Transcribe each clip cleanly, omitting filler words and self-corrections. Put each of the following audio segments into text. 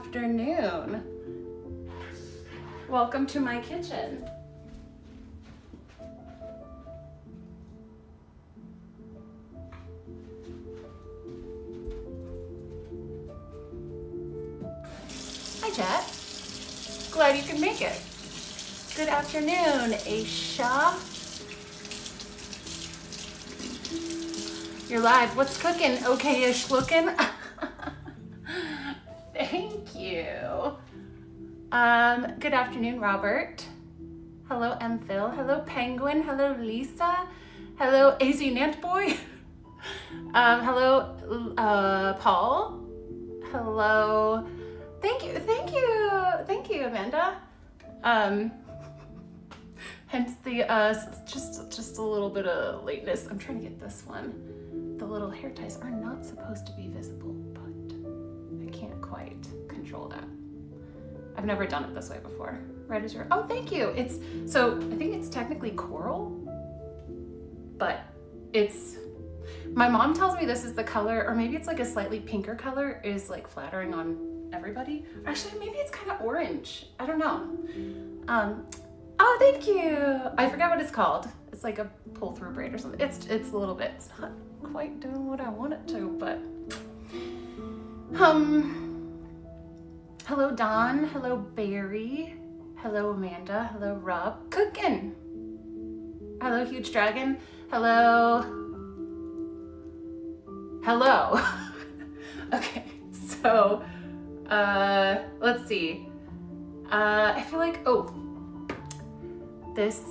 afternoon. Welcome to my kitchen. Hi, Jet. Glad you could make it. Good afternoon, Aisha. You're live. What's cooking? Okay-ish looking. Thank you. Good afternoon, Robert. Hello, M. Phil. Hello, Penguin. Hello, Lisa. Hello, AZ Nantboy. Hello, Paul. Hello. Thank you, Amanda. Hence the just a little bit of lateness. I'm trying to get this one. The little hair ties are not supposed to be visible, but I can't quite control that. I've never done it this way before. Red is your, oh, thank you. It's, so I think it's technically coral, but it's, my mom tells me this is the color, or maybe it's like a slightly pinker color is like flattering on everybody. Actually, maybe it's kind of orange. I don't know. Oh, thank you. I forgot what it's called. It's like a pull through braid or something. It's a little bit, it's not quite doing what I want it to, but, hello, Don. Hello, Barry. Hello, Amanda. Hello, Rob. Cookin'. Hello, Huge Dragon. Hello. Hello. Okay, so, let's see. I feel like, oh, this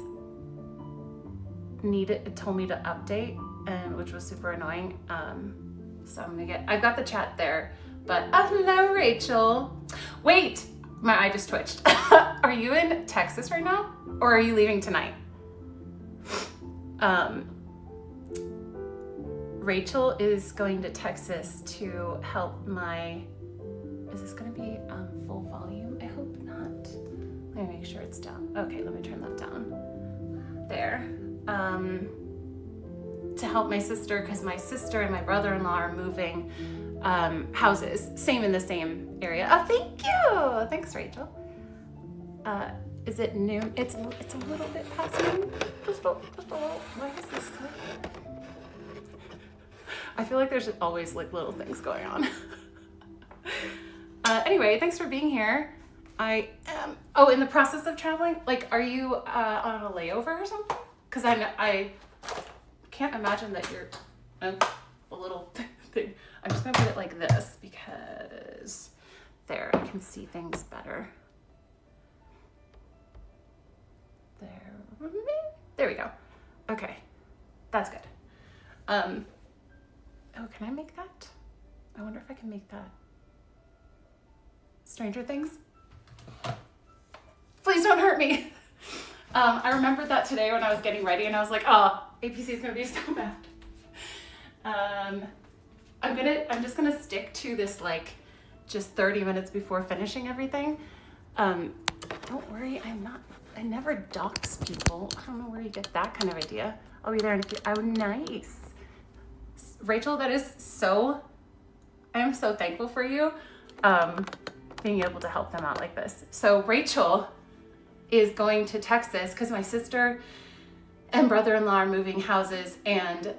it told me to update, and which was super annoying. So I'm gonna I've got the chat there, but hello, Rachel. Wait, my eye just twitched. Are you in Texas right now, or are you leaving tonight? Rachel is going to Texas to help is this gonna be full volume? I hope not. Let me make sure it's down. Okay, let me turn that down. There. To help my sister, because my sister and my brother-in-law are moving houses, in the same area. Oh, thank you. Thanks, Rachel. Is it noon? It's a little bit past noon. Just a little. Why is this like? I feel like there's always like little things going on. Anyway, thanks for being here. I am, in the process of traveling. Like, are you on a layover or something? Because I can't imagine that you're a little thing. I'm just gonna put it like this because there, I can see things better. There we go. Okay, that's good. Oh, can I make that? I wonder if I can make that. Stranger Things? Please don't hurt me. I remembered that today when I was getting ready, and I was like, oh, APC is gonna be so mad. I'm just gonna stick to this like just 30 minutes before finishing everything. Don't worry, I never dox people. I don't know where you get that kind of idea. I'll be there in a few, oh, nice. Rachel, I am so thankful for you, being able to help them out like this. So Rachel is going to Texas because my sister and brother-in-law are moving houses, and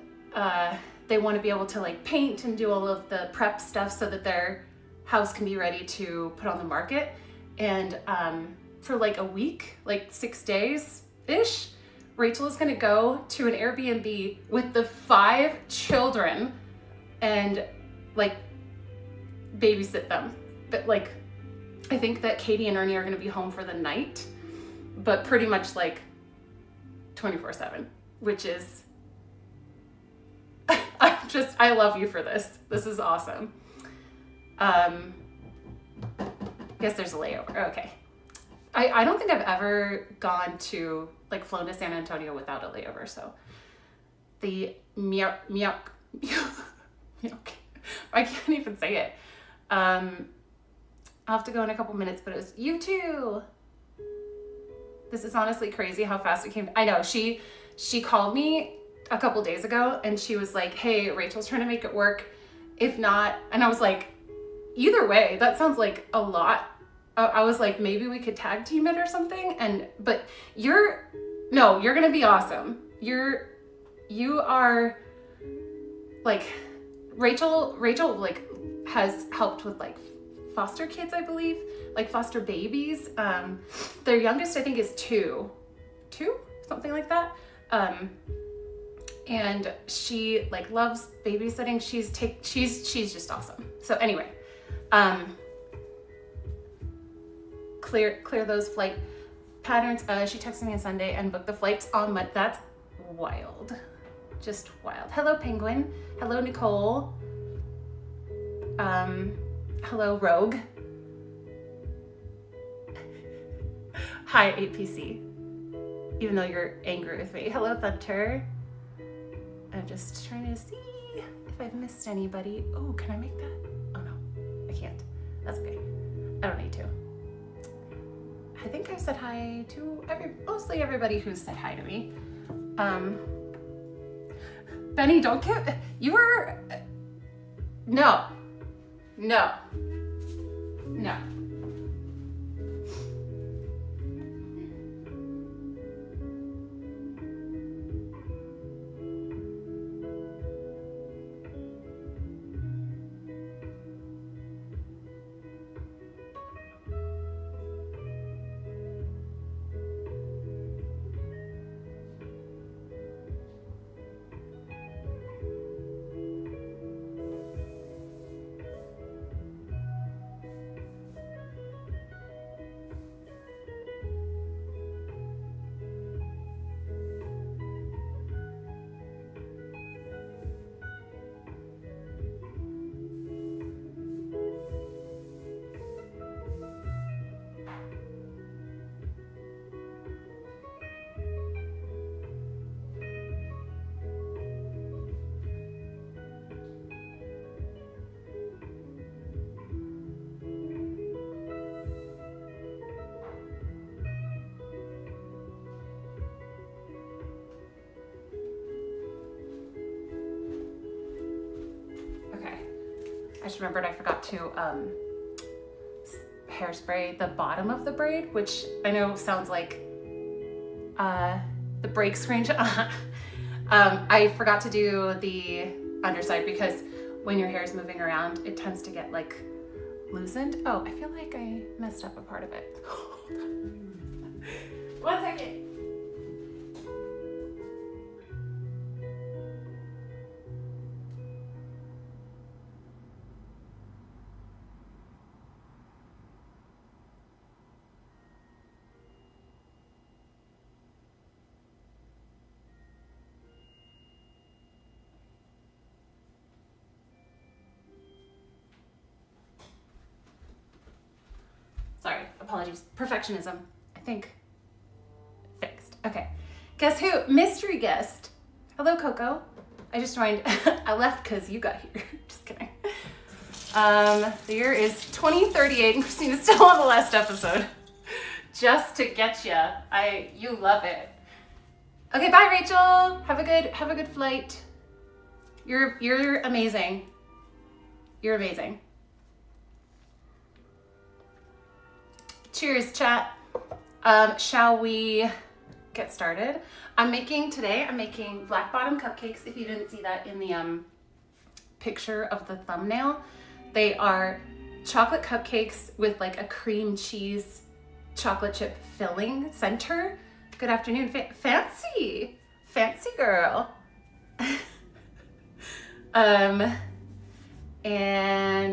they want to be able to like paint and do all of the prep stuff so that their house can be ready to put on the market. And for like a week, like 6 days-ish, Rachel is gonna go to an Airbnb with the 5 children and like babysit them. But like, I think that Katie and Ernie are gonna be home for the night, but pretty much like 24/7, which is, I love you for this. This is awesome. Guess there's a layover, okay. I don't think I've ever flown to San Antonio without a layover, so. The meow, I can't even say it. I'll have to go in a couple minutes, but it was you too. This is honestly crazy how fast it came. I know, she called me a couple days ago and she was like, hey, Rachel's trying to make it work. If not, and I was like, either way, that sounds like a lot. I was like, maybe we could tag team it or something. But you're gonna be awesome. You are like, Rachel like has helped with like foster kids, I believe, like foster babies. Their youngest I think is two, something like that. And she like loves babysitting. She's just awesome. So anyway, clear those flight patterns. She texted me on Sunday and booked the flights on Monday. That's wild. Just wild. Hello, Penguin. Hello, Nicole. Hello, Rogue. Hi, APC. Even though you're angry with me. Hello, Thunter. I'm just trying to see if I've missed anybody. Oh, can I make that? Oh no, I can't. That's okay. I don't need to. I think I said hi to mostly everybody who's said hi to me. Benny, don't give, you were, no. I just remembered I forgot to hairspray the bottom of the braid, which I know sounds like the break screen. I forgot to do the underside because when your hair is moving around, it tends to get like loosened. Oh, I feel like I messed up a part of it. 1 second. Sorry, apologies. Perfectionism, I think, fixed. Okay, guess who? Mystery guest. Hello, Coco. I just joined. I left because you got here. Just kidding. The year is 2038 and Christina's still on the last episode. Just to get you love it. Okay, bye, Rachel. Have a good flight. You're amazing. You're amazing. Cheers, chat. Shall we get started? I'm making Black Bottom Cupcakes, if you didn't see that in the picture of the thumbnail. They are chocolate cupcakes with like a cream cheese chocolate chip filling center. Good afternoon. Fancy girl. And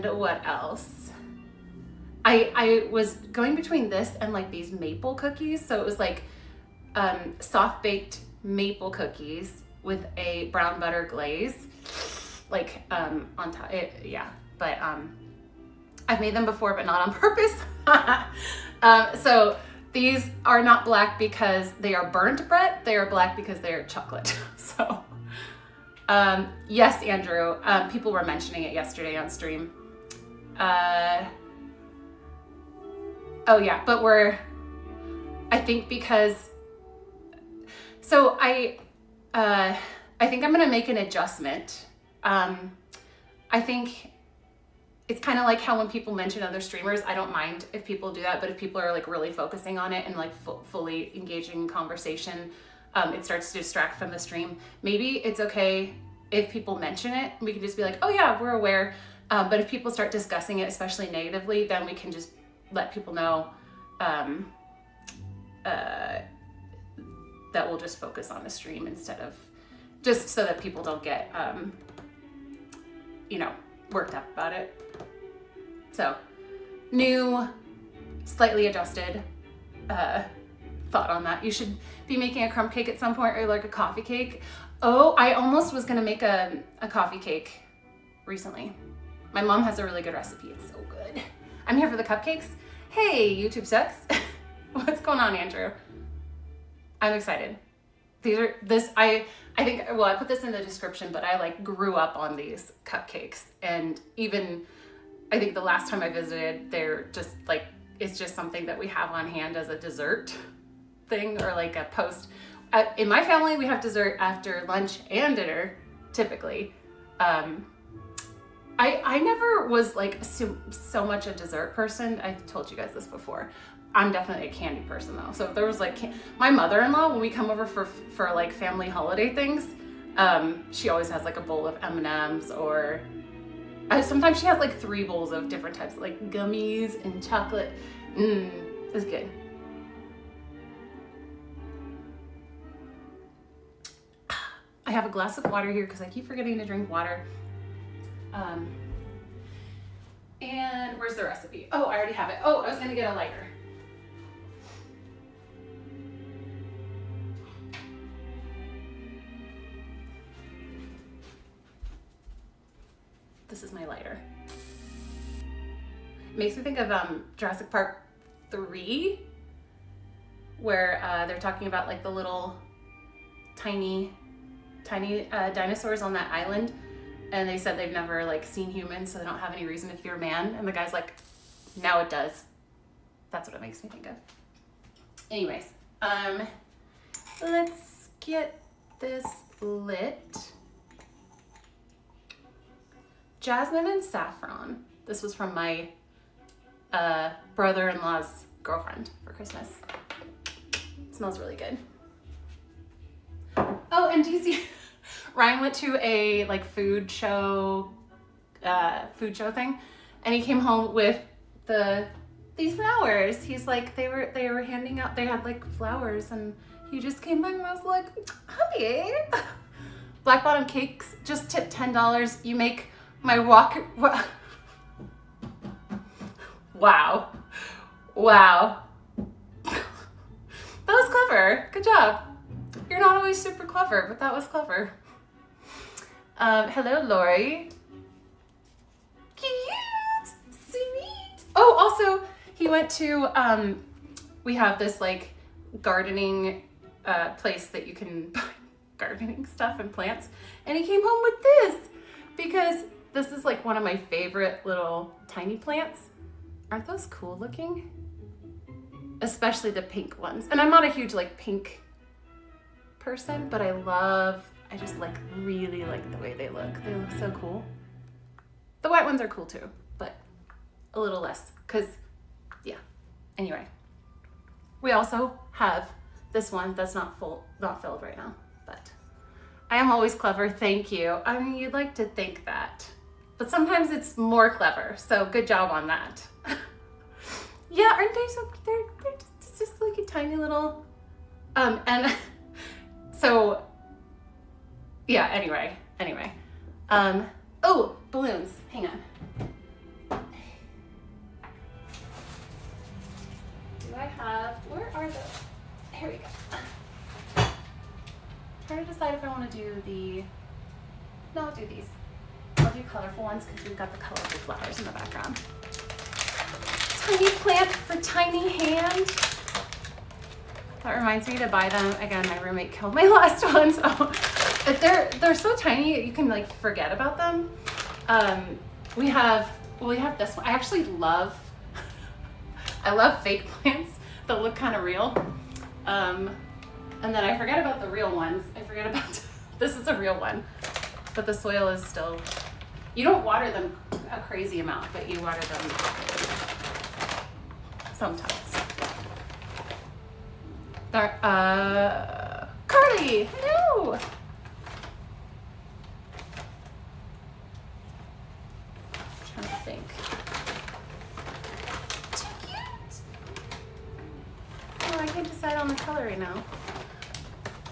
what else? I was going between this and like these maple cookies. So it was like soft baked maple cookies with a brown butter glaze, like on top. But I've made them before, but not on purpose. So these are not black because they are burnt bread. They are black because they are chocolate. So yes, Andrew, people were mentioning it yesterday on stream. Oh yeah, but I think because, so I think I'm gonna make an adjustment. I think it's kind of like how when people mention other streamers, I don't mind if people do that, but if people are like really focusing on it and like fully engaging in conversation, it starts to distract from the stream. Maybe it's okay if people mention it, we can just be like, oh yeah, we're aware. But if people start discussing it, especially negatively, then we can just let people know that we'll just focus on the stream instead of, just so that people don't get, worked up about it. So, new, slightly adjusted thought on that. You should be making a crumb cake at some point, or like a coffee cake. Oh, I almost was gonna make a coffee cake recently. My mom has a really good recipe. It's so good. I'm here for the cupcakes. Hey, YouTube sucks. What's going on, Andrew? I'm excited. I think, well, I put this in the description, but I like grew up on these cupcakes, and even I think the last time I visited, they're just like, it's just something that we have on hand as a dessert thing, or like a post. In my family, we have dessert after lunch and dinner, typically. I never was like so much a dessert person. I've told you guys this before. I'm definitely a candy person though. So if there was like, my mother-in-law, when we come over for like family holiday things, she always has like a bowl of M&Ms, or sometimes she has like 3 bowls of different types, like gummies and chocolate. It's good. I have a glass of water here because I keep forgetting to drink water. And where's the recipe? Oh, I already have it. Oh, I was gonna get a lighter. This is my lighter. Makes me think of Jurassic Park 3, where they're talking about like the little tiny dinosaurs on that island, and they said they've never like seen humans, so they don't have any reason to fear man. And the guy's like, now it does. That's what it makes me think of. Anyways, let's get this lit. Jasmine and saffron. This was from my brother-in-law's girlfriend for Christmas. It smells really good. Oh, and do you see, Ryan went to a like food show thing, and he came home with these flowers. He's like, they were handing out, they had like flowers, and he just came by and I was like, honey. Black Bottom Cakes, just tip $10. You make my wow. That was clever. Good job. You're not always super clever, but that was clever. Hello, Lori. Cute, sweet. Oh, also, he went to, we have this like gardening place that you can buy gardening stuff and plants. And he came home with this because this is like one of my favorite little tiny plants. Aren't those cool looking? Especially the pink ones. And I'm not a huge like pink person, but I just like really like the way they look. They look so cool. The white ones are cool too, but a little less, cause yeah. Anyway, we also have this one that's not filled right now, but I am always clever. Thank you. I mean, you'd like to think that, but sometimes it's more clever. So good job on that. Yeah, aren't they so? They're just like a tiny little, and so yeah. Anyway. Oh, balloons. Hang on. Do I have? Where are those? Here we go. Trying to decide if I want to do the. No, I'll do these. I'll do colorful ones because we've got the colorful flowers in the background. Tiny plant for tiny hand. That reminds me to buy them. Again, my roommate killed my last one, so they're so tiny you can like forget about them. We have this one. I actually love fake plants that look kind of real. And then I forget about the real ones. I forget about this is a real one, but the soil is still. You don't water them a crazy amount, but you water them sometimes. Carly, hello. I'm trying to think. Too cute. Oh, I can't decide on the color right now.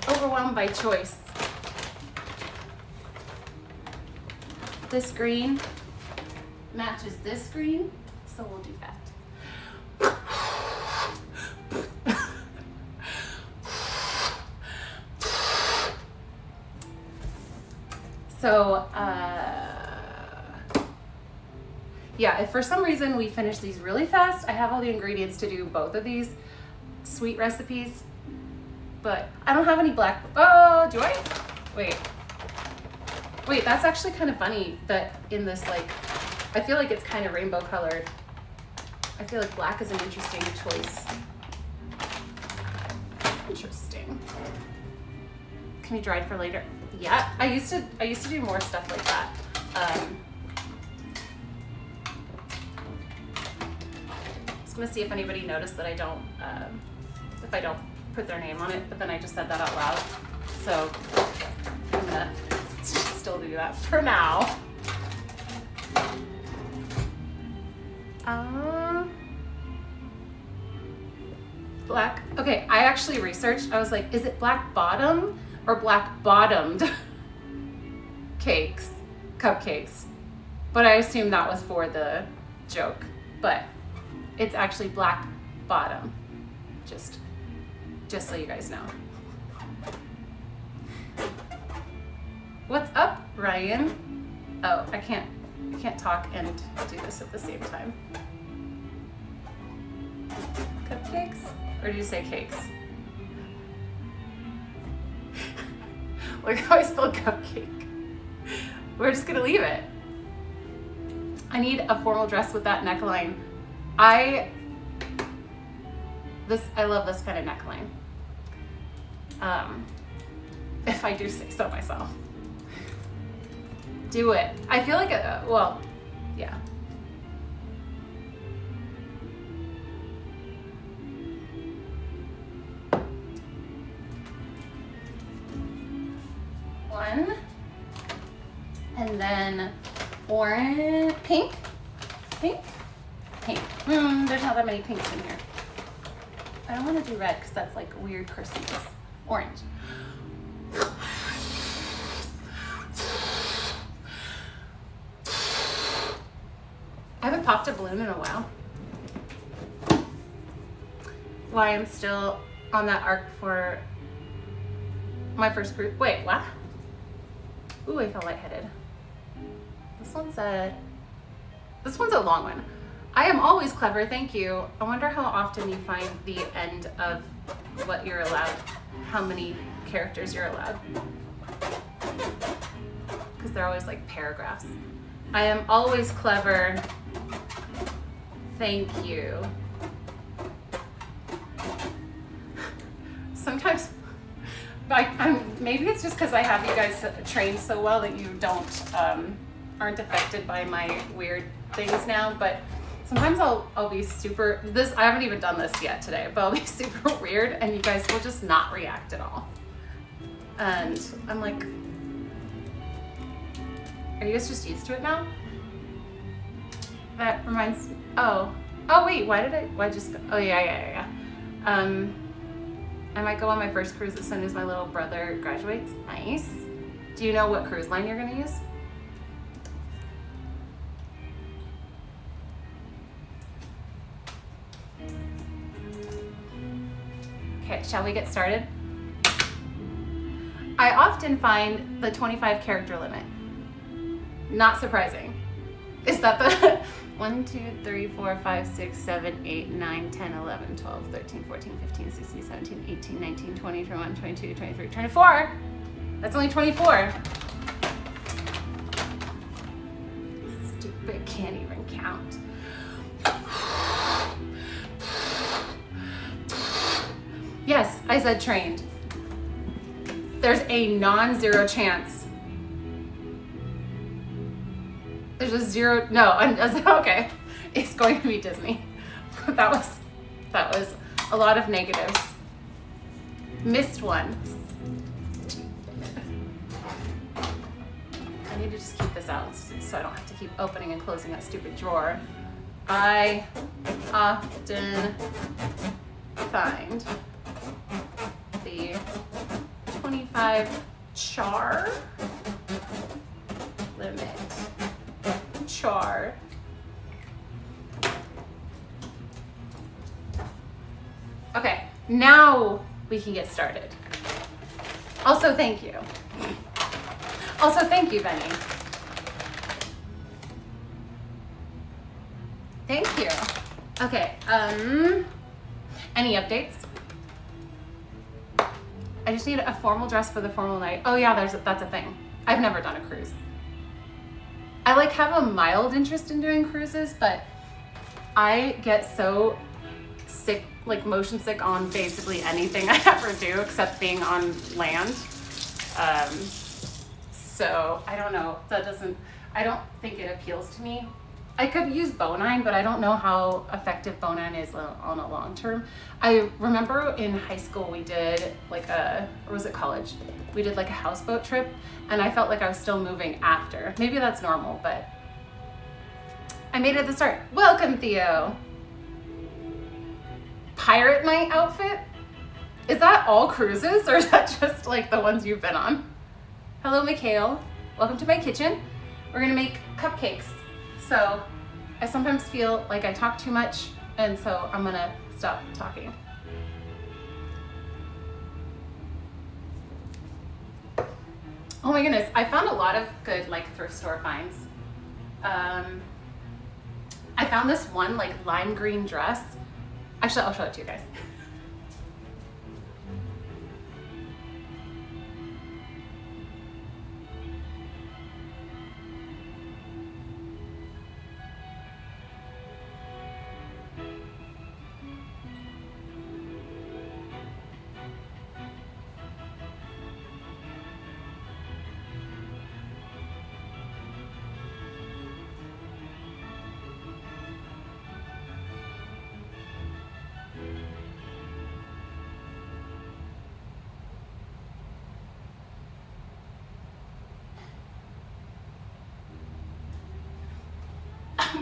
Overwhelmed by choice. This green matches this green, so we'll do that. So, yeah, if for some reason we finish these really fast, I have all the ingredients to do both of these sweet recipes, but I don't have any black, oh, do I? Wait, that's actually kind of funny that in this, like, I feel like it's kind of rainbow colored. I feel like black is an interesting choice. Interesting. Can be dried for later. Yeah, I used to do more stuff like that. Just gonna see if anybody noticed that I don't, if I don't put their name on it, but then I just said that out loud. So I'm gonna still do that for now. Black, okay, I actually researched, I was like, is it black bottom or black bottomed cupcakes? But I assumed that was for the joke, but it's actually black bottom, just so you guys know. What's up, Ryan? Oh, I can't talk and do this at the same time. Cupcakes? Or did you say cakes? Look how I spelled cupcake. We're just gonna leave it. I need a formal dress with that neckline. I love this kind of neckline. If I do say so myself. Do it. I feel like, well, yeah. One. And then orange, pink. There's not that many pinks in here. I don't want to do red because that's like weird Christmas. Orange. I haven't popped a balloon in a while. Why I'm still on that arc for my first cruise. Wait, what? Ooh, I felt lightheaded. This one's a long one. I am always clever, thank you. I wonder how often you find the end of what you're allowed, how many characters you're allowed. Because they're always like paragraphs. I am always clever, thank you. Sometimes, maybe it's just because I have you guys trained so well that you aren't affected by my weird things now, but sometimes I'll be super, I haven't even done this yet today, but I'll be super weird and you guys will just not react at all. And I'm like, are you guys just used to it now? That reminds me, oh wait, oh yeah. I might go on my first cruise as soon as my little brother graduates. Nice. Do you know what cruise line you're gonna use? Okay, shall we get started? I often find the 25 character limit. Not surprising. Is that the 1, 2, 3, 4, 5, 6, 7, 8, 9, 10, 11, 12, 13, 14, 15, 16, 17, 18, 19, 20, 21, 22, 23, 24. That's only 24. Stupid, can't even count. Yes, I said trained. There's a non-zero chance There's just zero, no, okay. It's going to be Disney. That was a lot of negatives. Missed one. I need to just keep this out so I don't have to keep opening and closing that stupid drawer. I often find the 25 char limit. Char. Okay, now we can get started. Also, thank you. Also, thank you, Benny. Thank you. Okay, any updates? I just need a formal dress for the formal night. Oh yeah, that's a thing. I've never done a cruise. I like have a mild interest in doing cruises, but I get so sick, like motion sick on basically anything I ever do except being on land. So I don't know, I don't think it appeals to me. I could use Bonine, but I don't know how effective Bonine is on a long term. I remember in high school we did like or was it college? We did like a houseboat trip and I felt like I was still moving after. Maybe that's normal, but I made it at the start. Welcome, Theo. Pirate night outfit? Is that all cruises or is that just like the ones you've been on? Hello, Mikhail. Welcome to my kitchen. We're gonna make cupcakes. So I sometimes feel like I talk too much, and so I'm gonna stop talking. Oh my goodness, I found a lot of good like thrift store finds. I found this one like lime green dress. Actually, I'll show it to you guys.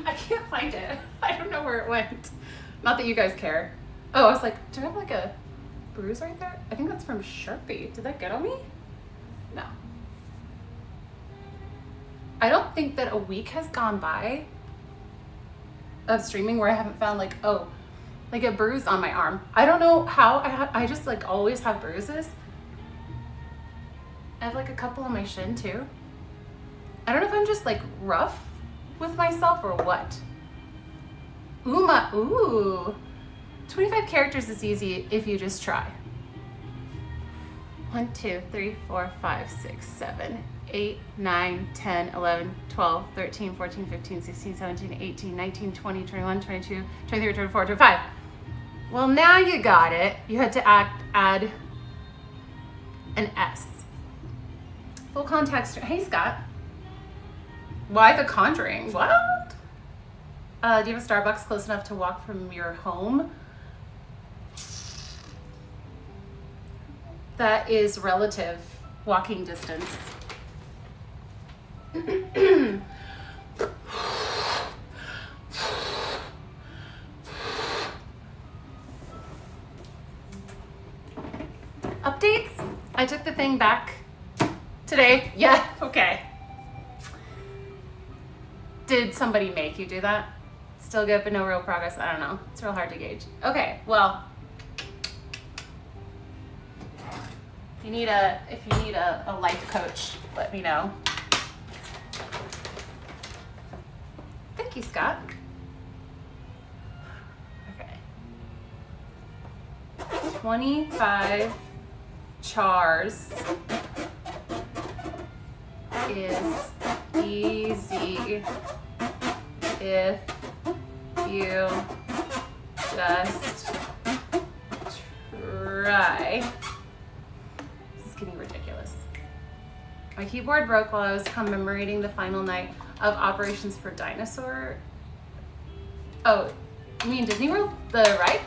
I can't find it. I don't know where it went. Not that you guys care. Oh, I was like, do I have like a bruise right there? I think that's from Sharpie. Did that get on me? No. I don't think that a week has gone by of streaming where I haven't found like, oh, like a bruise on my arm. I don't know how I just like always have bruises. I have like a couple on my shin too. I don't know if I'm just like rough with myself or what. Ooh. 25 characters is easy if you just try. 1, 2, 3, 4, 5, 6, 7, 8, 9, 10, 11, 12, 13, 14, 15, 16, 17, 18, 19, 20, 21, 22, 23, 24, 25. Well, now you got it. You had to add an S. Full contact. Hey, Scott. Why The Conjuring? What? Do you have a Starbucks close enough to walk from your home? That is relative walking distance. Updates? I took the thing back today. Yeah, okay. Did somebody make you do that? Still good, but no real progress? I don't know. It's real hard to gauge. Okay, well, if you need a life coach, let me know. Thank you, Scott. Okay. 25 chars is easy if you just try. This is getting ridiculous. My keyboard broke while I was commemorating the final night of operations for dinosaur. Oh, you mean Disney World? The ride?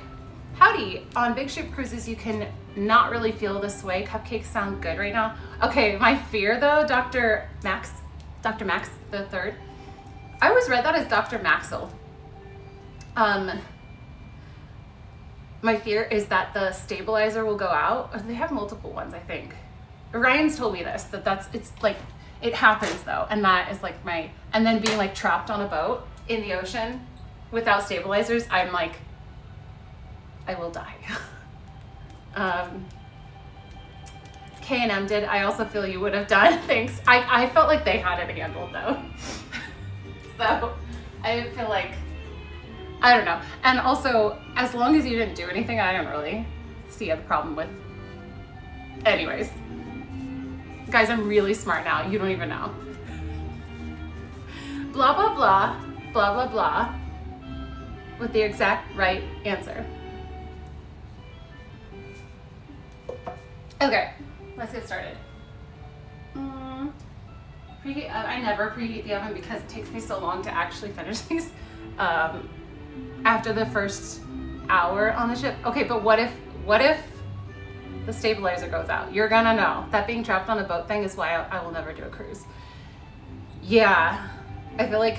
Howdy. On big ship cruises, you can not really feel this way. Cupcakes sound good right now. Okay, my fear though, Dr. Max the third. I always read that as Dr. Maxwell. My fear is that the stabilizer will go out. They have multiple ones, I think. Ryan's told me this, it's like, it happens though. And that is like and then being like trapped on a boat in the ocean without stabilizers, I'm like, I will die. K&M did. I also feel you would have done. Thanks. I felt like they had it handled though. So I feel like, I don't know. And also, as long as you didn't do anything, I don't really see a problem with. Anyways, guys, I'm really smart now. You don't even know. Blah, blah, blah, blah, blah, blah, with the exact right answer. Okay, let's get started. I never preheat the oven because it takes me so long to actually finish these after the first hour on the ship. Okay, but what if the stabilizer goes out? You're gonna know. That being trapped on a boat thing is why I will never do a cruise. Yeah, I feel like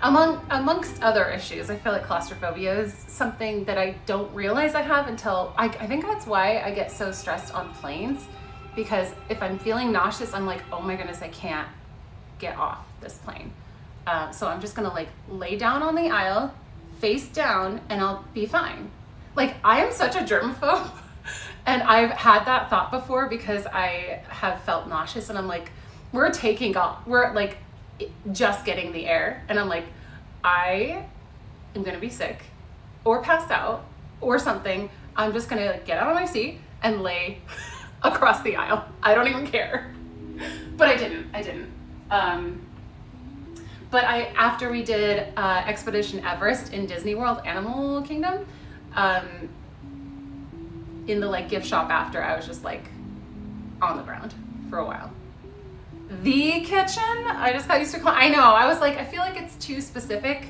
amongst other issues, I feel like claustrophobia is something that I don't realize I have until, I think that's why I get so stressed on planes, because if I'm feeling nauseous, I'm like, oh my goodness, I can't get off this plane. So I'm just gonna like lay down on the aisle, face down, and I'll be fine. Like, I am such a germaphobe, and I've had that thought before because I have felt nauseous, and I'm like, we're like just getting the air, and I'm like, I am gonna be sick or pass out or something. I'm just gonna get out of my seat and lay across the aisle. I don't even care. But I didn't. But after we did Expedition Everest in Disney World Animal Kingdom, in the like gift shop after, I was just like on the ground for a while. The kitchen, I just got used to I know, I was like, I feel like it's too specific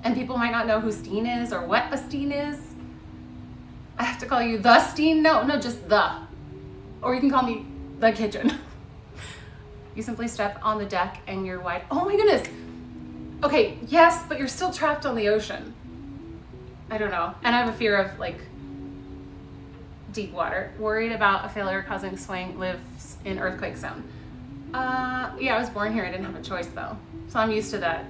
and people might not know who Steen is or what a Steen is. I have to call you the Steen? No, just the. Or you can call me the kitchen. You simply step on the deck and you're wide. Oh my goodness. Okay, yes, but you're still trapped on the ocean. I don't know. And I have a fear of like deep water. Worried about a failure causing swing, lives in earthquake zone. Yeah, I was born here. I didn't have a choice though. So I'm used to that.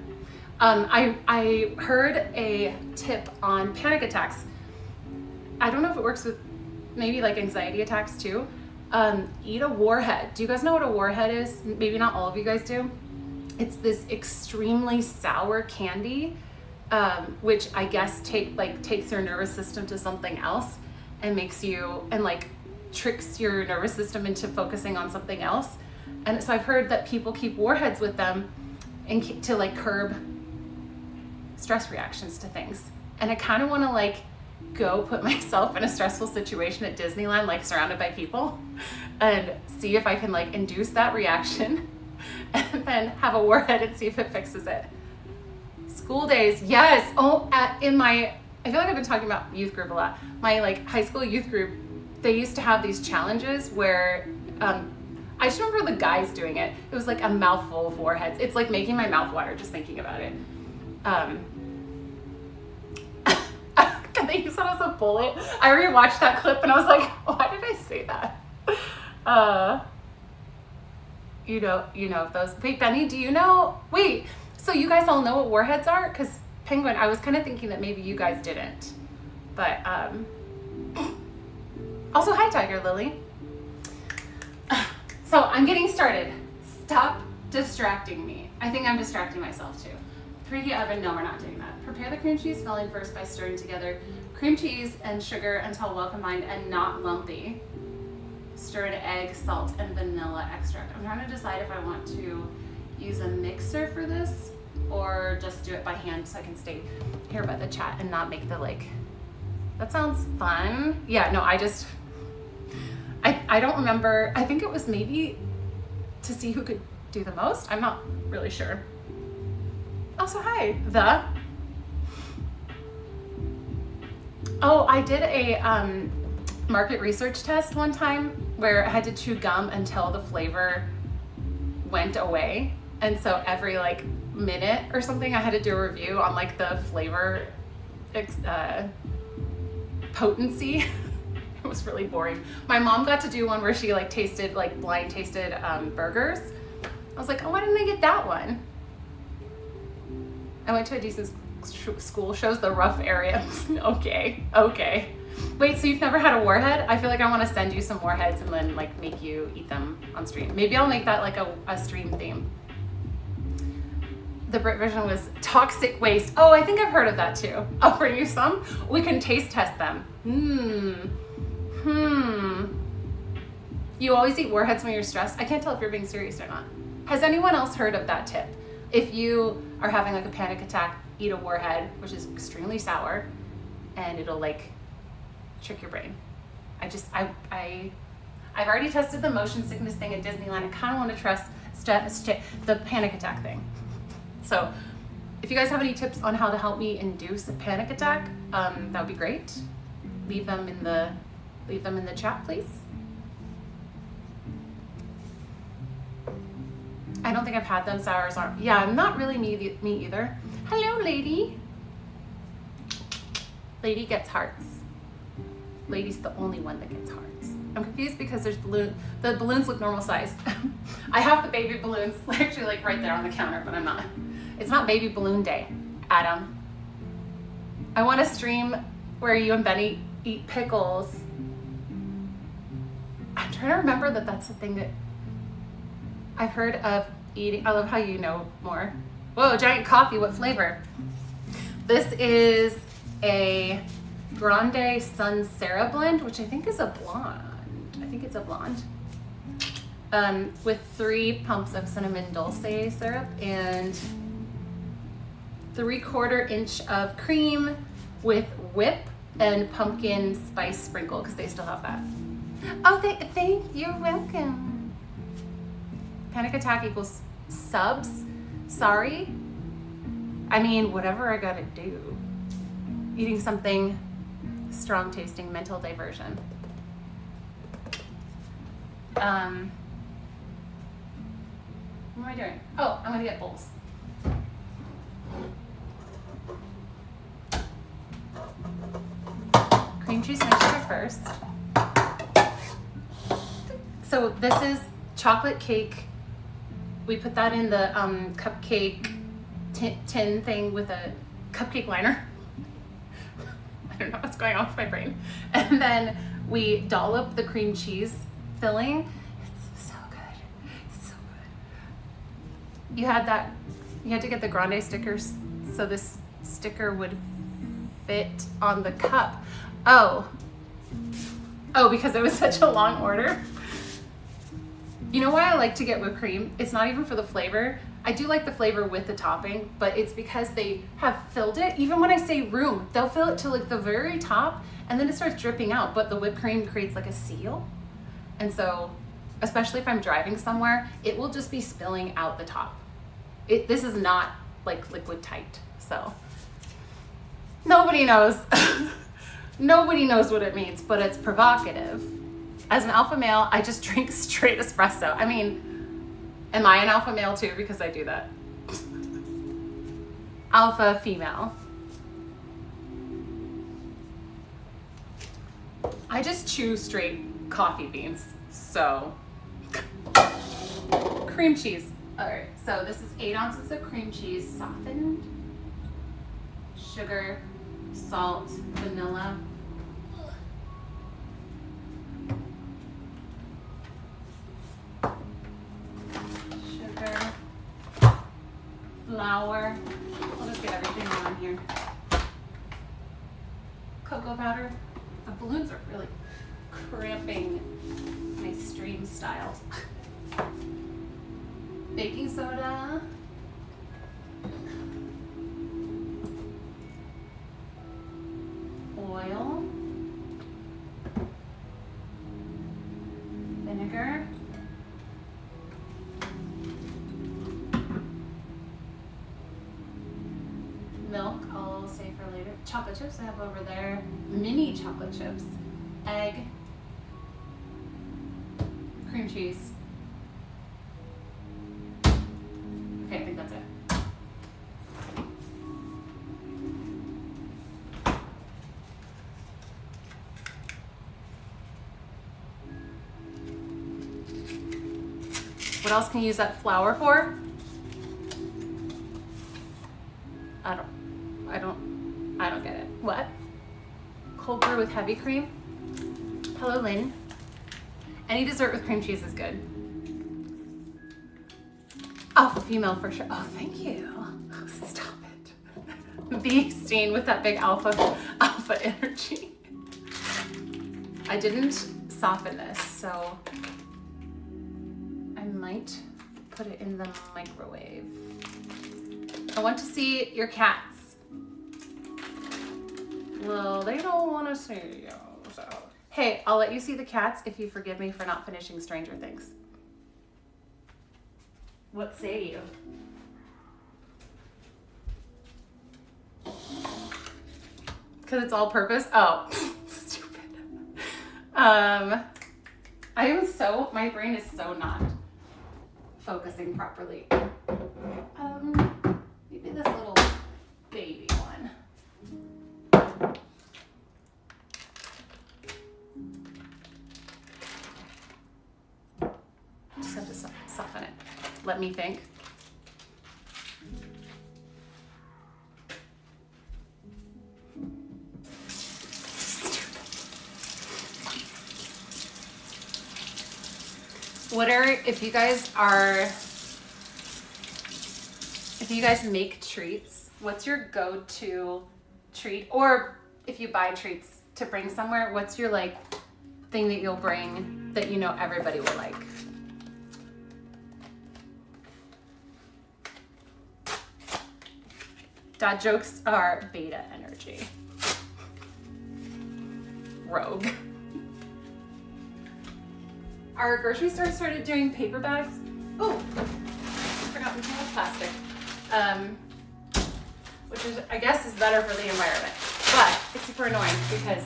I heard a tip on panic attacks. I don't know if it works with maybe like anxiety attacks too. Eat a warhead. Do you guys know what a warhead is? Maybe not all of you guys do. It's this extremely sour candy, which I guess takes your nervous system to something else and makes you, and like tricks your nervous system into focusing on something else. And so I've heard that people keep warheads with them and to like curb stress reactions to things. And I kind of want to like go put myself in a stressful situation at Disneyland, like surrounded by people, and see if I can like induce that reaction and then have a warhead and see if it fixes it. School days, yes. Oh, I feel like I've been talking about youth group a lot. My like high school youth group, they used to have these challenges where, I just remember the guys doing it. It was like a mouthful of warheads. It's like making my mouth water just thinking about it. Can they use that as a bullet? I rewatched that clip and I was like, why did I say that? You know those. Wait, Benny, do you know? Wait, so you guys all know what warheads are? Because Penguin, I was kind of thinking that maybe you guys didn't. But also, hi, Tiger Lily. So I'm getting started. Stop distracting me. I think I'm distracting myself too. Preheat oven, no, we're not doing that. Prepare the cream cheese filling first by stirring together cream cheese and sugar until well combined and not lumpy. Stir to egg, salt, and vanilla extract. I'm trying to decide if I want to use a mixer for this or just do it by hand so I can stay here by the chat and not make the like, that sounds fun. Yeah, no, I don't remember. I think it was maybe to see who could do the most. I'm not really sure. Also, hi. Oh, I did a market research test one time where I had to chew gum until the flavor went away. And so every like minute or something, I had to do a review on like the flavor potency. It was really boring. My mom got to do one where she like tasted, like blind tasted burgers. I was like, oh, why didn't I get that one? I went to a decent school, shows the rough area. Okay. Wait, so you've never had a warhead? I feel like I want to send you some warheads and then like make you eat them on stream. Maybe I'll make that like a stream theme. The Brit version was toxic waste. Oh, I think I've heard of that too. I'll bring you some. We can taste test them. You always eat warheads when you're stressed. I can't tell if you're being serious or not. Has anyone else heard of that tip? If you are having like a panic attack, eat a warhead, which is extremely sour, and it'll like trick your brain. I've already tested the motion sickness thing at Disneyland. I kind of want to trust the panic attack thing. So if you guys have any tips on how to help me induce a panic attack, that would be great. Leave them in the chat, please. I don't think I've had them. Sours aren't. Yeah, I'm not really me either. Hello, lady. Lady gets hearts. Lady's the only one that gets hearts. I'm confused because there's the balloons look normal size. I have the baby balloons actually like right there on the counter, but I'm not. It's not baby balloon day, Adam. I want to stream where you and Benny eat pickles. I'm trying to remember that that's the thing that I've heard of eating. I love how you know more. Whoa, giant coffee, what flavor? This is a Grande Sun Sarah blend, which I think is a blonde. I think it's a blonde. With 3 pumps of cinnamon dulce syrup and 3/4 inch of cream with whip and pumpkin spice sprinkle, because they still have that. Oh, thank you, welcome. Panic attack equals subs. Sorry. I mean, whatever I gotta do. Eating something strong tasting, mental diversion. What am I doing? Oh, I'm gonna get bowls. Cream cheese and sugar first. So this is chocolate cake. We put that in the cupcake tin thing with a cupcake liner. I don't know what's going on with my brain. And then we dollop the cream cheese filling. It's so good. It's so good. You had to get the Grande stickers so this sticker would fit on the cup. Oh, because it was such a long order. You know why I like to get whipped cream? It's not even for the flavor. I do like the flavor with the topping, but it's because they have filled it. Even when I say room, they'll fill it to like the very top and then it starts dripping out, but the whipped cream creates like a seal. And so, especially if I'm driving somewhere, it will just be spilling out the top. This is not like liquid tight, so. Nobody knows. Nobody knows what it means, but it's provocative. As an alpha male, I just drink straight espresso. I mean, am I an alpha male too? Because I do that. Alpha female. I just chew straight coffee beans. So, cream cheese. All right, so this is 8 ounces of cream cheese, softened, sugar, salt, vanilla. Sugar, flour. I'll just get everything on here. Cocoa powder. The balloons are really cramping my stream style. Baking soda. Oil. Vinegar. chocolate chips I have over there. Mini chocolate chips. Egg. Cream cheese. Okay, I think that's it. What else can you use that flour for? I don't get it. What? Cold brew with heavy cream? Hello, Lynn. Any dessert with cream cheese is good. Alpha female for sure. Oh, thank you. Oh, stop it. Bee stain with that big alpha energy. I didn't soften this, so I might put it in the microwave. I want to see your cats. Well, they don't want to see you, so. Hey, I'll let you see the cats if you forgive me for not finishing Stranger Things. What say you? Because it's all purpose? Oh, stupid. My brain is so not focusing properly. Maybe this little baby one. Just have to soften it. Let me think. If you guys make treats, what's your go-to treat? Or if you buy treats to bring somewhere, what's your like thing that you'll bring that you know everybody will like? Dad jokes are beta energy. Rogue. Our grocery store started doing paper bags. Oh, I forgot we have plastic. Which is, I guess, is better for the environment. But it's super annoying because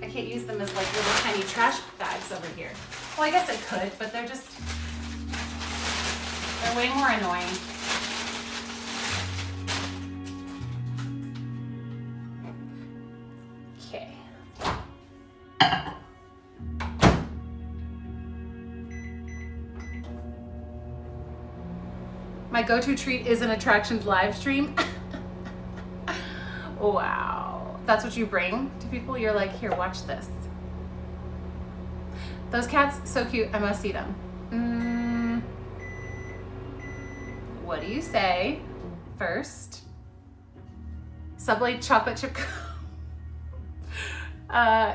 I can't use them as like little tiny trash bags over here. Well, I guess I could, but they're way more annoying. Okay. My go-to treat is an attractions live stream. Wow. That's what you bring to people? You're like, here, watch this. Those cats, so cute. I must see them. What do you say? First, Subway chocolate chip.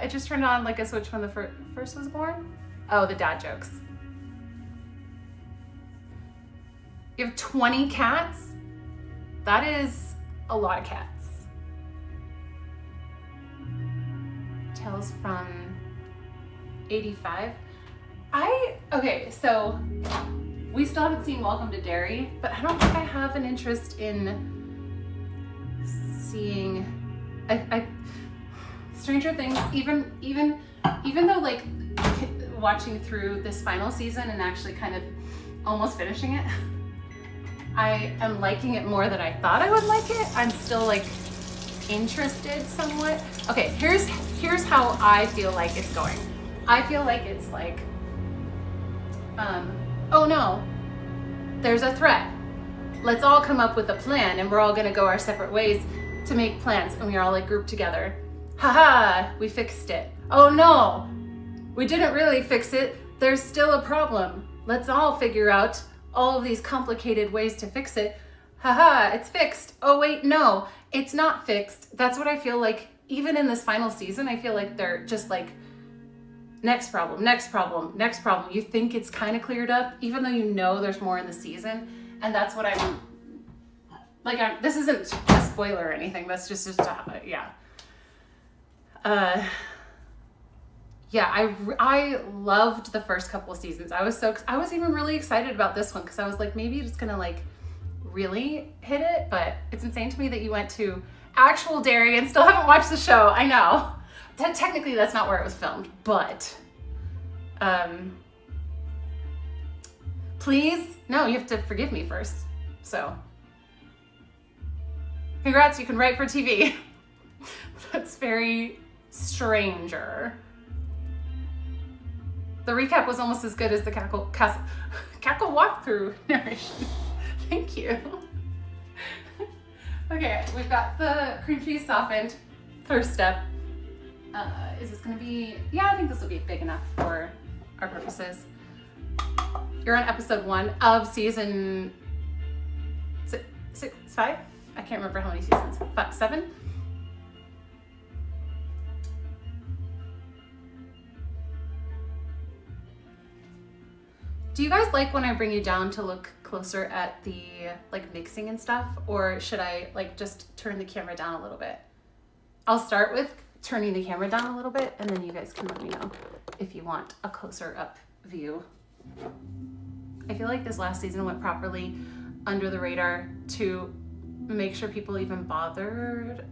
It just turned on like a switch when the first was born. Oh, the dad jokes. You have 20 cats? That is a lot of cats. Tales from 85. Okay, so we still haven't seen Welcome to Derry, but I don't think I have an interest in seeing Stranger Things, even though like watching through this final season and actually kind of almost finishing it, I am liking it more than I thought I would like it. I'm still like interested somewhat. Okay, here's how I feel like it's going. I feel like it's like, oh no, there's a threat. Let's all come up with a plan and we're all gonna go our separate ways to make plans, and we're all like grouped together. Haha, we fixed it. Oh no, we didn't really fix it. There's still a problem. Let's all figure out all of these complicated ways to fix it. Haha, it's fixed. Oh wait, no, it's not fixed. That's what I feel like. Even in this final season, I feel like they're just like, next problem, next problem, next problem. You think it's kind of cleared up, even though you know there's more in the season. And that's what I'm like, this isn't a spoiler or anything. That's just yeah. Yeah, I loved the first couple of seasons. I was even really excited about this one because I was like, maybe it's gonna like really hit it, but it's insane to me that you went to actual dairy and still haven't watched the show. I know. Technically, that's not where it was filmed, but please, no, you have to forgive me first. So, congrats, you can write for TV. That's very stranger. The recap was almost as good as the cackle walkthrough narration. Thank you. Okay, we've got the cream cheese softened. First step. Is this gonna be, yeah, I think this will be big enough for our purposes. You're on episode 1 of season 5? I can't remember how many seasons. 7? Do you guys like when I bring you down to look closer at the like mixing and stuff, or should I like just turn the camera down a little bit? I'll start with turning the camera down a little bit, and then you guys can let me know if you want a closer up view. I feel like this last season went properly under the radar to make sure people even bothered,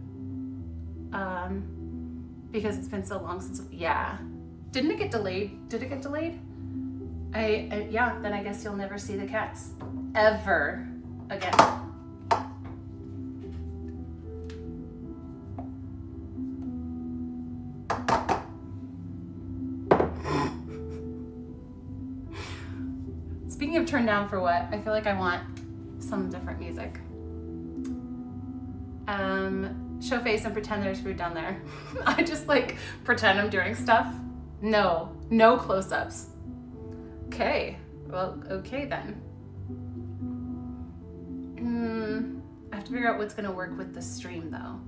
because it's been so long since, yeah. Didn't it get delayed? Did it get delayed? Yeah, then I guess you'll never see the cats ever again. Speaking of turn down for what, I feel like I want some different music. Show face and pretend there's food down there. I just like pretend I'm doing stuff. No close-ups. Okay, well, okay then. I have to figure out what's gonna work with the stream though.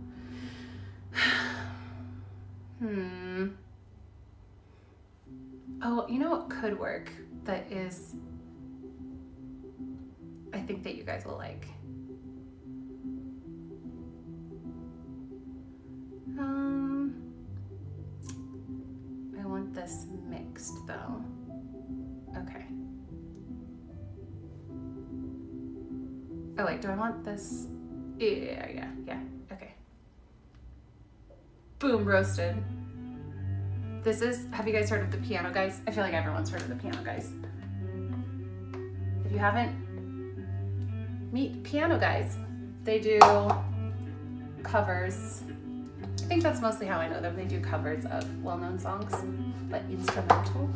Oh, you know what could work that is, I think that you guys will like. I want this mixed though. Okay. Oh wait, do I want this? Yeah, okay. Boom, roasted. This is, have you guys heard of the Piano Guys? I feel like everyone's heard of the Piano Guys. If you haven't, meet Piano Guys. They do covers. I think that's mostly how I know them. They do covers of well-known songs, but instrumental.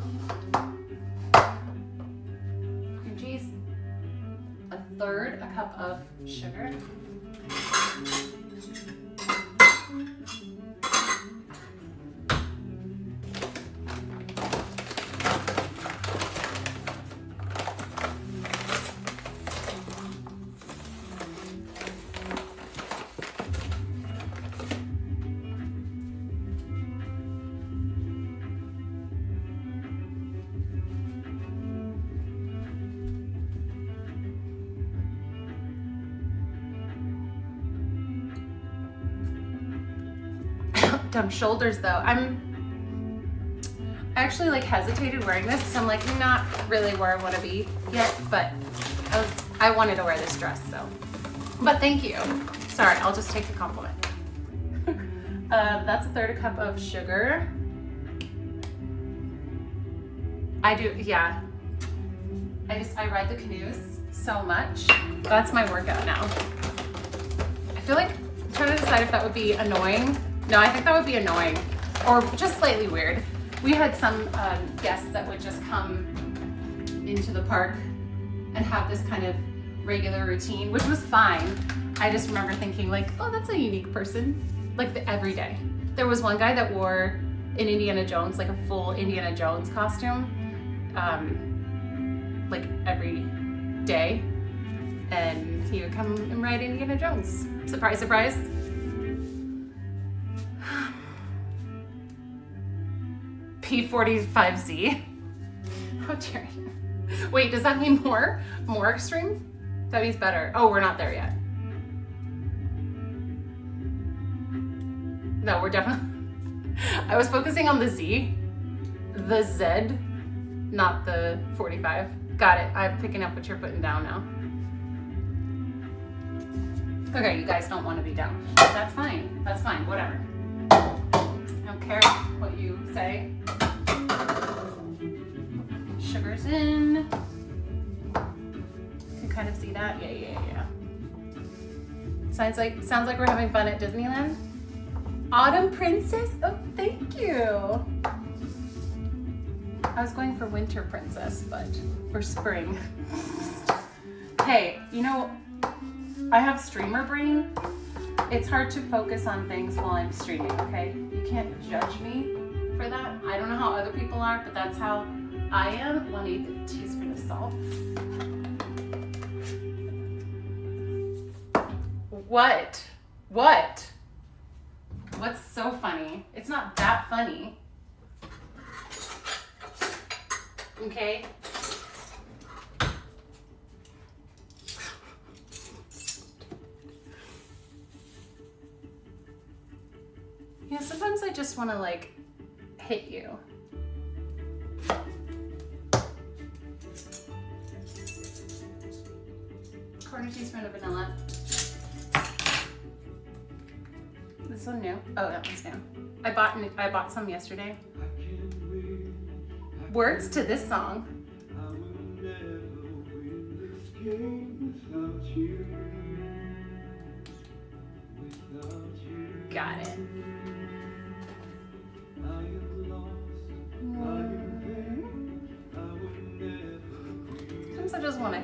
Cream cheese. A cup of sugar. Dumb shoulders though. I actually like hesitated wearing this because I'm like not really where I want to be yet, but I wanted to wear this dress, so. But thank you. Sorry, I'll just take the compliment. That's a third cup of sugar. I do, yeah. I ride the canoes so much. That's my workout now. I feel like I'm trying to decide if that would be annoying. No, I think that would be annoying or just slightly weird. We had some guests that would just come into the park and have this kind of regular routine, which was fine. I just remember thinking like, oh, that's a unique person, like every day. There was one guy that wore an Indiana Jones, like a full Indiana Jones costume, like every day. And he would come and ride Indiana Jones. Surprise, surprise. P45Z. How dare you? Wait, does that mean more extreme? That means better. Oh, we're not there yet. No, we're definitely. I was focusing on the Z, not the 45. Got it. I'm picking up what you're putting down now. Okay, you guys don't want to be down. That's fine. That's fine. Whatever. I don't care what you say. Sugar's in. You can kind of see that. Yeah. Sounds like we're having fun at Disneyland. Autumn Princess? Oh, thank you. I was going for Winter Princess, or Spring. Hey, you know, I have streamer brain. It's hard to focus on things while I'm streaming, okay? You can't judge me for that. I don't know how other people are, but that's how I am. 1/8 teaspoon of salt. What? What's so funny? It's not that funny. Okay? Yeah, sometimes I just want to like hit you. Quarter teaspoon of vanilla. This one new. Oh, that one's new. I bought some yesterday. Words to this song. Got it. Sometimes I just want to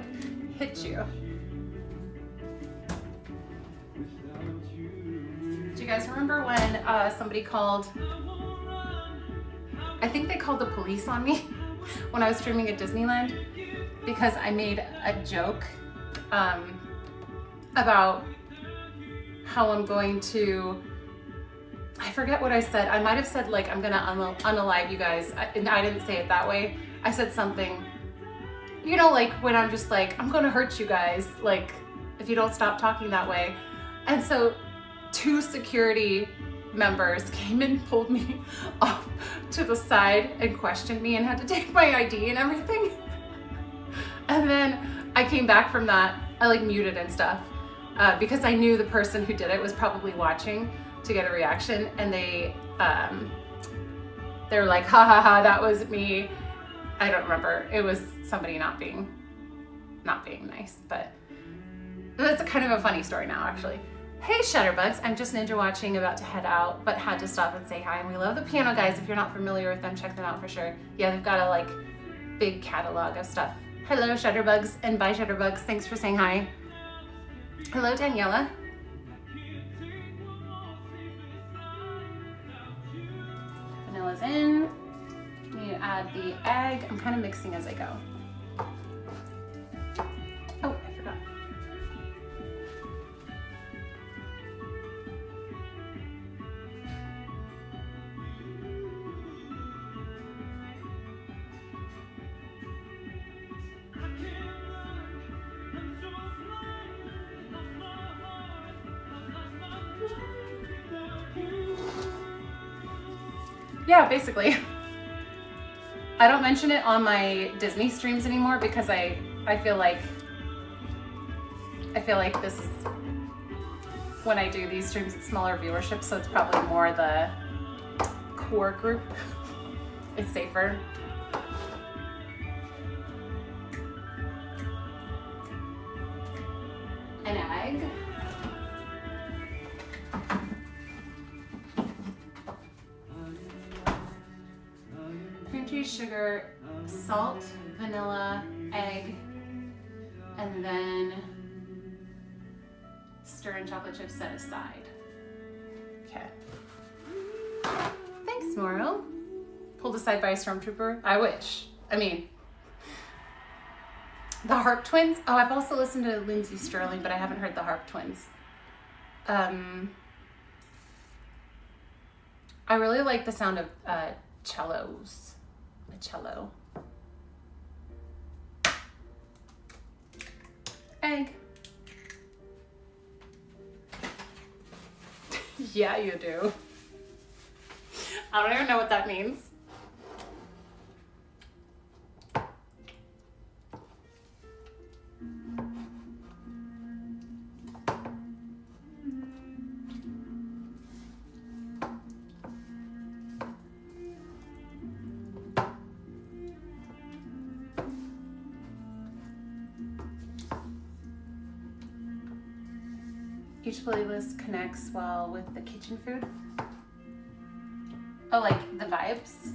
hit you. Do you guys remember when somebody called? I think they called the police on me when I was streaming at Disneyland because I made a joke about how I'm going to, I forget what I said. I might have said like, I'm gonna unalive you guys. And I didn't say it that way. I said something, you know, like when I'm just like, I'm gonna hurt you guys, like if you don't stop talking that way. And so 2 security members came and pulled me off to the side and questioned me and had to take my ID and everything. And then I came back from that, I like muted and stuff because I knew the person who did it was probably watching to get a reaction, and they were like, ha ha ha, that was me. I don't remember. It was somebody not being nice, but that's a kind of a funny story now, actually. Hey Shutterbugs, I'm just ninja watching, about to head out, but had to stop and say hi. And we love the piano guys. If you're not familiar with them, check them out for sure. Yeah, they've got a like big catalog of stuff. Hello Shutterbugs, and bye Shutterbugs. Thanks for saying hi. Hello Daniela. Vanilla's in. You add the egg. I'm kind of mixing as I go. Oh, I forgot. Yeah, basically. I don't mention it on my Disney streams anymore because I feel like this is, when I do these streams, it's smaller viewership, so it's probably more the core group. It's safer. An egg. Cream cheese, sugar, salt, vanilla, egg, and then stir in chocolate chips set aside. Okay. Thanks, Moro. Pulled aside by a stormtrooper. I wish. I mean, the Harp Twins. Oh, I've also listened to Lindsay Sterling, but I haven't heard the Harp Twins. I really like the sound of cellos. A cello. Egg. Yeah, you do. I don't even know what that means. Each playlist connects well with the kitchen food. Oh, like the vibes?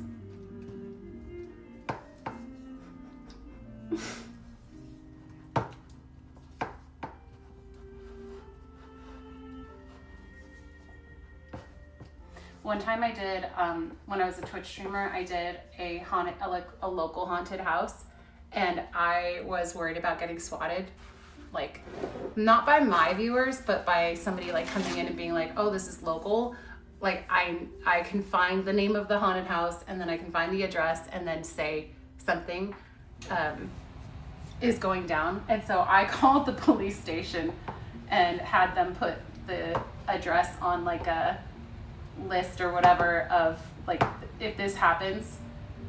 One time I did, when I was a Twitch streamer, I did a local haunted house, and I was worried about getting swatted, like not by my viewers, but by somebody like coming in and being like, oh, this is local. Like I can find the name of the haunted house, and then I can find the address, and then say something is going down. And so I called the police station and had them put the address on like a list or whatever of like, if this happens.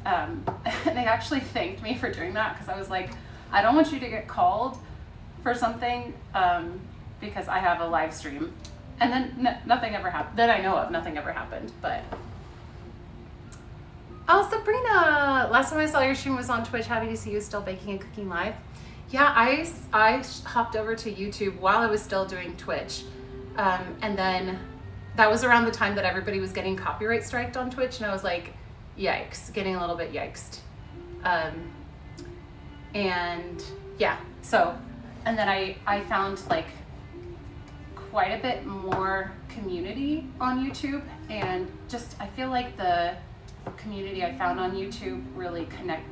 And they actually thanked me for doing that, because I was like, I don't want you to get called for something because I have a live stream. And then nothing ever happened that I know of. Nothing ever happened. But oh, Sabrina, last time I saw your stream was on Twitch. Happy to see you still baking and cooking live. Yeah, I hopped over to YouTube while I was still doing Twitch, and then that was around the time that everybody was getting copyright striked on Twitch, and I was like, yikes, getting a little bit yikesed. And yeah, so, and then I found like quite a bit more community on YouTube, and just, I feel like the community I found on YouTube really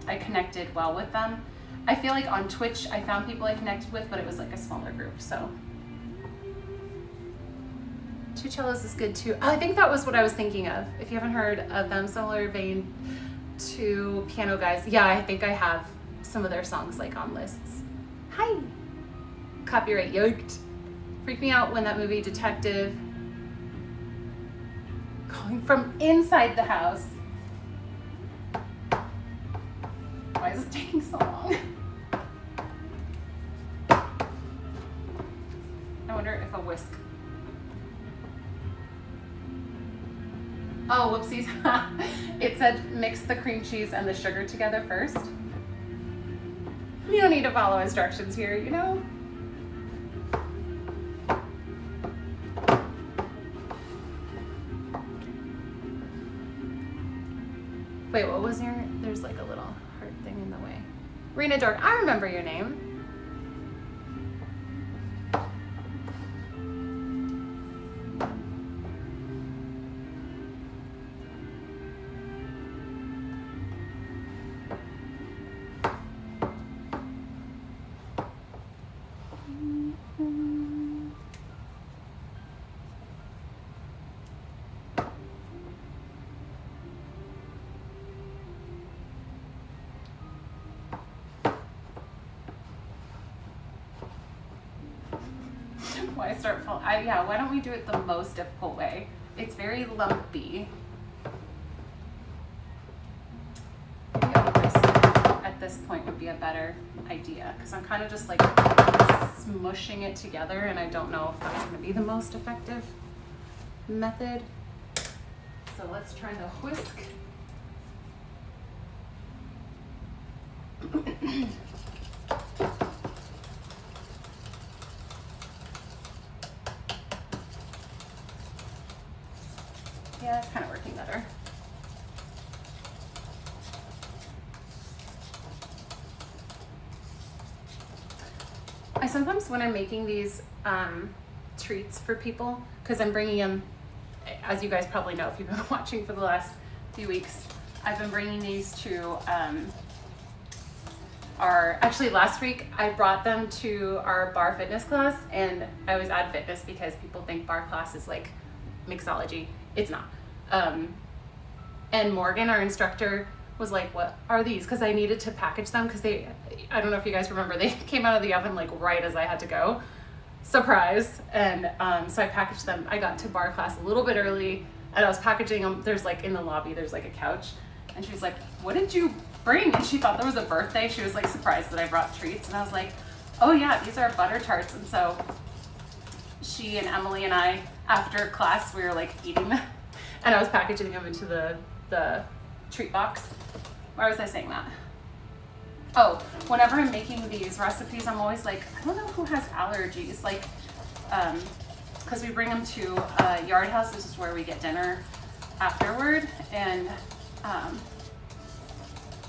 I connected well with them. I feel like on Twitch I found people I connected with, but it was like a smaller group, so. Two cellos is good too. Oh, I think that was what I was thinking of. If you haven't heard of them, similar vein to Piano Guys. Yeah, I think I have some of their songs like on lists. Hi. Copyright yoked. Freaked me out when that movie Detective, calling from inside the house. Why is this taking so long? I wonder if a whisk. Oh, whoopsies. It said mix the cream cheese and the sugar together first. You don't need to follow instructions here, you know? Wait, what was your, there's like a little heart thing in the way. Rena Dork, I remember your name. Why start full? Yeah, why don't we do it the most difficult way? It's very lumpy. Maybe a whisk at this point would be a better idea, because I'm kind of just like smushing it together, and I don't know if that's going to be the most effective method. So let's try the whisk. Yeah, it's kind of working better. I sometimes, when I'm making these treats for people, because I'm bringing them, as you guys probably know if you've been watching for the last few weeks, I've been bringing these to actually last week I brought them to our bar fitness class, and I was at fitness because people think bar class is like mixology. It's not. And Morgan, our instructor, was like, what are these? Because I needed to package them, because I don't know if you guys remember, they came out of the oven like right as I had to go. Surprise. And so I packaged them. I got to bar class a little bit early, and I was packaging them. There's like, in the lobby, there's like a couch. And she was like, what did you bring? And she thought there was a birthday. She was like surprised that I brought treats. And I was like, oh yeah, these are butter tarts. And so she and Emily and I, after class, we were like eating them. And I was packaging them into the treat box. Why was I saying that? Oh, whenever I'm making these recipes, I'm always like, I don't know who has allergies. Like, because we bring them to Yard House. This is where we get dinner afterward, and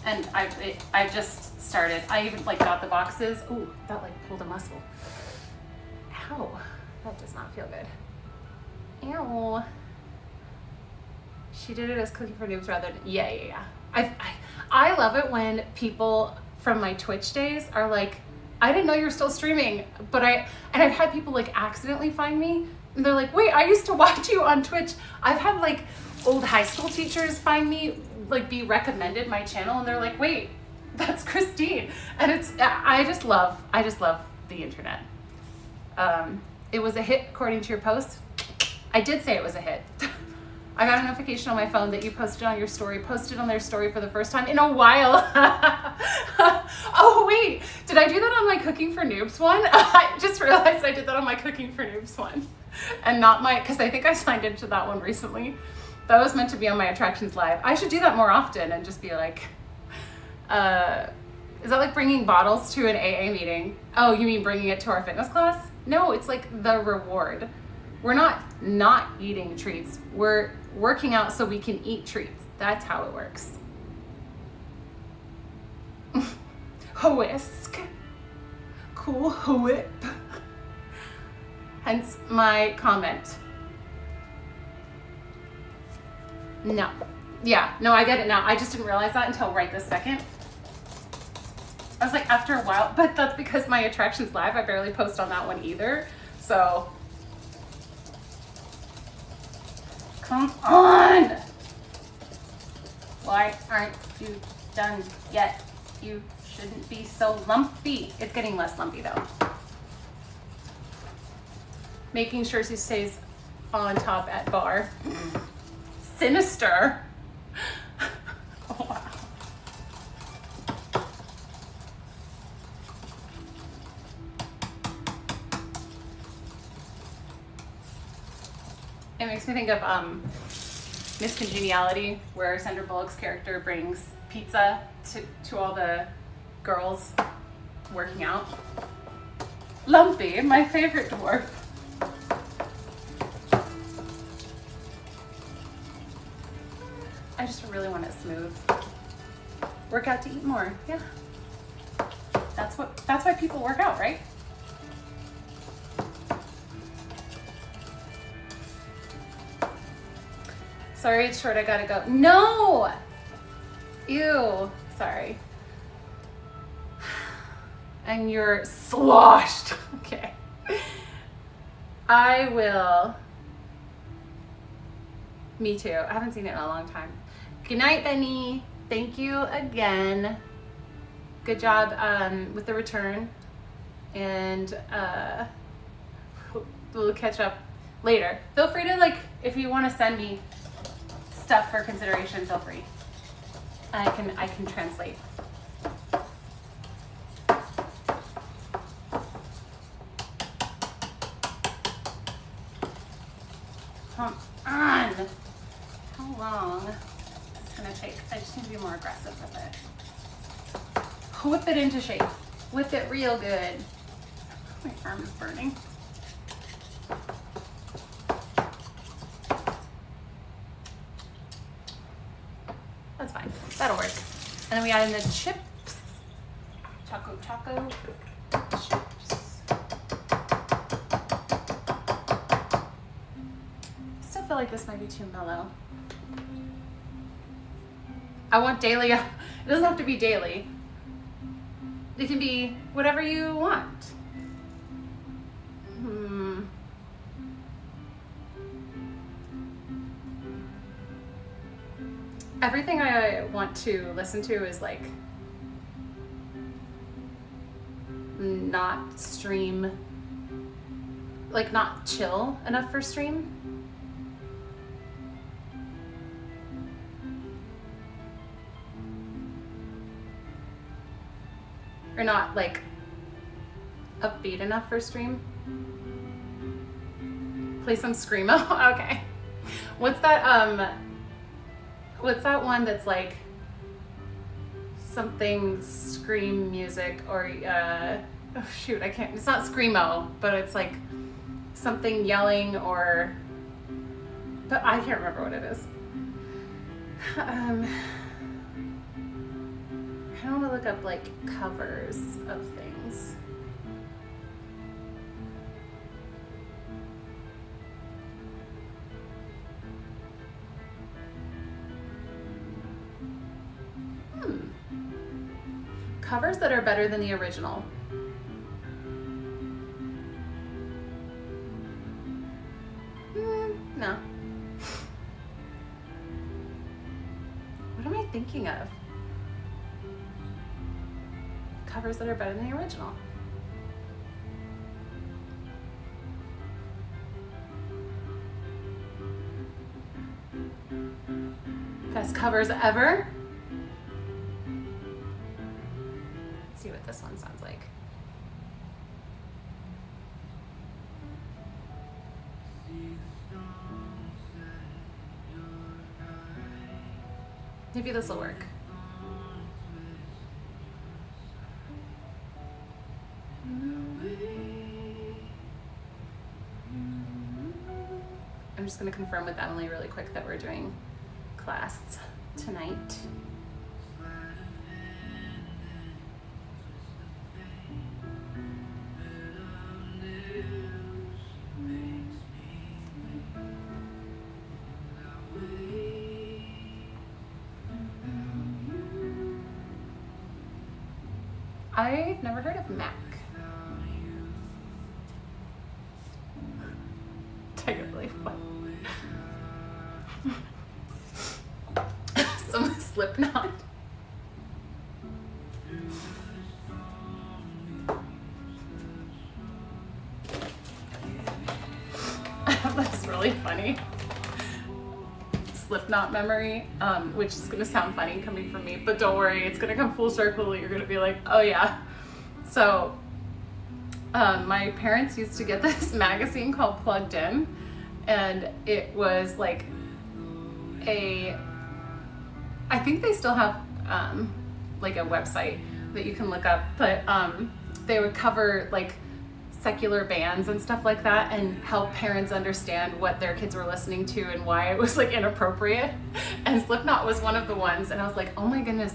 I just started. I even like got the boxes. Ooh, that like pulled a muscle. Ow, that does not feel good. Ew. She did it as cooking for noobs rather than, yeah. I love it when people from my Twitch days are like, I didn't know you're still streaming, but I've had people like accidentally find me, and they're like, wait, I used to watch you on Twitch. I've had like old high school teachers find me, like be recommended my channel, and they're like, wait, that's Christine. And I just love the internet. It was a hit according to your post. I did say it was a hit. I got a notification on my phone that you posted on your story, posted on their story for the first time in a while. Oh wait, did I do that on my Cooking for Noobs one? I just realized I did that on my Cooking for Noobs one and not my, because I think I signed into that one recently. That was meant to be on my Attractions Live. I should do that more often and just be like, is that like bringing bottles to an AA meeting? Oh, you mean bringing it to our fitness class? No, it's like the reward. We're not eating treats. We're working out so we can eat treats. That's how it works. Whisk. Cool whip. Hence my comment. No. Yeah, no, I get it now. I just didn't realize that until right this second. I was like, after a while, but that's because my Attractions Live, I barely post on that one either. So, come on! Why aren't you done yet? You shouldn't be so lumpy. It's getting less lumpy though. Making sure she stays on top at bar. Sinister. Oh, wow. It makes me think of Miss Congeniality, where Sandra Bullock's character brings pizza to all the girls working out. Lumpy, my favorite dwarf. I just really want it smooth. Work out to eat more, yeah. That's why people work out, right? Sorry, it's short, I gotta go. No! Ew, sorry. And you're sloshed. Okay. I will. Me too. I haven't seen it in a long time. Good night, Benny. Thank you again. Good job with the return. And we'll catch up later. Feel free to, like, if you want to send me stuff for consideration, feel free. I can translate. Come on. How long it's gonna take? I just need to be more aggressive with it. Whip it into shape. Whip it real good. My arm is burning. That's fine. That'll work. And then we add in the chips. Choco chips. Still feel like this might be too mellow. I want daily. It doesn't have to be daily. It can be whatever you want. Everything I want to listen to is like not stream, like not chill enough for stream. Or not like upbeat enough for stream. Play some screamo. Okay. What's that one that's like something scream music or oh shoot, I can't, it's not screamo, but it's like something yelling or, but I can't remember what it is. I don't want to look up like covers of things. Covers that are better than the original. No. What am I thinking of? Covers that are better than the original. Best covers ever? Let's see what this one sounds like. Maybe this will work. I'm just going to confirm with Emily really quick that we're doing class tonight. I've never heard of Mac. Technically, what? Some Slipknot. That's really funny. Slipknot memory, which is gonna sound funny coming from me, but don't worry, it's gonna come full circle. You're gonna be like, oh yeah. So my parents used to get this magazine called Plugged In, and it was like I think they still have like a website that you can look up, but they would cover like secular bands and stuff like that and help parents understand what their kids were listening to and why it was like inappropriate. And Slipknot was one of the ones, and I was like, oh my goodness,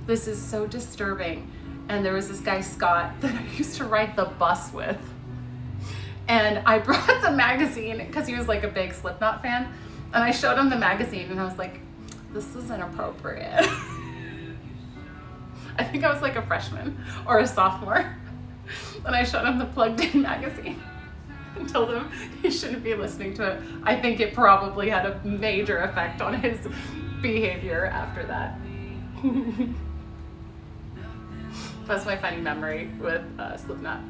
this is so disturbing. And there was this guy, Scott, that I used to ride the bus with. And I brought the magazine because he was like a big Slipknot fan. And I showed him the magazine and I was like, this is inappropriate. I think I was like a freshman or a sophomore. And I showed him the Plugged In magazine and told him he shouldn't be listening to it. I think it probably had a major effect on his behavior after that. That's my funny memory with Slipknot.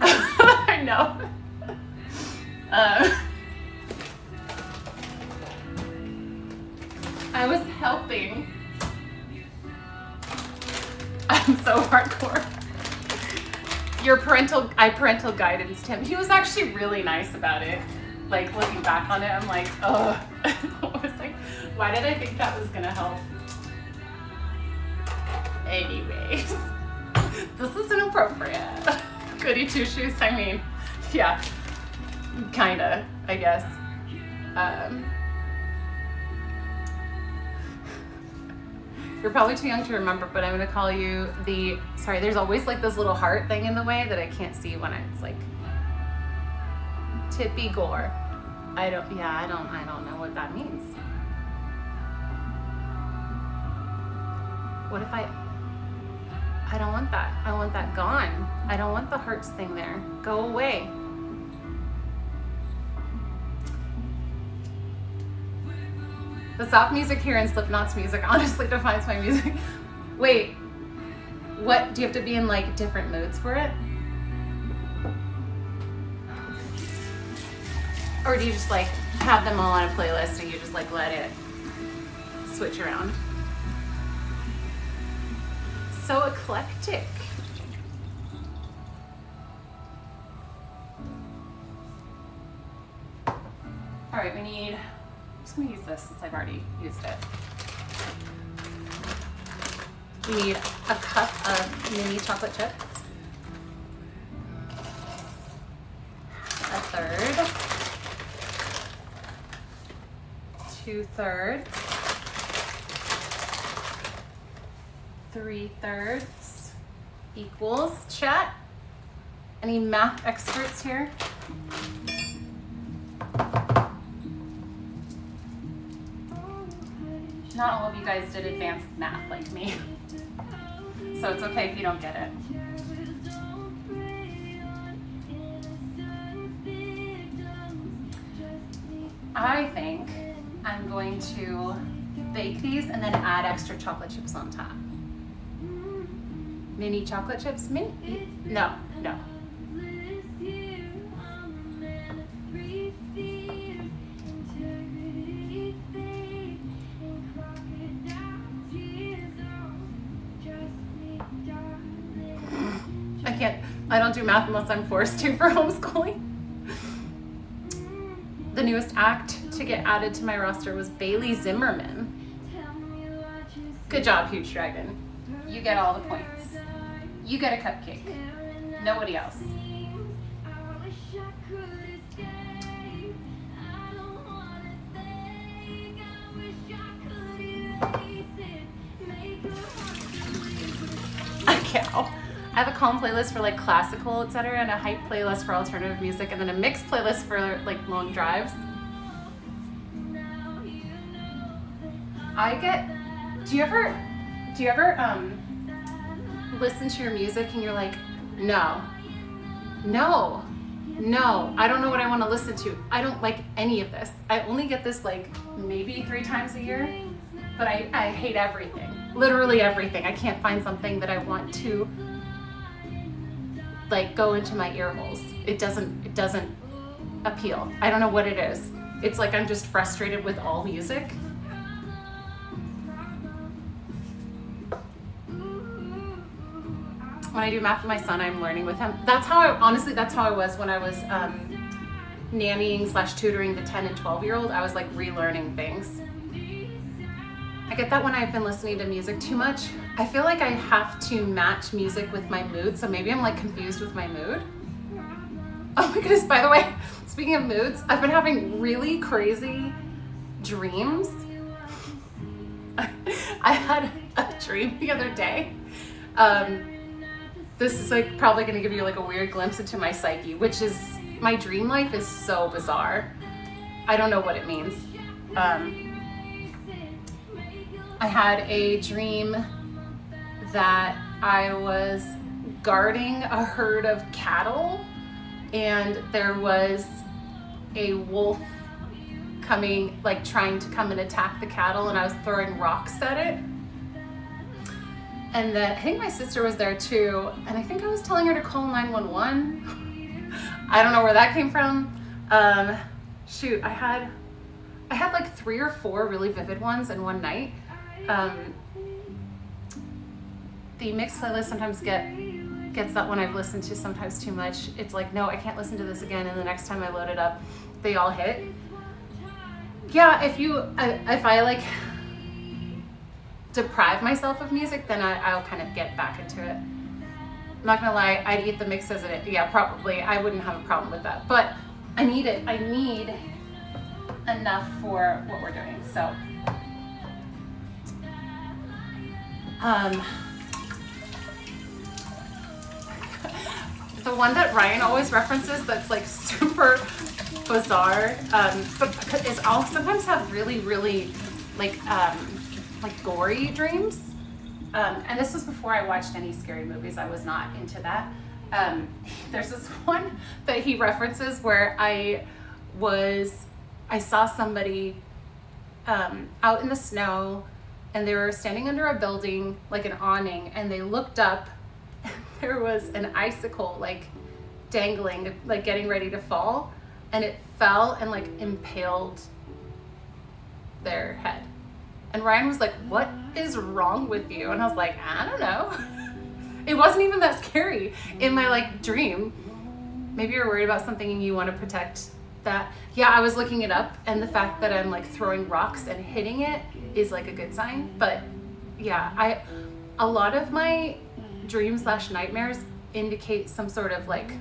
I know. I was helping. I'm so hardcore. I parental guidance him. He was actually really nice about it. Like looking back on it, I'm like, oh. I was like, why did I think that was gonna help? Anyways, this is inappropriate. Goody two shoes. I mean, yeah, kinda, I guess. You're probably too young to remember, but I'm gonna call you sorry, there's always like this little heart thing in the way that I can't see when it's like Tippy Gore. I don't know what that means. What if I don't want that. I want that gone. I don't want the hearts thing there. Go away. The soft music here in Slipknot's music honestly defines my music. Wait, what? Do you have to be in like different moods for it? Or do you just like have them all on a playlist and you just like let it switch around? So eclectic. All right, I'm just gonna use this since I've already used it. We need a cup of mini chocolate chips. 2/3, 3/3 equals, chat. Any math experts here? Not all of you guys did advanced math like me, so it's okay if you don't get it. I think I'm going to bake these and then add extra chocolate chips on top. Mini chocolate chips? Mini? No. I don't do math unless I'm forced to for homeschooling. The newest act to get added to my roster was Bailey Zimmerman. Good job, Huge Dragon. You get all the points. You get a cupcake. Nobody else. A cow. I have a calm playlist for like classical, etc., and a hype playlist for alternative music, and then a mixed playlist for like long drives. Do you ever listen to your music and you're like, no, I don't know what I want to listen to. I don't like any of this. I only get this like maybe 3 times a year, but I hate everything. Literally everything. I can't find something that I want to like go into my ear holes. It doesn't appeal. I don't know what it is. It's like I'm just frustrated with all music. When I do math with my son, I'm learning with him. That's how I was when I was nannying / tutoring the 10 and 12-year-old. I was like relearning things. I get that when I've been listening to music too much. I feel like I have to match music with my mood, so maybe I'm like confused with my mood. Oh my goodness, by the way, speaking of moods, I've been having really crazy dreams. I had a dream the other day. This is like probably gonna give you like a weird glimpse into my psyche, which is, my dream life is so bizarre. I don't know what it means. I had a dream that I was guarding a herd of cattle and there was a wolf coming, like trying to come and attack the cattle, and I was throwing rocks at it. And then I think my sister was there too, and I think I was telling her to call 911. I don't know where that came from. Shoot, I had like 3 or 4 really vivid ones in one night. The mixed playlist sometimes gets that one I've listened to sometimes too much. It's like, no, I can't listen to this again, and the next time I load it up, they all hit. Yeah, if I like deprive myself of music, then I'll kind of get back into it. I'm not gonna lie, I'd eat the mixes in it. Yeah, probably. I wouldn't have a problem with that. But I need it. I need enough for what we're doing. So the one that Ryan always references that's like super bizarre, but is I'll sometimes have really, really like gory dreams. And this was before I watched any scary movies. I was not into that. There's this one that he references where I saw somebody out in the snow, and they were standing under a building, like an awning, and they looked up, and there was an icicle like dangling, like getting ready to fall, and it fell and like impaled their head. And Ryan was like, "What is wrong with you?" And I was like, "I don't know." It wasn't even that scary in my like dream. Maybe you're worried about something and you want to protect that. Yeah, I was looking it up, and the fact that I'm like throwing rocks and hitting it is like a good sign. But yeah, a lot of my dreams / nightmares indicate some sort of like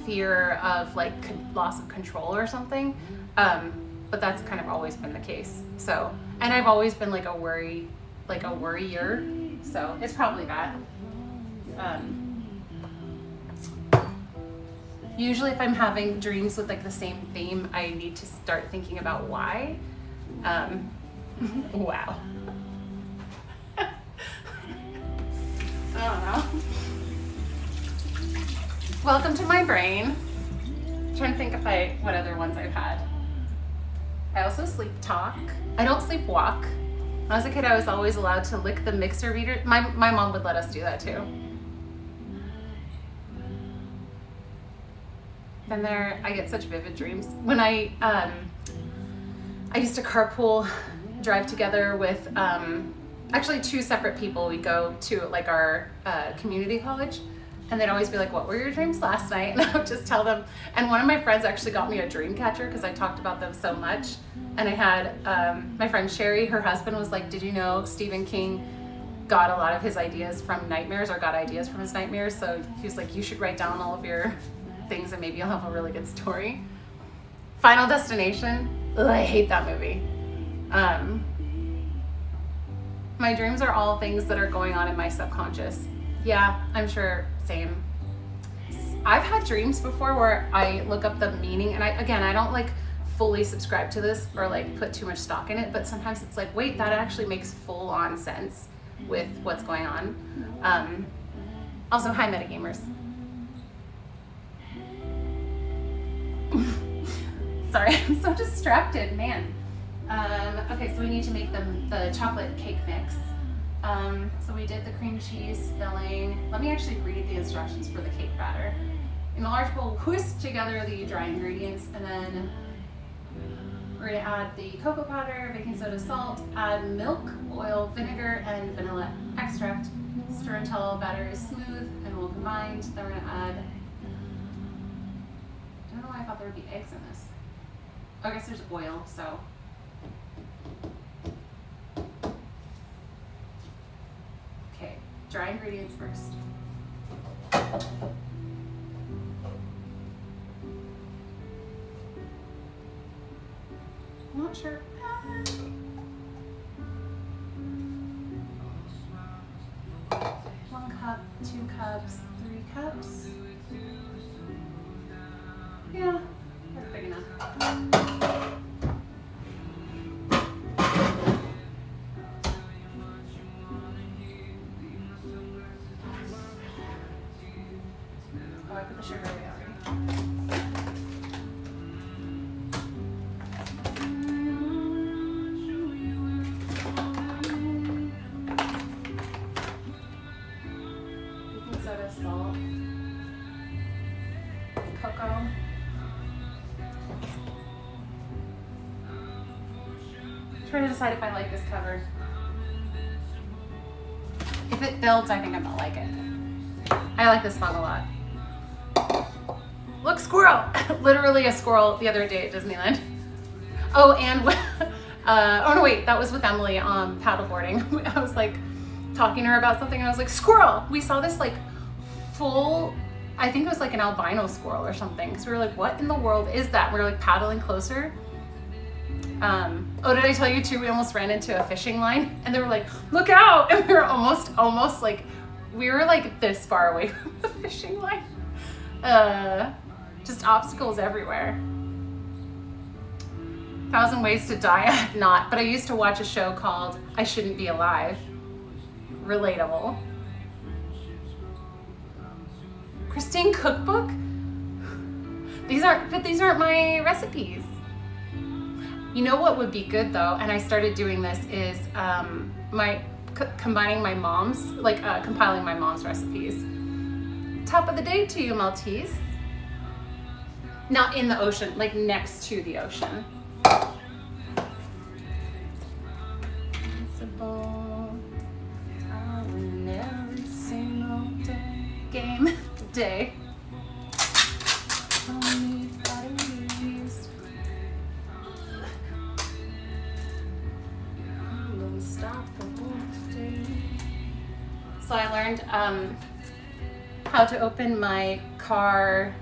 fear of like loss of control or something. but that's kind of always been the case. So, and I've always been like a worrier, so it's probably that. Usually if I'm having dreams with like the same theme, I need to start thinking about why. Wow. I don't know. Welcome to my brain. I'm trying to think what other ones I've had. I also sleep talk. I don't sleep walk. When I was a kid, I was always allowed to lick the mixer reader. My mom would let us do that too. Then I get such vivid dreams. When I used to carpool, drive together with actually 2 separate people. We'd go to like our community college, and they'd always be like, what were your dreams last night? And I would just tell them. And one of my friends actually got me a dream catcher because I talked about them so much. And I had my friend Sherry, her husband was like, did you know Stephen King got a lot of his ideas from nightmares, or got ideas from his nightmares? So he was like, you should write down all of your things and maybe you'll have a really good story. Final Destination. Ugh, I hate that movie. My dreams are all things that are going on in my subconscious. Yeah, I'm sure, same. I've had dreams before where I look up the meaning, and I don't like fully subscribe to this or like put too much stock in it, but sometimes it's like, wait, that actually makes full on sense with what's going on. Also, hi metagamers. Sorry, I'm so distracted, man. Okay, so we need to make the chocolate cake mix. So we did the cream cheese filling. Let me actually read the instructions for the cake batter. In a large bowl, whisk together the dry ingredients, and then we're gonna add the cocoa powder, baking soda, salt, add milk, oil, vinegar, and vanilla extract. Stir until batter is smooth and well combined. Then we're gonna add, I don't know why I thought there would be eggs in this. I guess there's oil, so. Okay, dry ingredients first. I'm not sure. 1 cup, 2 cups, 3 cups. Yeah, that's big enough. Oh, I put the sugar away already. Baking soda, salt, cocoa. Trying to decide if I like this cover. If it builds, I think I'm gonna like it. I like this song a lot. Look, squirrel! Literally a squirrel the other day at Disneyland. Oh, and oh no, wait, that was with Emily on paddleboarding. I was like talking to her about something, and I was like, squirrel! We saw this like full, I think it was like an albino squirrel or something. So we were like, what in the world is that? We were like paddling closer. Oh, did I tell you too, we almost ran into a fishing line, and they were like, look out! And we were almost like, we were like this far away from the fishing line. Just obstacles everywhere. 1,000 Ways to Die, I have not, but I used to watch a show called I Shouldn't Be Alive. Relatable. Christine Cookbook? These aren't my recipes. You know what would be good though, and I started doing this, is combining my mom's, compiling my mom's recipes. Top of the day to you, Maltese. Not in the ocean, like next to the ocean. Every single day. So I learned how to open my car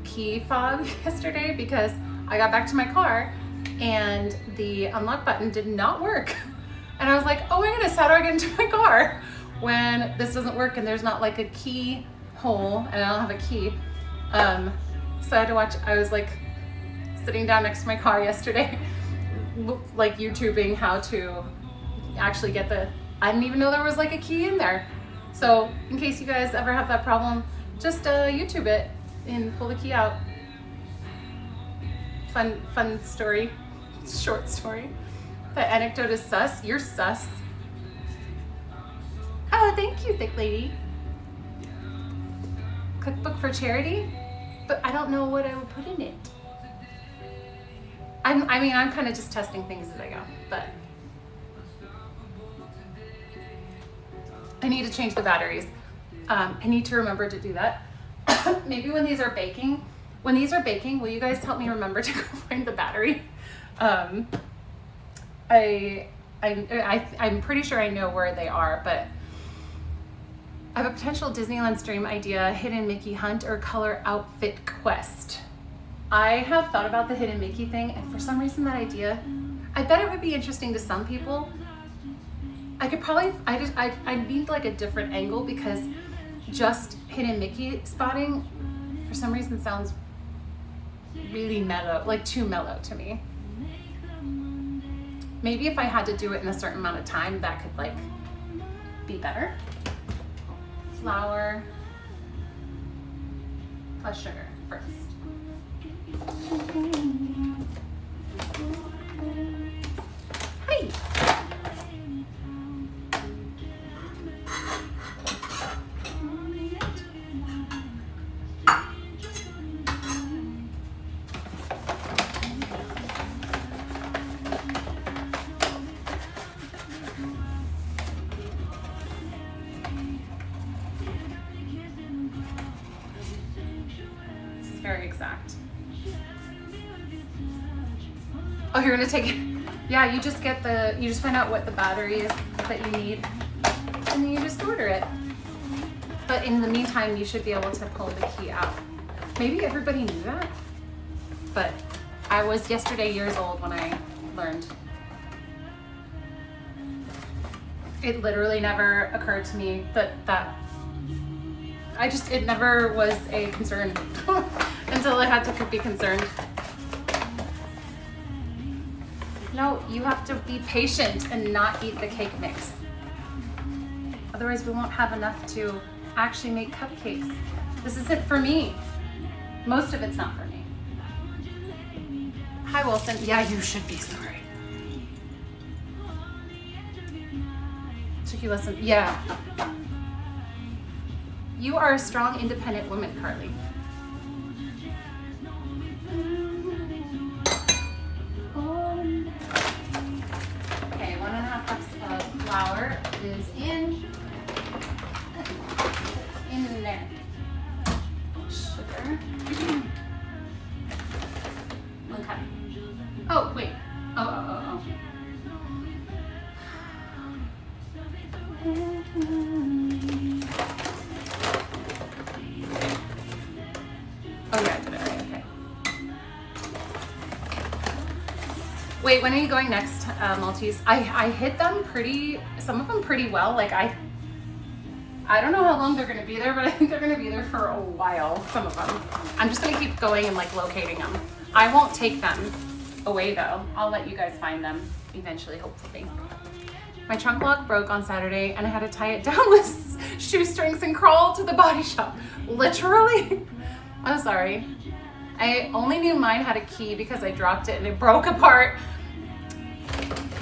key fob yesterday, because I got back to my car and the unlock button did not work. And I was like, oh my goodness, how do I get into my car when this doesn't work and there's not like a key hole and I don't have a key. So I had to watch, I was like sitting down next to my car yesterday, like YouTubing how to actually get I didn't even know there was like a key in there. So in case you guys ever have that problem, just YouTube it and pull the key out. Fun story, short story. The anecdote is sus. You're sus. Oh, thank you, thick lady. Cookbook for charity? But I don't know what I would put in it. I'm kind of just testing things as I go, but I need to change the batteries. I need to remember to do that. Maybe when these are baking, will you guys help me remember to go find the battery? I'm pretty sure I know where they are, but I have a potential Disneyland stream idea, hidden Mickey hunt or color outfit quest. I have thought about the hidden Mickey thing, and for some reason that idea, I bet it would be interesting to some people. I could probably, I need like a different angle because just hidden Mickey spotting for some reason sounds really mellow, like too mellow to me. Maybe if I had to do it in a certain amount of time, that could like be better. Flour plus sugar first. Hi. Very exact. Oh, you're gonna take it. Yeah, you just find out what the battery is that you need, and then you just order it. But in the meantime, you should be able to pull the key out. Maybe everybody knew that, but I was yesterday years old when I learned. It literally never occurred to me that it never was a concern until I had to be concerned. No, you have to be patient and not eat the cake mix. Otherwise we won't have enough to actually make cupcakes. This isn't for me. Most of it's not for me. Hi, Wilson. Yeah, you should be sorry. Took you listen. Yeah. You are a strong, independent woman, Carly. Okay, 1.5 cups of flour is in there. Sugar. Okay. Oh, wait. Oh. Oh yeah, I did it right, okay. Wait, when are you going next, Maltese? I hit them some of them pretty well. Like I don't know how long they're gonna be there, but I think they're gonna be there for a while, some of them. I'm just gonna keep going and like locating them. I won't take them away though. I'll let you guys find them eventually, hopefully. My trunk lock broke on Saturday and I had to tie it down with shoestrings and crawl to the body shop. Literally. I'm sorry. I only knew mine had a key because I dropped it and it broke apart.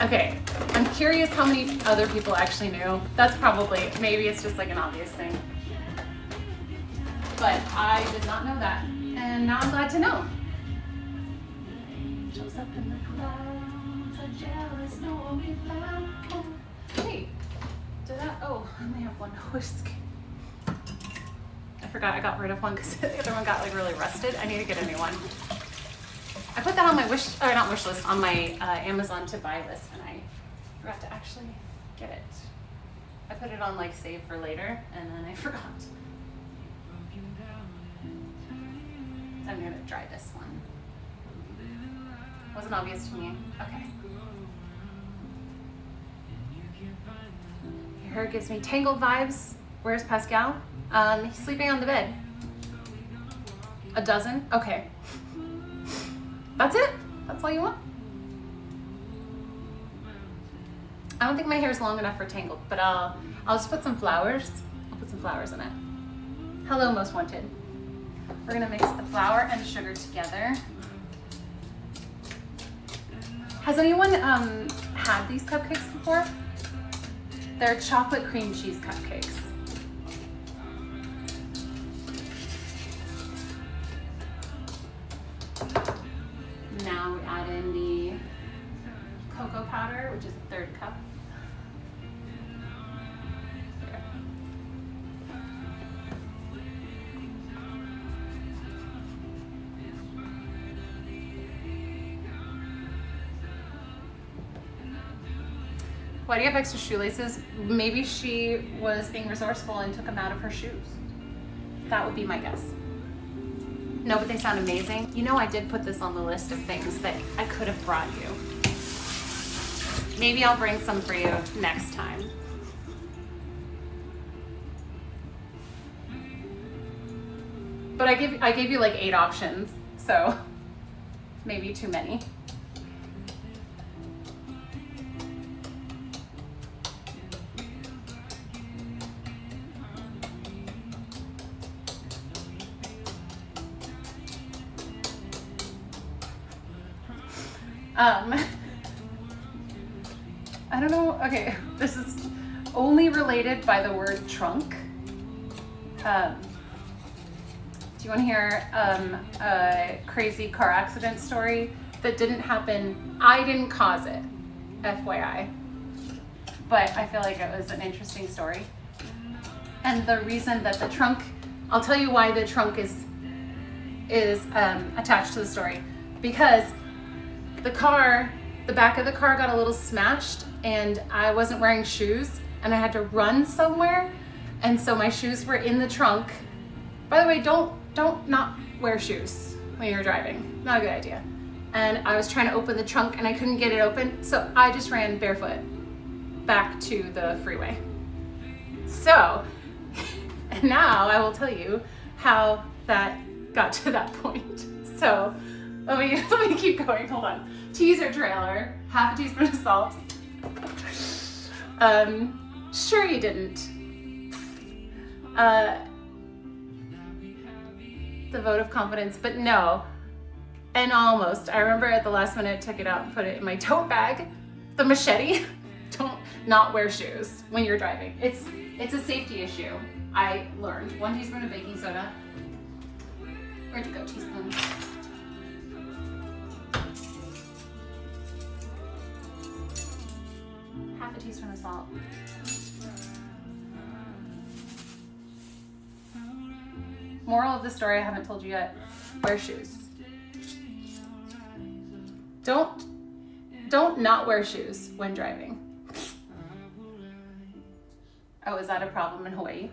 Okay, I'm curious how many other people actually knew. That's probably, maybe it's just like an obvious thing. But I did not know that. And now I'm glad to know. Shows up in the clouds, a jealous no one we found. Hey, oh, I only have one whiskey. I forgot I got rid of one because the other one got like really rusted. I need to get a new one. I put that on my not wish list, on my Amazon to buy list, and I forgot to actually get it. I put it on like save for later, and then I forgot. I'm gonna try this one. Wasn't obvious to me. Okay. Your hair gives me Tangled vibes. Where's Pascal? He's sleeping on the bed. A dozen? Okay. That's it? That's all you want? I don't think my hair's long enough for Tangled, but I'll just put some flowers. I'll put some flowers in it. Hello, Most Wanted. We're gonna mix the flour and sugar together. Has anyone had these cupcakes before? They're chocolate cream cheese cupcakes. Now we add in the cocoa powder, which is a third cup. Why do you have extra shoelaces? Maybe she was being resourceful and took them out of her shoes. That would be my guess. No, but they sound amazing. You know, I did put this on the list of things that I could have brought you. Maybe I'll bring some for you next time. But I gave you like 8 options, so maybe too many. I don't know, okay, this is only related by the word trunk. Do you want to hear a crazy car accident story that didn't happen? I didn't cause it, FYI. But I feel like it was an interesting story. And the reason that the trunk, I'll tell you why the trunk is attached to the story. Because the back of the car got a little smashed and I wasn't wearing shoes and I had to run somewhere. And so my shoes were in the trunk. By the way, don't not wear shoes when you're driving. Not a good idea. And I was trying to open the trunk and I couldn't get it open. So I just ran barefoot back to the freeway. So, and now I will tell you how that got to that point. So let me keep going, hold on. Teaser trailer, half a teaspoon of salt. Sure you didn't. The vote of confidence, but no. And almost. I remember at the last minute I took it out and put it in my tote bag. The machete. Don't not wear shoes when you're driving. It's a safety issue. I learned. 1 teaspoon of baking soda. Where'd you go, teaspoon? Half a teaspoon of salt. Moral of the story I haven't told you yet. Wear shoes. Don't not wear shoes when driving. Oh, is that a problem in Hawaii?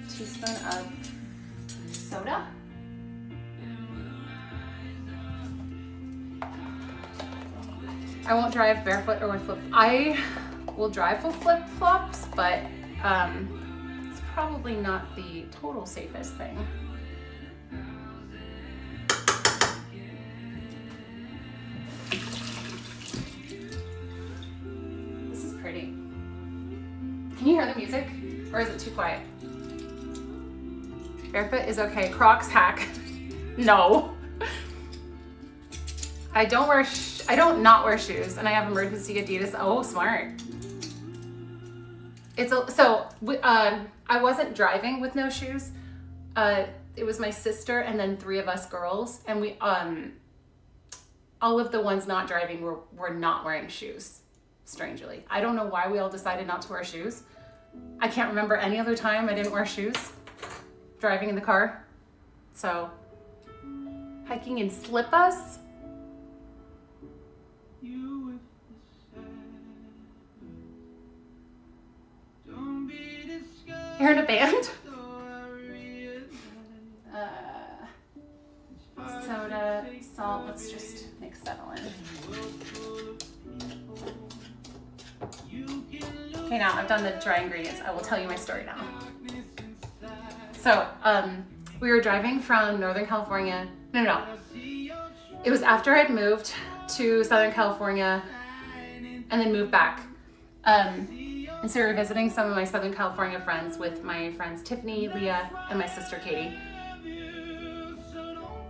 Teaspoon of soda. I won't drive barefoot or with flip. I will drive with flip-flops, but it's probably not the total safest thing. This is pretty. Can you hear the music, or is it too quiet? Barefoot is okay. Crocs hack. No. I don't not wear shoes, and I have emergency Adidas. Oh, smart. I wasn't driving with no shoes. It was my sister and then 3 of us girls, and we all of the ones not driving were not wearing shoes. Strangely, I don't know why we all decided not to wear shoes. I can't remember any other time I didn't wear shoes driving in the car. So hiking in slip-us. You're in a band? Soda, salt, let's just Okay, now I've done the dry ingredients. I will tell you my story now. So, we were driving from Northern California. No. It was after I'd moved to Southern California and then moved back. And so we were visiting some of my Southern California friends with my friends Tiffany, Leah, and my sister Katie.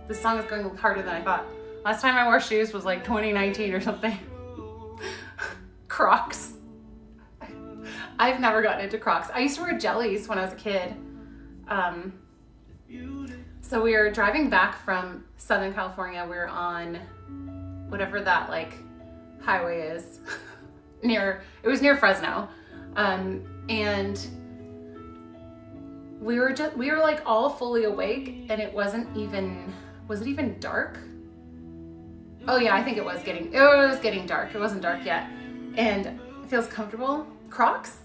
This song is going harder than I thought. Last time I wore shoes was like 2019 or something. Crocs. I've never gotten into Crocs. I used to wear jellies when I was a kid. So we were driving back from Southern California. We were on whatever that like highway is. It was near Fresno. And we were like all fully awake, and it was it even dark? Oh yeah, I think it was getting dark. It wasn't dark yet. And it feels comfortable. Crocs?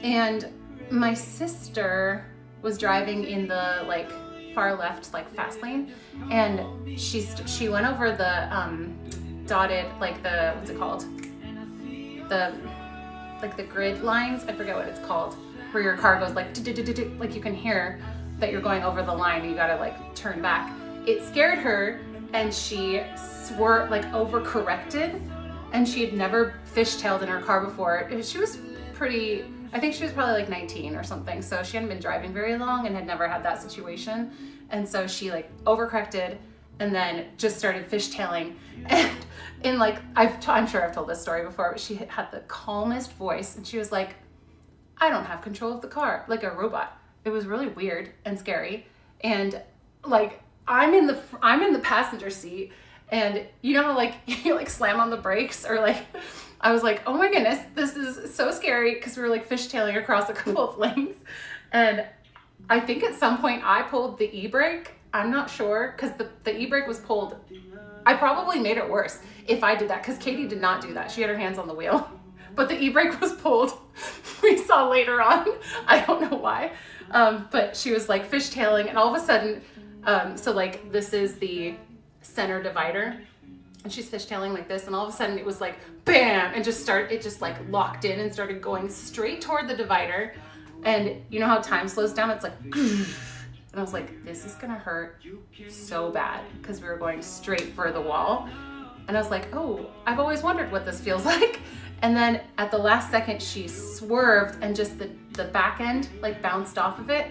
And my sister was driving in the like far left like fast lane, and she went over the dotted like the what's it called, the grid lines, I forget what it's called, where your car goes like like you can hear that you're going over the line and you gotta like turn back. It scared her and she overcorrected, and she had never fishtailed in her car before. She was I think she was probably like 19 or something, so she hadn't been driving very long and had never had that situation. And so she like overcorrected and then just started fishtailing. And in like, I'm sure I've told this story before, but she had the calmest voice, and she was like, I don't have control of the car, like a robot. It was really weird and scary. And like, I'm in the passenger seat, and you know how like you like slam on the brakes, or like, I was like, oh my goodness, this is so scary, because we were like fishtailing across a couple of lanes. And I think at some point I pulled the e-brake. I'm not sure, because the e-brake was pulled. I probably made it worse if I did that, because Katie did not do that. She had her hands on the wheel, but the e-brake was pulled. We saw later on. I don't know why. But she was like fishtailing, and all of a sudden, so like this is the center divider, and she's fishtailing like this, and all of a sudden it was like bam, and it just like locked in and started going straight toward the divider. And you know how time slows down? It's like, and I was like, this is gonna hurt so bad, because we were going straight for the wall. And I was like, oh, I've always wondered what this feels like. And then at the last second, she swerved, and just the back end like bounced off of it.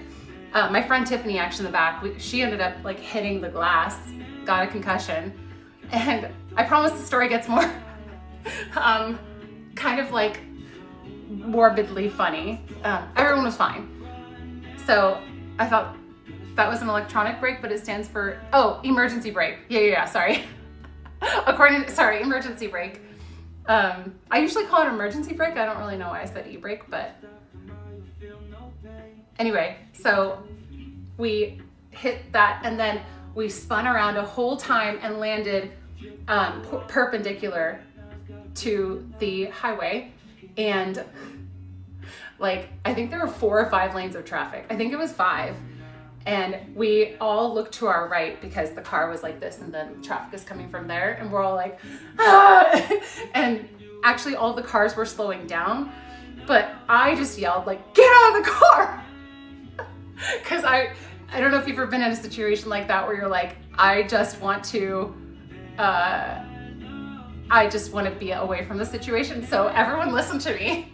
My friend Tiffany, actually in the back, she ended up like hitting the glass, got a concussion. And I promise the story gets more kind of like morbidly funny. Everyone was fine. So I thought that was an electronic brake, but it stands for, emergency brake. Yeah, sorry. Emergency brake. I usually call it emergency brake. I don't really know why I said e-brake, but anyway, so we hit that, and then we spun around a whole time and landed perpendicular to the highway. And like, I think there were 4 or 5 lanes of traffic. I think it was 5. And we all looked to our right, because the car was like this, and then traffic is coming from there, and we're all like, ah! And actually all the cars were slowing down, but I just yelled like, get out of the car! Because I don't know if you've ever been in a situation like that where you're like, I just want to be away from the situation. So everyone listened to me,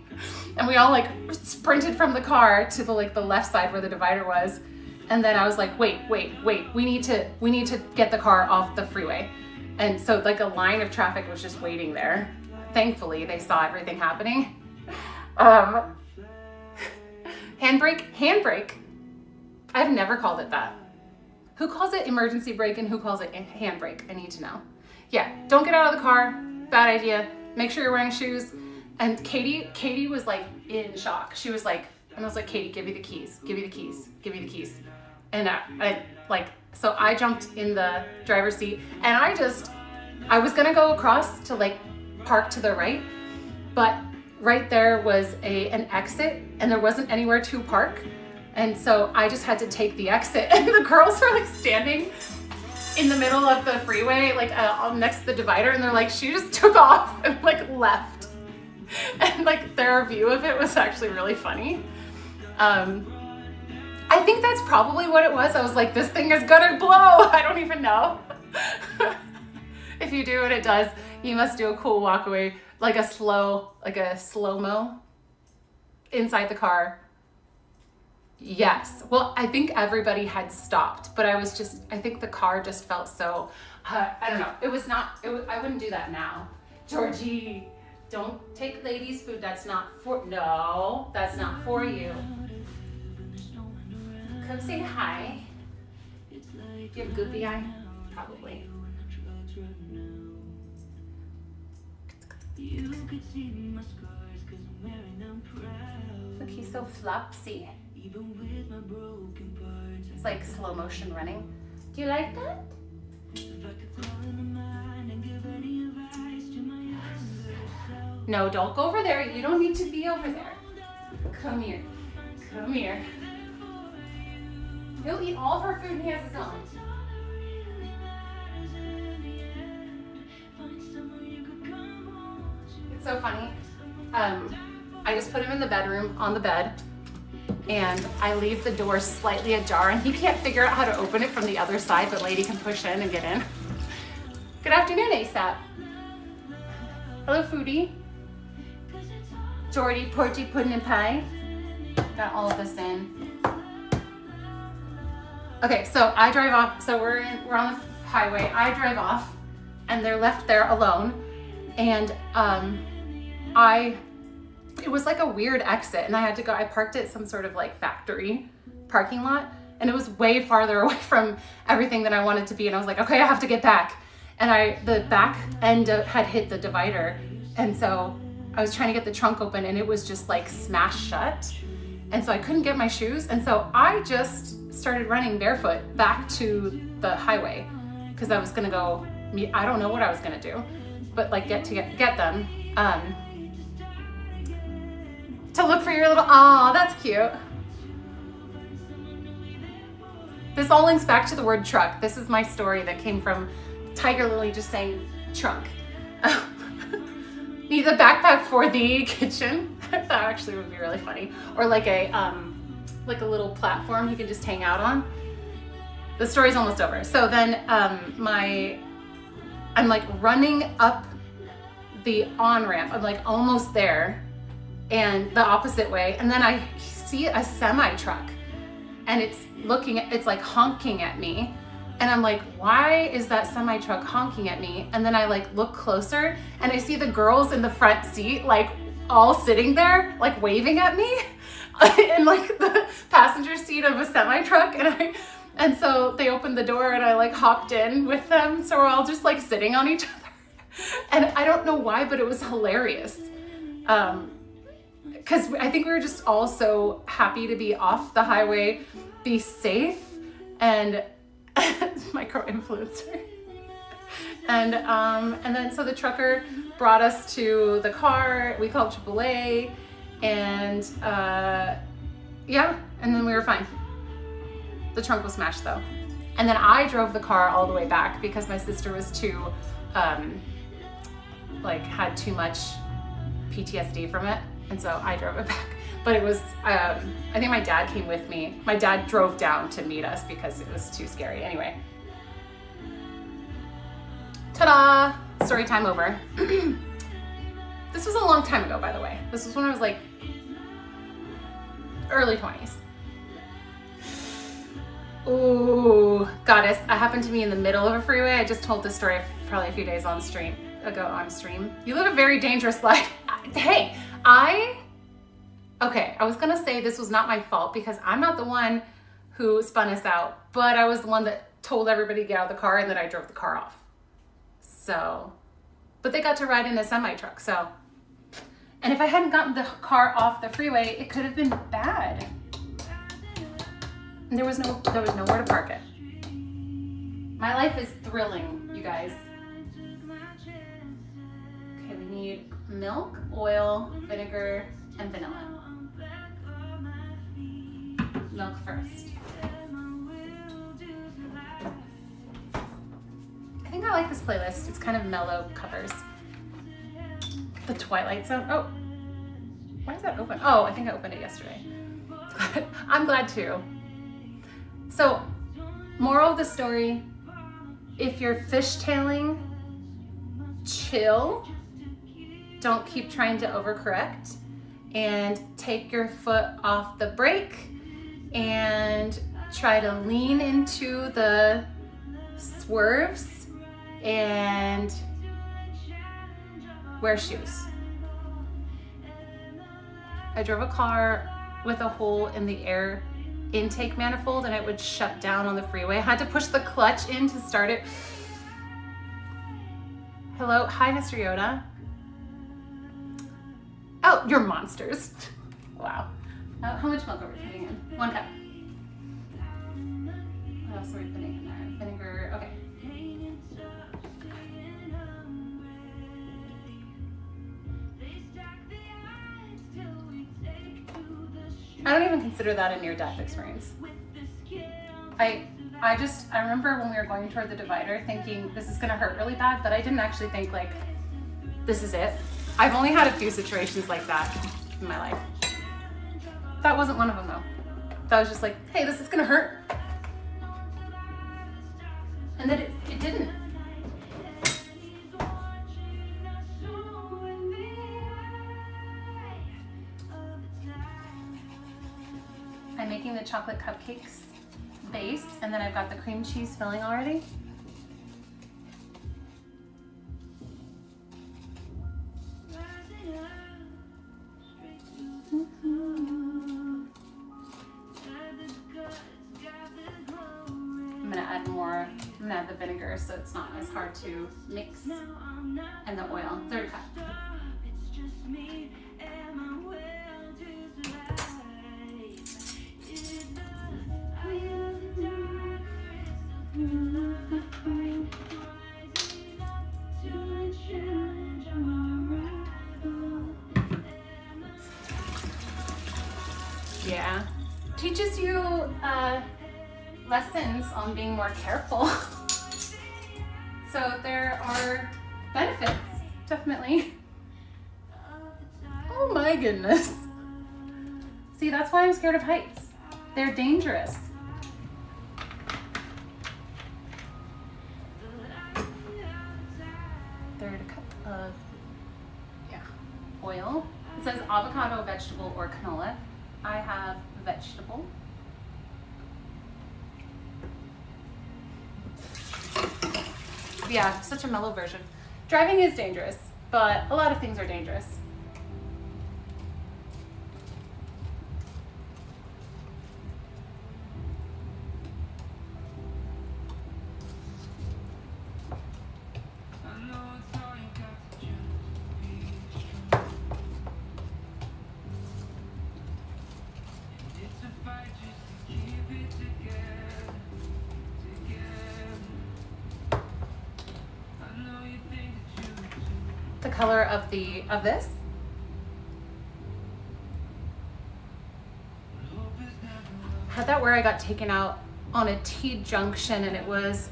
and we all like sprinted from the car to the left side where the divider was. And then I was like, wait, we need to get the car off the freeway. And so like a line of traffic was just waiting there. Thankfully, they saw everything happening. Handbrake. I've never called it that. Who calls it emergency brake and who calls it handbrake? I need to know. Yeah, don't get out of the car. Bad idea. Make sure you're wearing shoes. And Katie was like in shock. She was like, and I was like, Katie, give me the keys. And so I jumped in the driver's seat, and I was gonna go across to like park to the right, but right there was an exit, and there wasn't anywhere to park. And so I just had to take the exit, and the girls were like standing in the middle of the freeway, like next to the divider, and they're like, she just took off and like left. And like their view of it was actually really funny. I think that's probably what it was. I was like, this thing is gonna blow. I don't even know. If you do what it does, you must do a cool walk away, like a slow-mo inside the car. Yes. Well, I think everybody had stopped, but I think the car just felt so, I don't know. I wouldn't do that now. Georgie, don't take ladies' food. That's not for you. Come say hi. Do you have goopy eye? Probably. Look, he's so flopsy. It's like slow motion running. Do you like that? No, don't go over there. You don't need to be over there. Come here. Come here. He'll eat all of her food and he has his own. It's so funny. I just put him in the bedroom on the bed and I leave the door slightly ajar and he can't figure out how to open it from the other side, but Lady can push in and get in. Good afternoon, ASAP. Hello, foodie. Jordy, Porgy, Puddin' and Pie. Got all of this in. Okay, so I drive off. So we're on the highway. I drive off, and they're left there alone. And it was like a weird exit, and I had to go. I parked at some sort of like factory parking lot, and it was way farther away from everything that I wanted to be. And I was like, okay, I have to get back. And the back end had hit the divider, and so I was trying to get the trunk open, and it was just like smashed shut. And so I couldn't get my shoes, and so I just started running barefoot back to the highway because I was gonna go. I don't know what I was gonna do, but like get them to look for your little. Aw, that's cute. This all links back to the word truck. This is my story that came from Tiger Lily just saying trunk. Need a backpack for the kitchen. That actually would be really funny. Or like a little platform you can just hang out on. The story's almost over. So then I'm like running up the on-ramp. I'm like almost there and the opposite way. And then I see a semi truck and it's like honking at me. And I'm like, why is that semi truck honking at me? And then I like look closer and I see the girls in the front seat, like all sitting there, like waving at me in like the passenger seat of a semi truck. And so they opened the door and I like hopped in with them. So we're all just like sitting on each other. And I don't know why, but it was hilarious. Cause I think we were just all so happy to be off the highway, be safe, and micro influencer. And then so the trucker brought us to the car. We called AAA, and yeah, and then we were fine. The trunk was smashed though. And then I drove the car all the way back because my sister was too had too much PTSD from it, and so I drove it back. But it was, I think my dad came with me. My dad drove down to meet us because it was too scary. Anyway. Ta-da! Story time over. This was a long time ago, by the way. This was when I was like early 20s. Ooh, goddess. That happened to me in the middle of a freeway. I just told this story probably a few days on stream. You live a very dangerous life. Hey, okay, I was gonna say this was not my fault because I'm not the one who spun us out, but I was the one that told everybody to get out of the car and then I drove the car off. So, but they got to ride in a semi truck, so. And if I hadn't gotten the car off the freeway, it could have been bad. And there was nowhere to park it. My life is thrilling, you guys. Okay, we need milk, oil, vinegar, and vanilla. Milk first. I like this playlist. It's kind of mellow covers. The Twilight Zone. Oh, why is that open? Oh, I think I opened it yesterday. I'm glad too. So, moral of the story, if you're fishtailing, chill. Don't keep trying to overcorrect, and take your foot off the brake and try to lean into the swerves and wear shoes. I drove a car with a hole in the air intake manifold and it would shut down on the freeway. I had to push the clutch in to start it. Hello, hi Mr. Yoda. Oh, you're monsters. Wow. How much milk are we putting in? 1 cup. What else are we putting in there? Vinegar, okay. I don't even consider that a near-death experience. I remember when we were going toward the divider thinking this is gonna hurt really bad, but I didn't actually think like, this is it. I've only had a few situations like that in my life. That wasn't one of them though. That was just like, hey, this is gonna hurt. And then it didn't. I'm making the chocolate cupcakes base, and then I've got the cream cheese filling already. I'm gonna add the vinegar so it's not as hard to mix, and the oil, 3rd cup. Yeah, teaches you lessons on being more careful. So there are benefits, definitely. Oh my goodness. See, that's why I'm scared of heights. They're dangerous. Third cup of, oil. It says avocado, vegetable, or canola. I have vegetable. Yeah, such a mellow version. Driving is dangerous, but a lot of things are dangerous. The color of this. Had that where I got taken out on a T-junction, and it was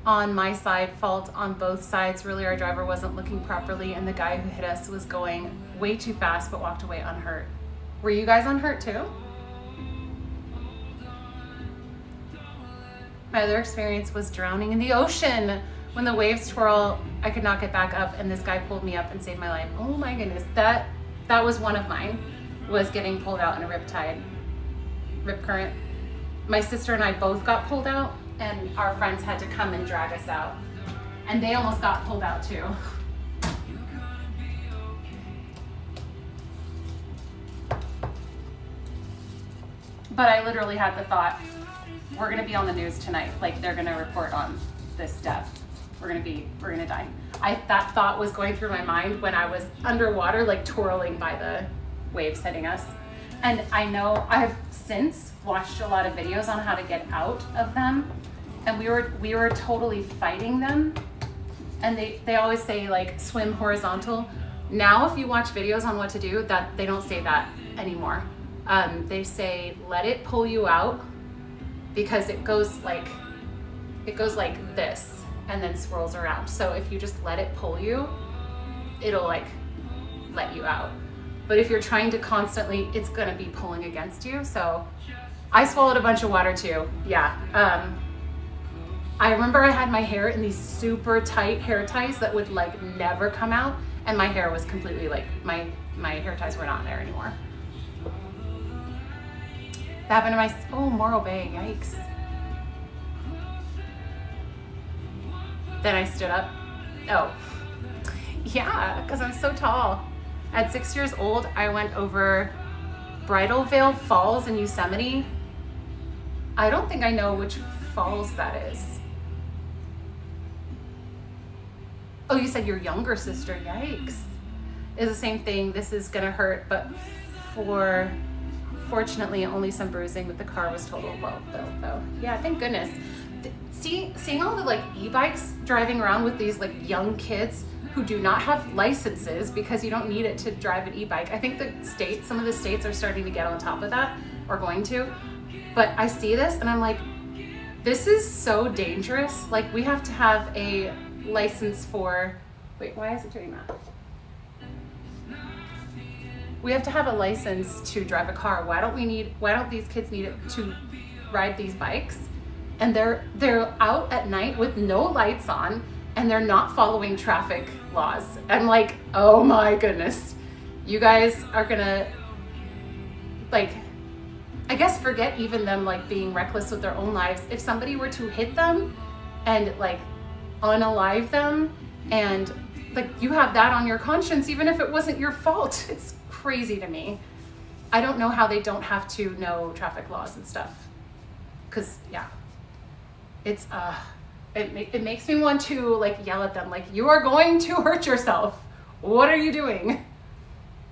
on my side, fault on both sides. Really, our driver wasn't looking properly, and the guy who hit us was going way too fast but walked away unhurt. Were you guys unhurt too? My other experience was drowning in the ocean. When the waves twirl, I could not get back up, and this guy pulled me up and saved my life. Oh my goodness, that was one of mine, was getting pulled out in a rip current. My sister and I both got pulled out, and our friends had to come and drag us out. And they almost got pulled out too. But I literally had the thought, we're gonna be on the news tonight. Like, they're gonna report on this death. We're gonna die. That thought was going through my mind when I was underwater, like twirling by the waves hitting us. And I know I've since watched a lot of videos on how to get out of them, and we were totally fighting them. And they always say like swim horizontal. Now if you watch videos on what to do, that they don't say that anymore. They say let it pull you out, because it goes like this. and then swirls around. So if you just let it pull you, it'll like let you out. But if you're trying to constantly, it's gonna be pulling against you. So I swallowed a bunch of water too. Yeah. I remember I had my hair in these super tight hair ties that would like never come out, and my hair was completely like, my hair ties were not there anymore. That happened to my, oh, Morro Bay, yikes. Then I stood up. Oh, yeah, because I'm so tall. At 6 years old, I went over Bridal Veil Falls in Yosemite. I don't think I know which falls that is. Oh, you said your younger sister, yikes. It's the same thing. This is gonna hurt, but fortunately only some bruising, but the car was total well built though. Yeah, thank goodness. Seeing all the like e-bikes driving around with these like young kids who do not have licenses, because you don't need it to drive an e-bike. I think some of the states are starting to get on top of that, or going to. But I see this and I'm like, this is so dangerous. Like, we have to have a license for, wait, why is it doing that? We have to have a license to drive a car. Why don't these kids need it to ride these bikes? And they're out at night with no lights on, and they're not following traffic laws. I'm like, oh my goodness. You guys are gonna, like, I guess forget even them like being reckless with their own lives. If somebody were to hit them and like unalive them, and like, you have that on your conscience even if it wasn't your fault. It's crazy to me. I don't know how they don't have to know traffic laws and stuff. Cause yeah, it's it makes me want to like yell at them, like, you are going to hurt yourself. What are you doing?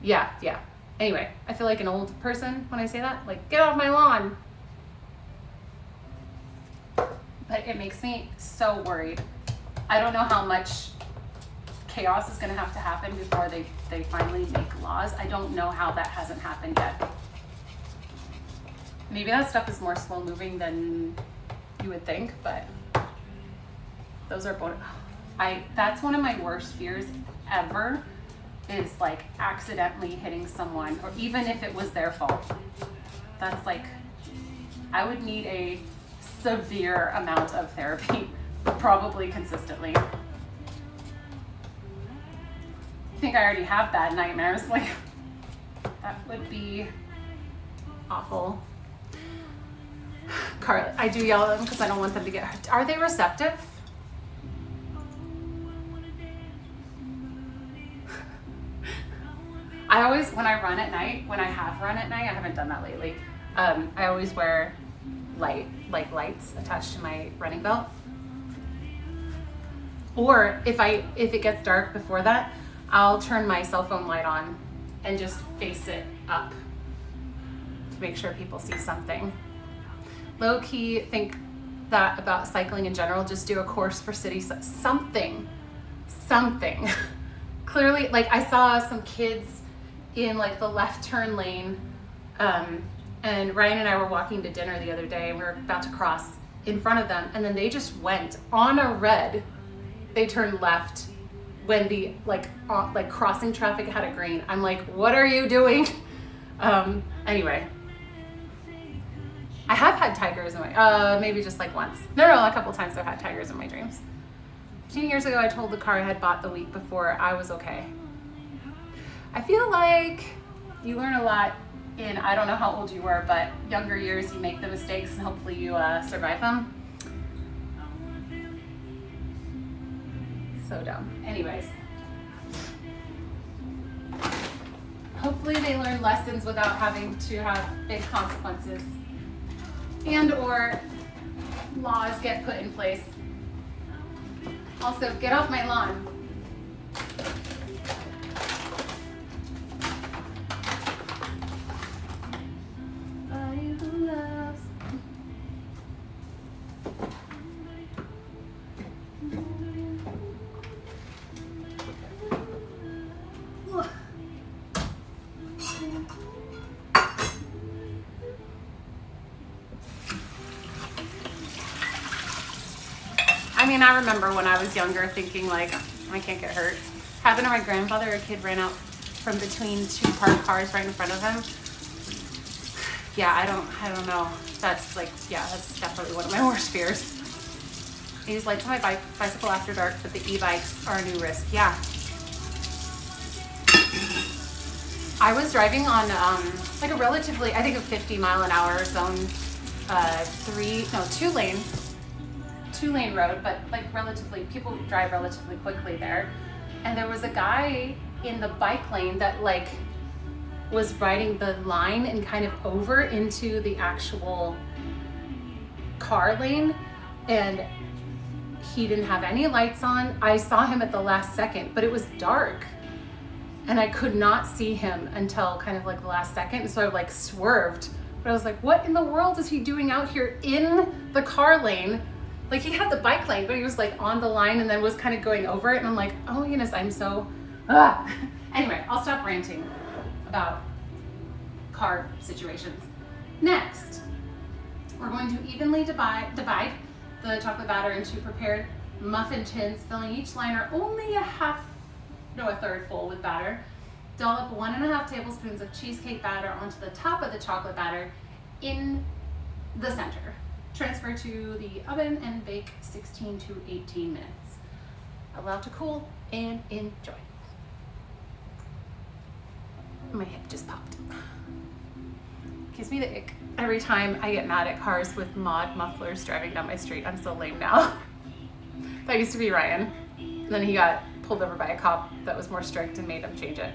Yeah. Anyway, I feel like an old person when I say that, like, get off my lawn. But it makes me so worried. I don't know how much chaos is gonna have to happen before they finally make laws. I don't know how that hasn't happened yet. Maybe that stuff is more slow moving than you would think, but those are both, that's one of my worst fears ever, is like accidentally hitting someone, or even if it was their fault. That's like, I would need a severe amount of therapy, probably consistently. I think I already have bad nightmares. Like, that would be awful. Carly, I do yell at them because I don't want them to get hurt. Are they receptive? I always, when I run at night, I haven't done that lately, I always wear lights attached to my running belt. Or if it gets dark before that, I'll turn my cell phone light on and just face it up to make sure people see something. Low key, think that about cycling in general, just do a course for city, something. Clearly, like, I saw some kids in like the left turn lane, and Ryan and I were walking to dinner the other day, and we were about to cross in front of them, and then they just went on a red. They turned left when the like crossing traffic had a green. I'm like, what are you doing? Anyway, I have had tigers in my, maybe just like once. No, a couple times I've had tigers in my dreams. 10 years ago, I told the car I had bought the week before I was okay. I feel like you learn a lot in, I don't know how old you were, but younger years, you make the mistakes and hopefully you survive them. So dumb. Anyways. Hopefully they learn lessons without having to have big consequences, and or laws get put in place. Also, get off my lawn. mean, I remember when I was younger thinking like, I can't get hurt. Happened to my grandfather, a kid ran out from between two parked cars right in front of him. Yeah, I don't know. That's like, yeah, that's definitely one of my worst fears. I use lights on my bicycle after dark, but the e-bikes are a new risk. Yeah. I was driving on like a relatively, I think a 50-mile-an-hour zone, two-lane road, but like relatively, people drive relatively quickly there. And there was a guy in the bike lane that like was riding the line and kind of over into the actual car lane, and he didn't have any lights on. I saw him at the last second, but it was dark and I could not see him until kind of like the last second. So I like swerved, but I was like, what in the world is he doing out here in the car lane? Like he had the bike lane, but he was like on the line and then was kind of going over it. And I'm like, oh my goodness, I'm so, Anyway, I'll stop ranting about car situations. Next, we're going to evenly divide the chocolate batter into prepared muffin tins, filling each liner only a third full with batter. Dollop 1.5 tablespoons of cheesecake batter onto the top of the chocolate batter in the center. Transfer to the oven and bake 16 to 18 minutes. Allow to cool and enjoy. My hip just popped. Gives me the ick every time I get mad at cars with mod mufflers driving down my street. I'm so lame now. That used to be Ryan. And then he got pulled over by a cop that was more strict and made him change it.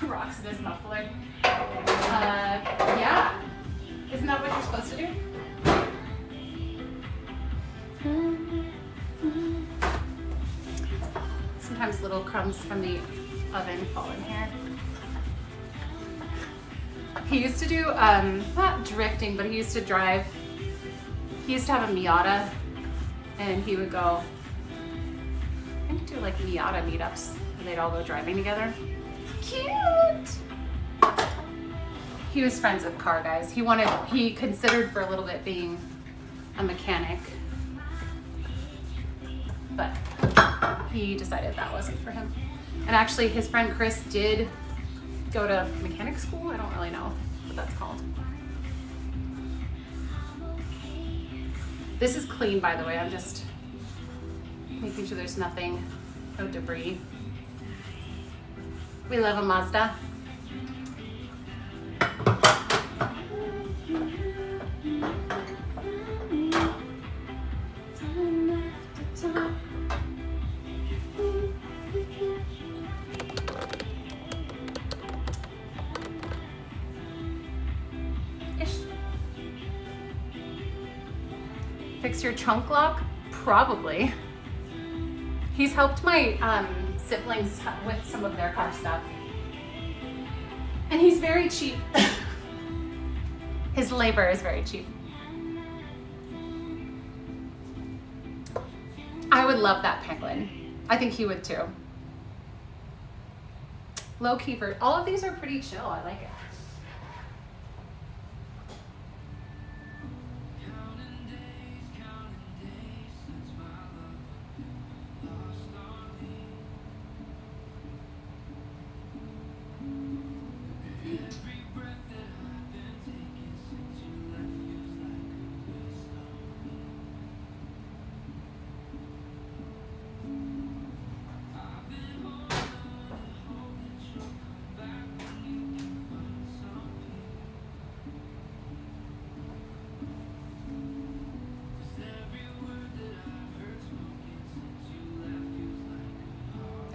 Rocks in his muffler. Yeah. Isn't that what you're supposed to do? Sometimes little crumbs from the oven fall in here. He used to do, not drifting, but he used to drive. He used to have a Miata, and he would go, I think do like Miata meetups, and they'd all go driving together. Cute! He was friends with car guys. He considered for a little bit being a mechanic, but he decided that wasn't for him. And actually his friend Chris did go to mechanic school. I don't really know what that's called. This is clean, by the way. I'm just making sure there's nothing, no debris. We love a Mazda. Fix your trunk lock? Probably. He's helped my siblings with some of their car stuff. And he's very cheap. His labor is very cheap. I would love that penguin. I think he would too. Low key for all of these are pretty chill. I like it.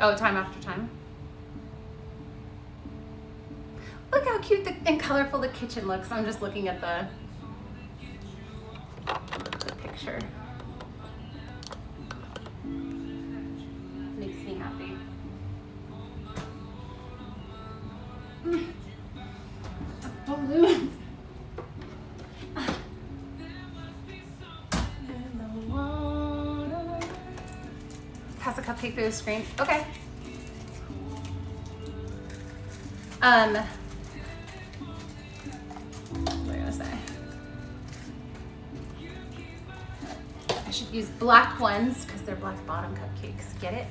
Oh, time after time. Look how cute and colorful the kitchen looks. I'm just looking at the picture. Makes me happy. Balloons. Pass a cupcake through the screen. Okay. What was I gonna say? I should use black ones because they're Black Bottom Cupcakes. Get it?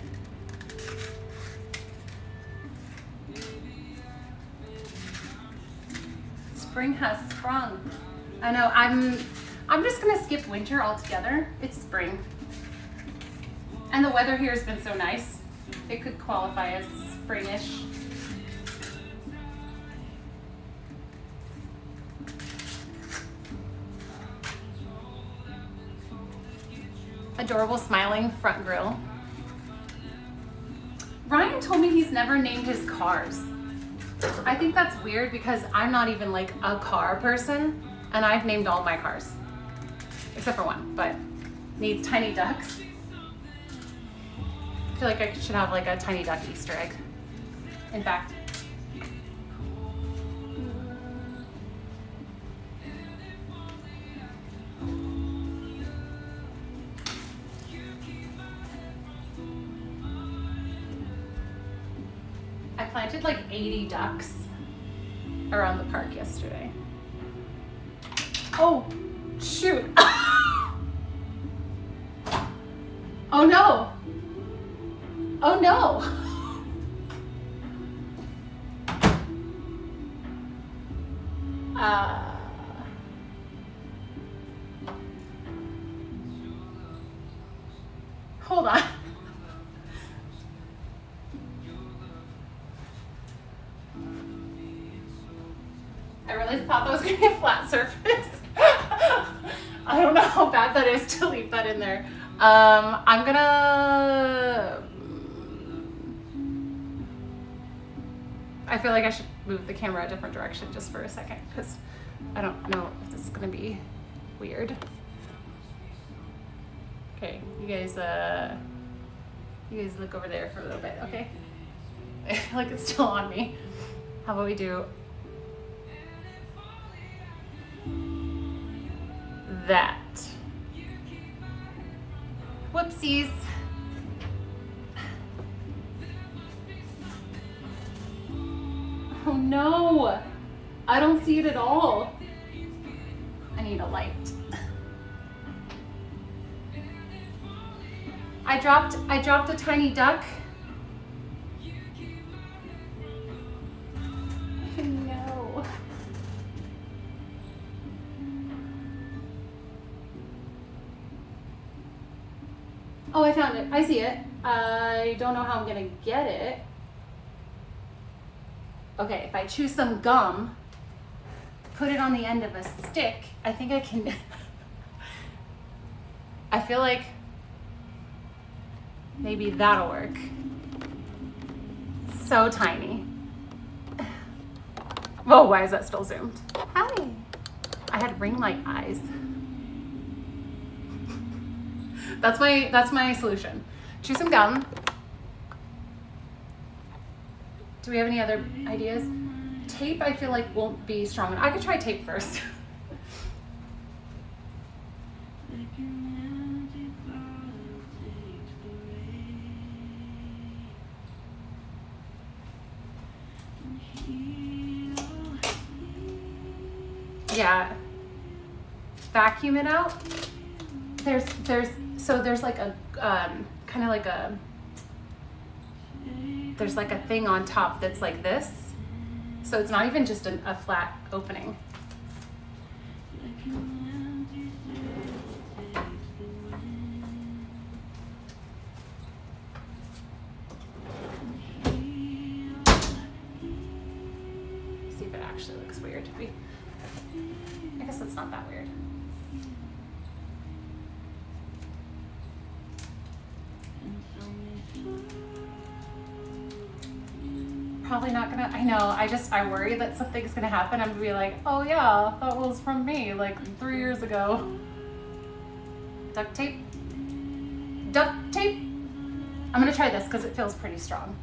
Spring has sprung. I know. I'm just gonna skip winter altogether. It's spring. And the weather here has been so nice. It could qualify as springish. Adorable smiling front grille. Ryan told me he's never named his cars. I think that's weird because I'm not even like a car person, and I've named all my cars. Except for one, but needs tiny ducks. I feel like I should have like a tiny duck Easter egg. In fact. I planted like 80 ducks around the park yesterday. Oh, shoot. Oh no. Oh no! Hold on. I really thought that was going to be a flat surface. I don't know how bad that is to leave that in there. I'm gonna... I feel like I should move the camera a different direction just for a second because I don't know if this is gonna be weird. Okay, you guys look over there for a little bit, okay? I feel like it's still on me. How about we do that? Whoopsies. Oh no, I don't see it at all. I need a light. I dropped a tiny duck. No. Oh, I found it. I see it. I don't know how I'm gonna get it. Okay, if I chew some gum, put it on the end of a stick, I think I can. I feel like maybe that'll work. So tiny. Whoa, why is that still zoomed? Hi. I had ring light eyes. That's my solution. Chew some gum. Do we have any other ideas? Tape, I feel like won't be strong enough. I could try tape first. Yeah. Vacuum it out. There's like a kind of like a there's like a thing on top that's like this. So it's not even just a flat opening. See if it actually looks weird. I guess it's not that weird. probably not gonna, I know, I worry that something's gonna happen. I'm gonna be like, oh yeah, that was from me like 3 years ago. Duct tape. Duct tape. I'm gonna try this because it feels pretty strong.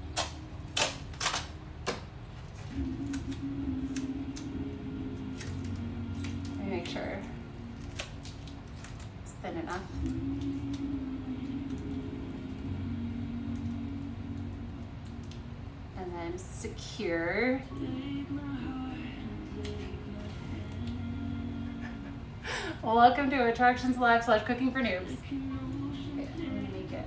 Let me make sure it's thin enough. And then secure. Welcome to Attractions Live / Cooking for Noobs. Okay, I'm gonna make it.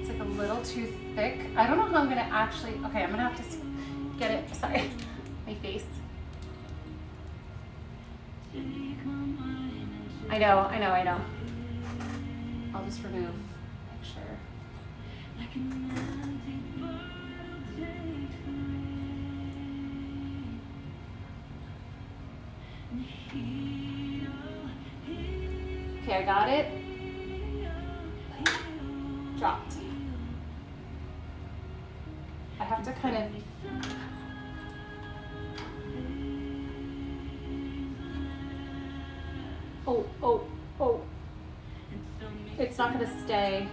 It's like a little too thick. I don't know how I'm gonna actually, okay, I'm gonna have to get it, sorry, my face. I know. I'll just remove, make sure. Okay, I got it. Dropped. I have to kind of, oh. It's not gonna stay.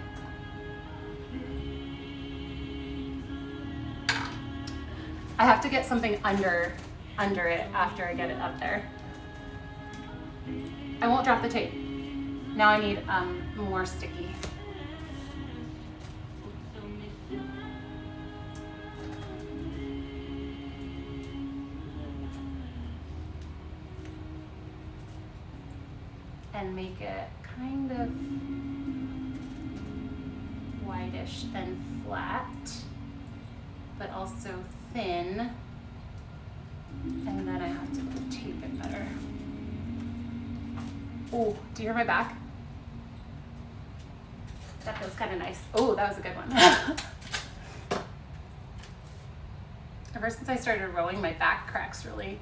I have to get something under it after I get it up there. I won't drop the tape. Now I need more sticky. And make it kind of whitish and flat, but also thin. And then I have to tape it better. Oh, do you hear my back? That feels kind of nice. Oh, that was a good one. Ever since I started rowing, my back cracks really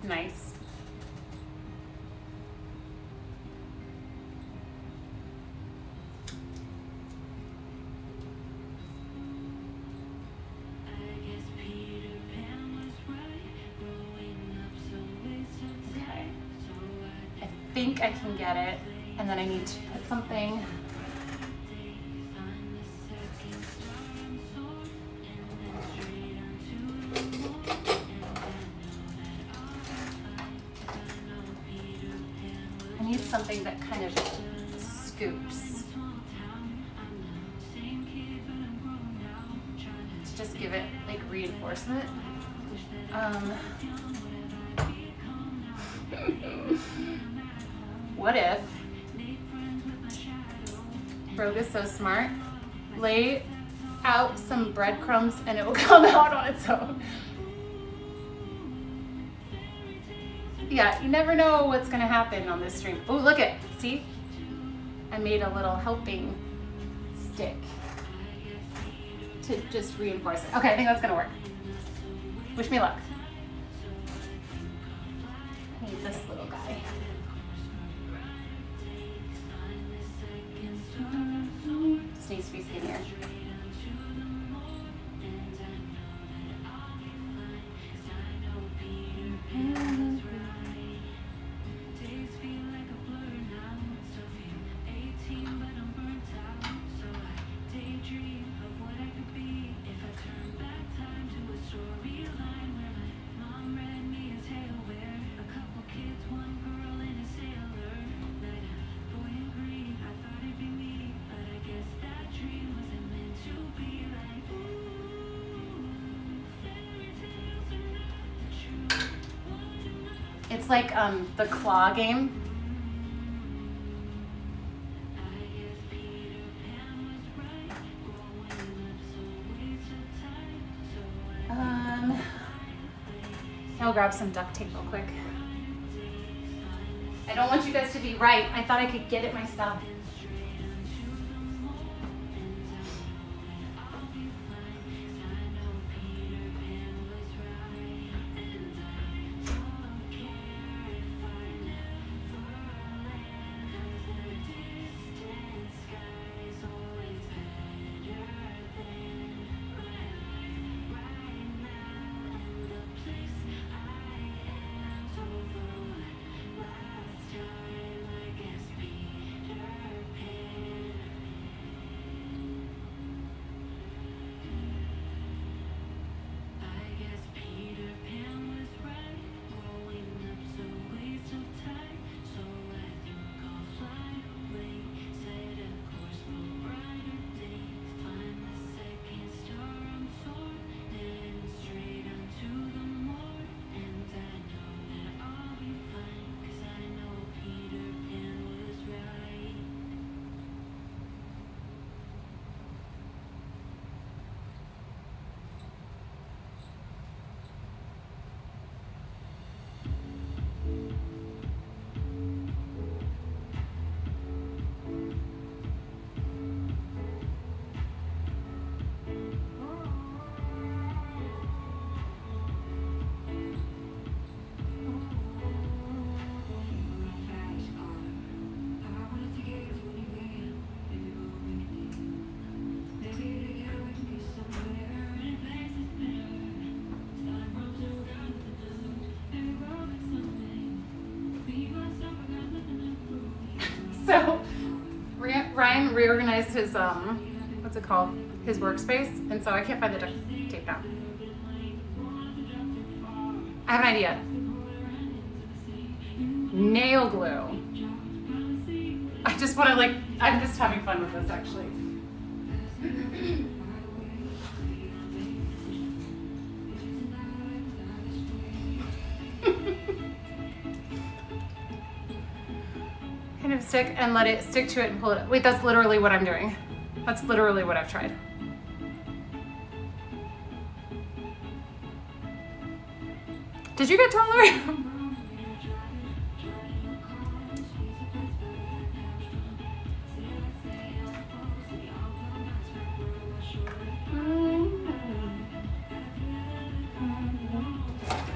nice. I think I can get it, and then I need to put something. I need something that kind of scoops to just give it like reinforcement. What if Rogue is so smart, lay out some breadcrumbs and it will come out on its own. Yeah, you never know what's gonna happen on this stream. Oh, look it, see? I made a little helping stick to just reinforce it. Okay, I think that's gonna work. Wish me luck. I need this little guy. This needs to be skinnier. It's like the claw game. I'll grab some duct tape real quick. I don't want you guys to be right. I thought I could get it myself. Ryan reorganized his, what's it called? His workspace, and so I can't find the duct tape now. I have an idea. Nail glue. I just want to like, I'm just having fun with this actually. Kind of stick and let it stick to it and pull it. Wait, that's literally what I'm doing. That's literally what I've tried. Did you get taller?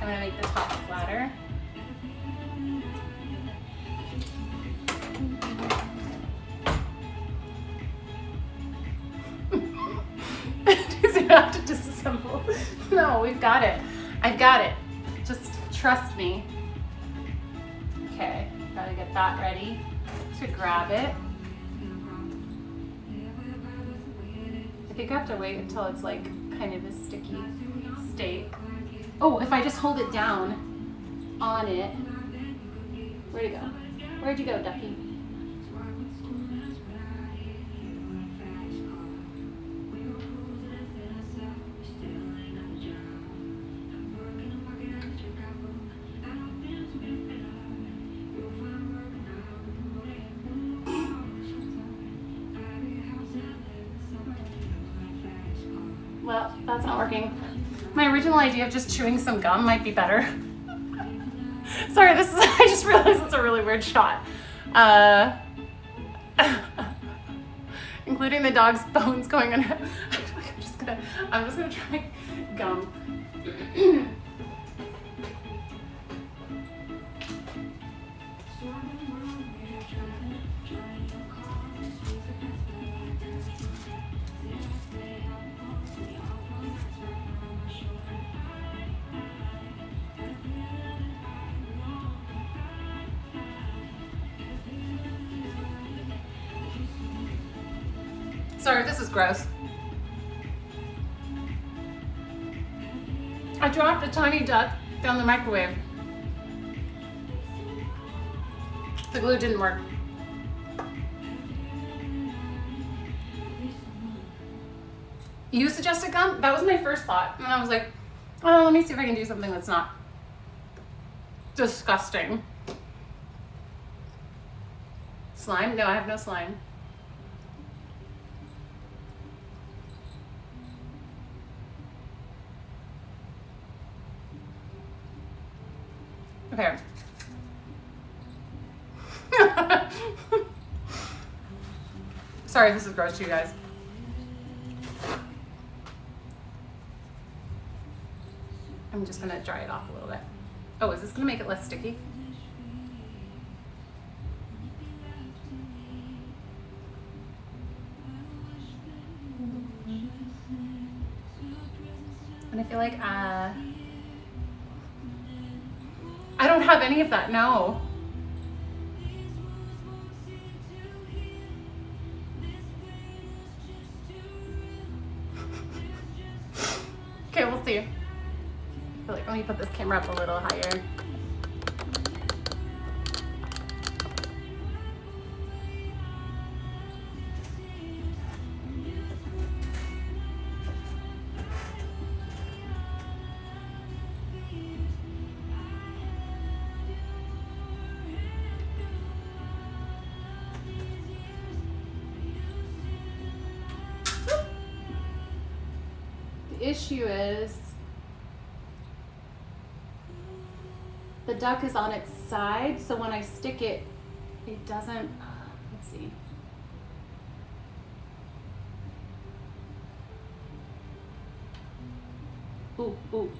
I'm gonna make the top flatter. Does it have to disassemble? No, we've got it. I've got it. Just trust me. Okay, gotta get that ready to grab it. I think I have to wait until it's like kind of a sticky state. Oh, if I just hold it down on it. Where'd it go? Where'd you go, Ducky? Well, that's not working. My original idea of just chewing some gum might be better. Sorry, this is, I just realized it's a really weird shot. Including the dog's bones going in. I'm just gonna try gum. Sorry, this is gross. I dropped a tiny duck down the microwave. The glue didn't work. You suggested gum? That was my first thought. And I was like, oh, let me see if I can do something that's not disgusting. Slime? No, I have no slime. Okay. Sorry, this is gross to you guys. I'm just gonna dry it off a little bit. Oh, is this gonna make it less sticky? And I feel like, I don't have any of that, no. Okay, we'll see. I feel like, let me put this camera up a little higher. The issue is the duck is on its side, so when I stick it, it doesn't, let's see. Ooh, ooh.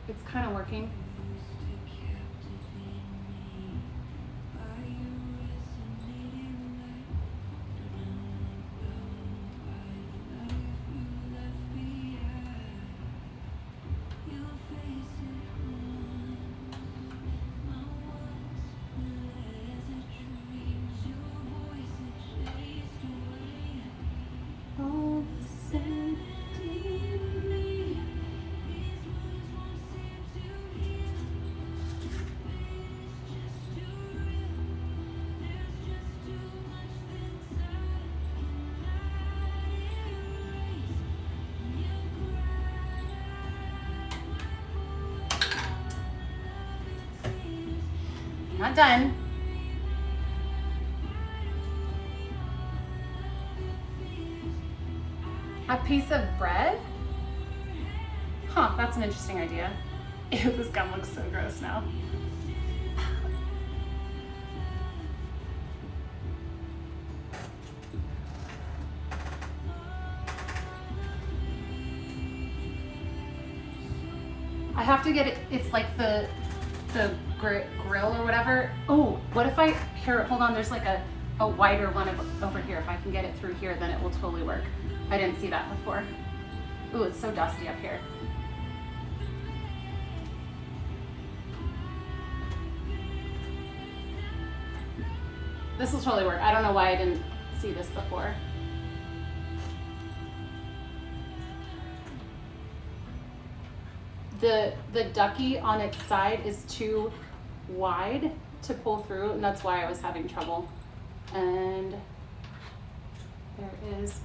It's kind of working. Not done. A piece of bread? Huh, that's an interesting idea. Ew, this gum looks so gross now. I have to get it, it's like the grill or whatever. Oh, what if I, here, hold on, there's like a wider one over here. If I can get it through here, then it will totally work. I didn't see that before. Ooh, it's so dusty up here. This will totally work. I don't know why I didn't see this before. The ducky on its side is too wide to pull through, and that's why I was having trouble. And there is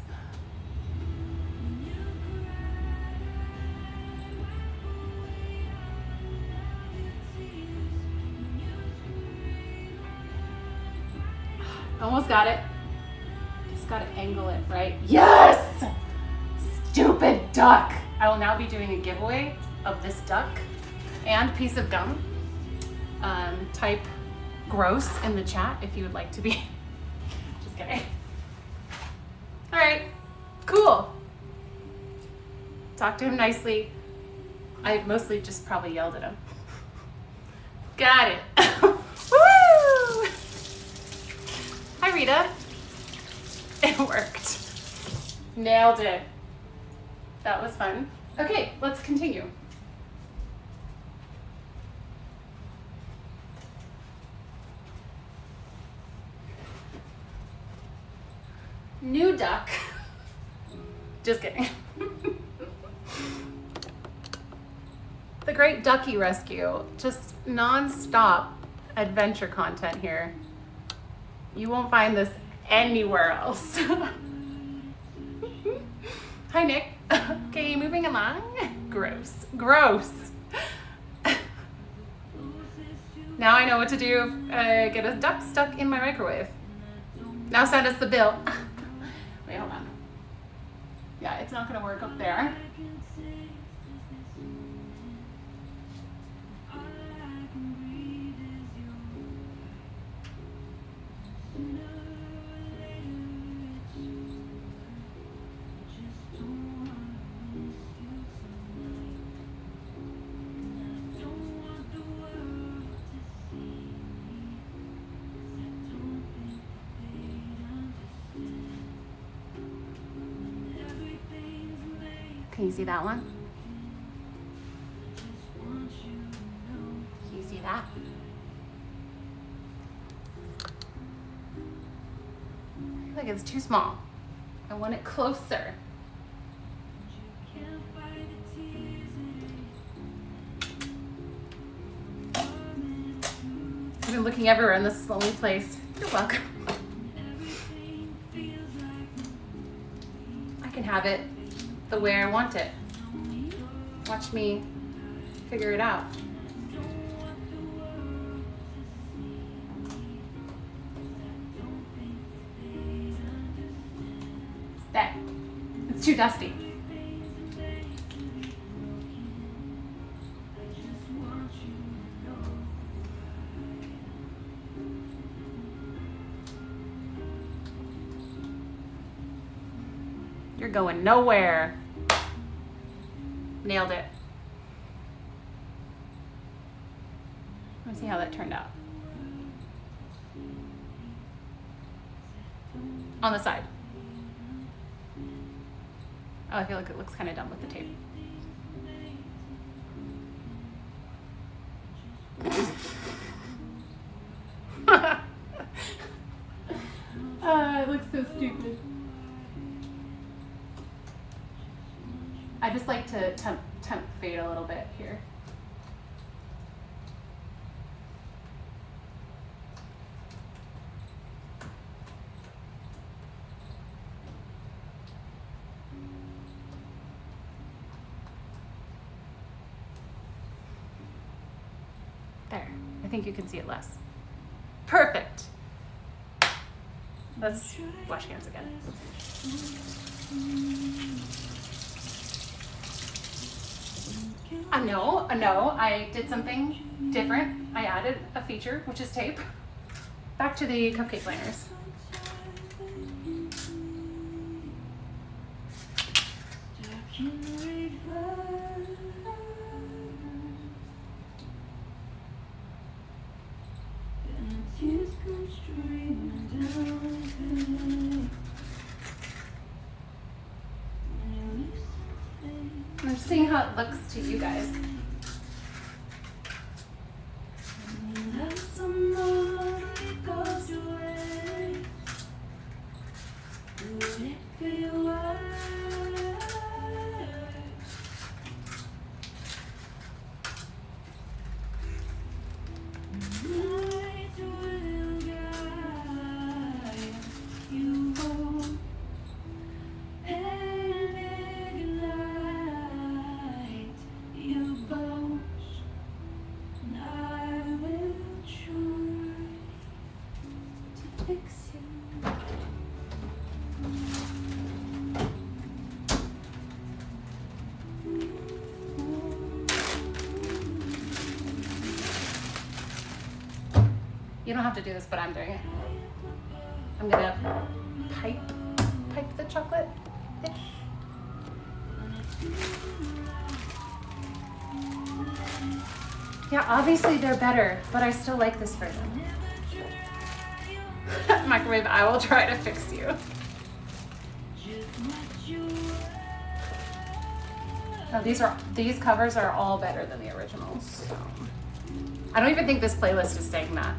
almost got it. Just gotta angle it right. Yes! Stupid duck! I will now be doing a giveaway of this duck and piece of gum. Type gross in the chat if you would like to be. Just kidding. All right, cool. Talk to him nicely. I mostly just probably yelled at him. Got it. Woo! Hi, Rita. It worked. Nailed it. That was fun. Okay, let's continue. New duck. Just kidding. The Great Ducky Rescue. Just non-stop adventure content here. You won't find this anywhere else. Hi, Nick. Okay, moving along. Gross. Gross. Now I know what to do if I get a duck stuck in my microwave. Now send us the bill. Wait, hold on. Yeah, it's not gonna work up there. Can you see that one? Can you see that? I feel like it's too small. I want it closer. I've been looking everywhere and this is the only place. You're welcome. I can have it the way I want it. Watch me figure it out. There. It's too dusty. You're going nowhere. Nailed it. Let me see how that turned out. On the side. Oh, I feel like it looks kind of dumb with the tape. It looks so stupid. I just like to temp fade a little bit here. There. I think you can see it less. Perfect. Let's wash hands again. No, I did something different. I added a feature, which is tape. Back to the cupcake liners. I'm just seeing how it looks to you guys. You don't have to do this, but I'm doing it. I'm gonna pipe the chocolate-ish. Yeah, obviously they're better, but I still like this version. Microwave, I will try to fix you. No, these covers are all better than the originals. So. I don't even think this playlist is saying that.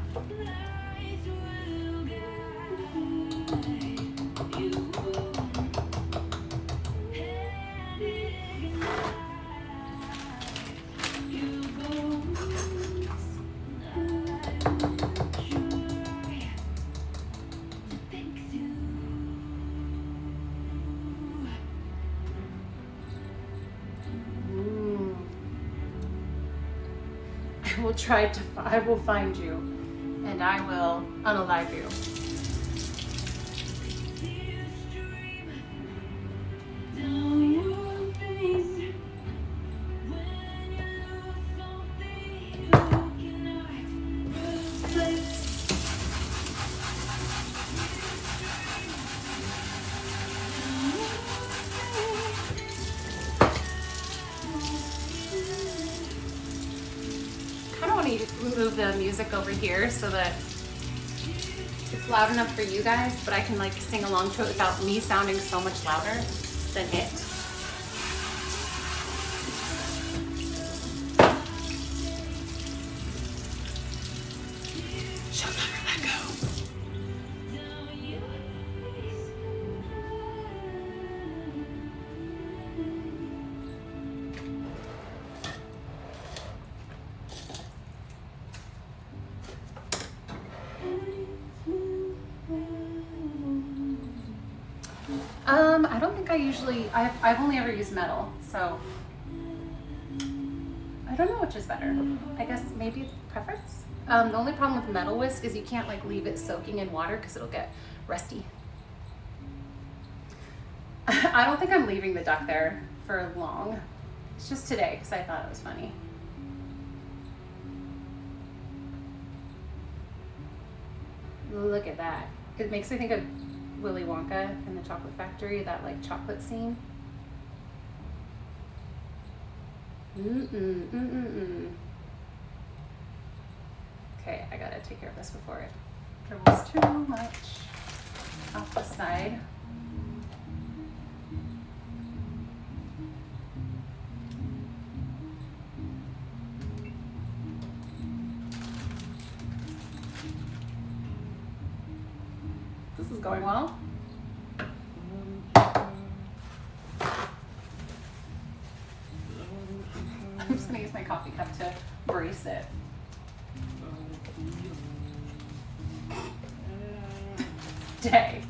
I will find you, and I will unalive you. Move the music over here so that it's loud enough for you guys, but I can like sing along to it without me sounding so much louder than it. She'll never let go. I don't think I usually, I've only ever used metal, so I don't know which is better. I guess maybe it's preference. The only problem with metal whisk is you can't like leave it soaking in water because it'll get rusty. I don't think I'm leaving the duck there for long. It's just today because I thought it was funny. Look at that. It makes me think of Willy Wonka in the Chocolate Factory, that like chocolate scene. Okay, I gotta take care of this before it dribbles too much off the side. This is going well. I'm just gonna use my coffee cup to brace it. Stay.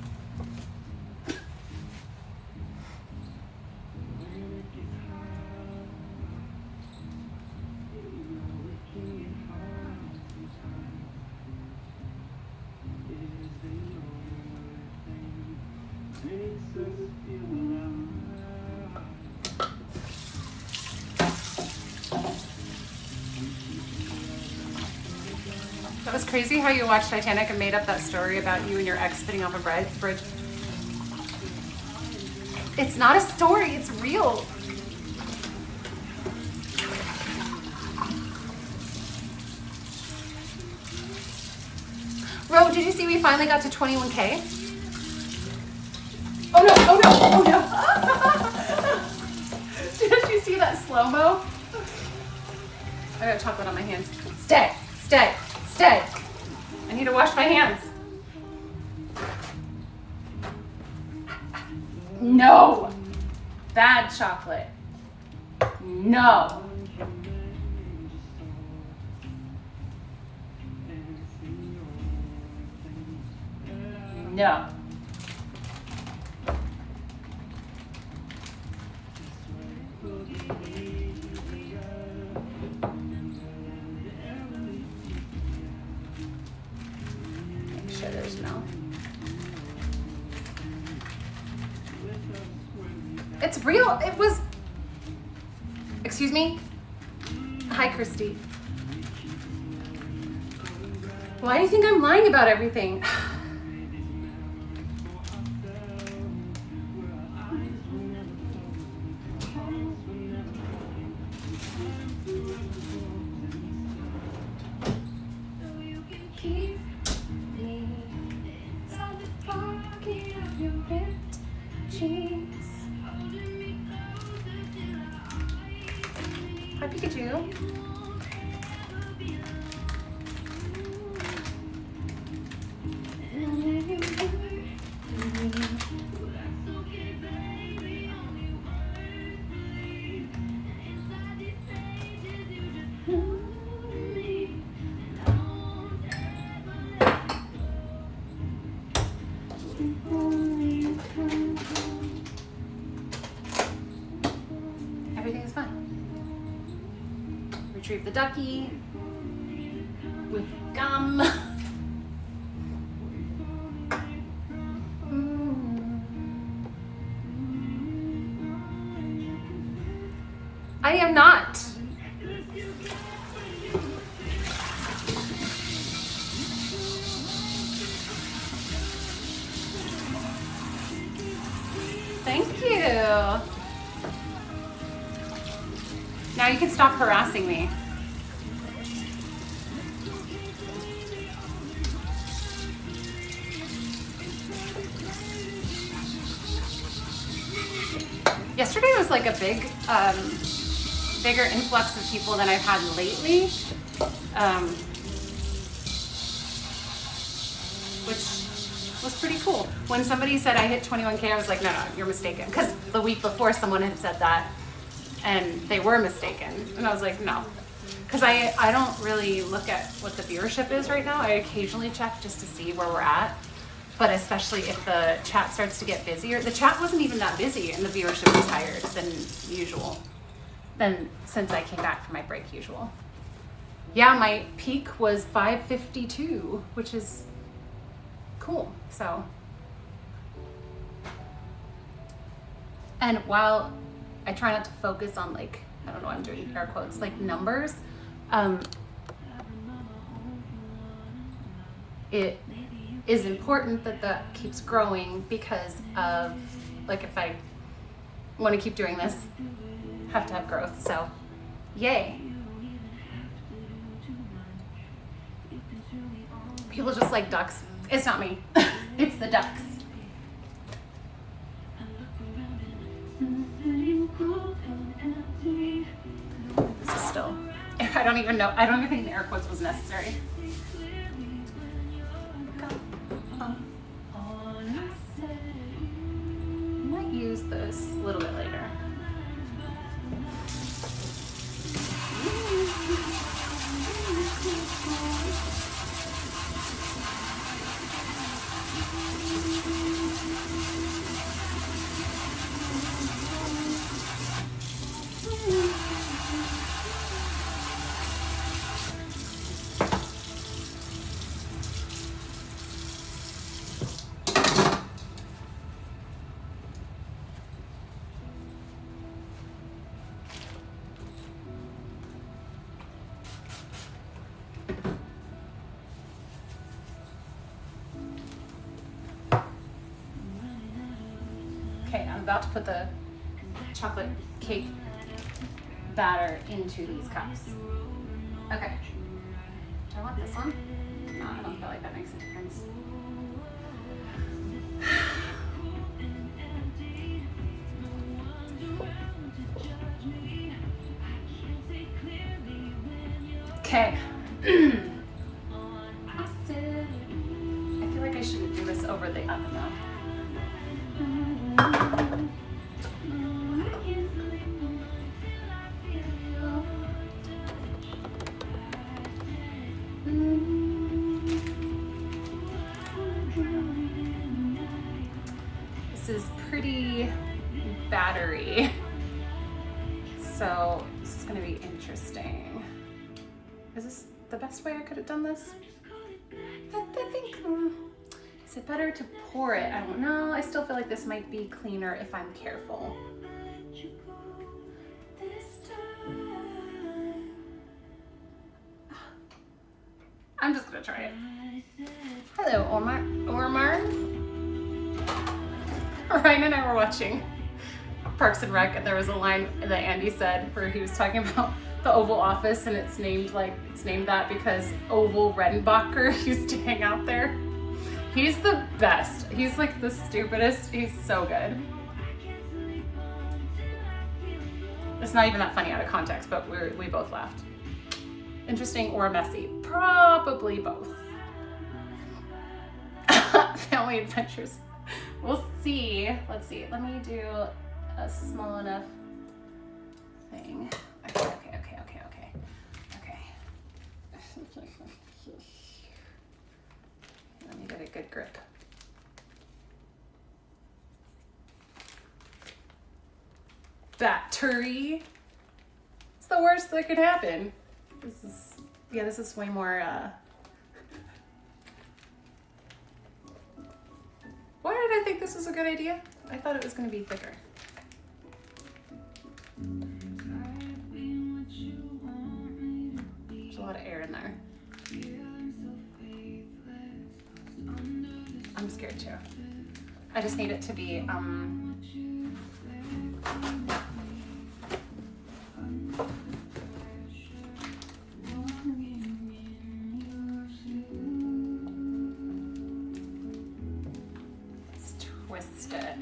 That was crazy how you watched Titanic and made up that story about you and your ex spitting off a bridge. It's not a story, it's real. Ro, did you see we finally got to 21K? Oh no, oh no, oh no. Did you see that slow-mo? I got chocolate on my hands. Stay, stay, stay. I need to wash my hands. No. Bad chocolate. No. No. Make sure there's no. It's real. It was. Excuse me? Hi, Christy. Why do you think I'm lying about everything? Hi, Pikachu. Everything is fine. Retrieve the ducky with gum. I am not. Thank you. Now you can stop harassing me. Yesterday was like a bigger influx of people than I've had lately, which was pretty cool. When somebody said I hit 21K, I was like, no, you're mistaken. Because the week before someone had said that and they were mistaken. And I was like, no. Because I don't really look at what the viewership is right now. I occasionally check just to see where we're at. But especially if the chat starts to get busier. The chat wasn't even that busy and the viewership was higher than usual. Than since I came back from my break usual. Yeah, my peak was 552, which is cool. So, and while I try not to focus on like, I don't know, I'm doing air quotes, like numbers, it is important that that keeps growing because of, like, if I want to keep doing this, have to have growth. So, yay. People just like ducks. It's not me. It's the ducks. This is still, I don't even know. I don't even think the air quotes was necessary. I might use this a little bit later. Okay, I'm about to put the chocolate cake batter into these cups. Okay. Do I want this one? No, I don't feel like that makes a difference. Okay. I feel like I shouldn't do this over the oven though. This is pretty battery, so this is going to be interesting. Is this the best way I could have done this? I think, is it better to pour it? I don't know. I still feel like this might be cleaner if I'm careful. I'm just gonna try it. Hello, Omar. Ryan and I were watching Parks and Rec, and there was a line that Andy said where he was talking about the Oval Office, and it's named that because Oval Redenbacher used to hang out there. He's the best. He's like the stupidest. He's so good. It's not even that funny out of context, but we both laughed. Interesting or messy? Probably both. Family adventures. We'll see. Let's see. Let me do a small enough thing. Okay. Let me get a good grip. Battery. It's the worst that could happen. This is way more, why did I think this was a good idea? I thought it was going to be thicker. There's a lot of air in there. I'm scared too. I just need it to be, twist it.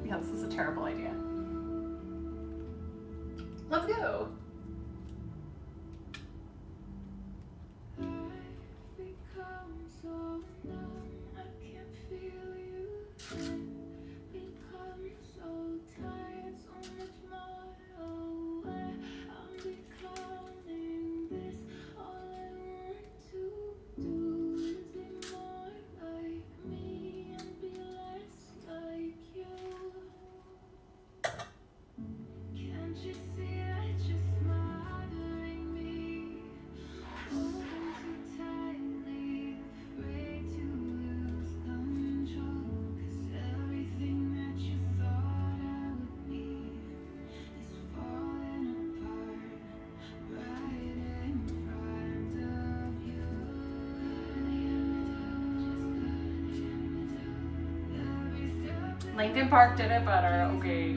Yeah, this is a terrible idea. Let's go. Lincoln Park did it better, okay.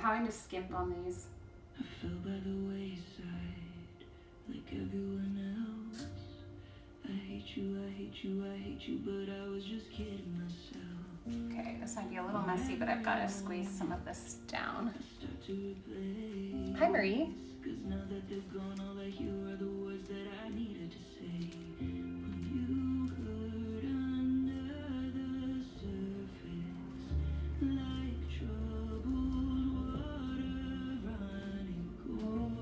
having to skimp on these. I fell by the wayside, like everyone else. I hate you, I hate you, I hate you, but I was just kidding myself. Okay, this might be a little messy, but I've got to squeeze some of this down. Hi, Marie. Cause now that they're gone, all I hear are the words that I needed to say. When you hurt under the surface, like troubled water running cold.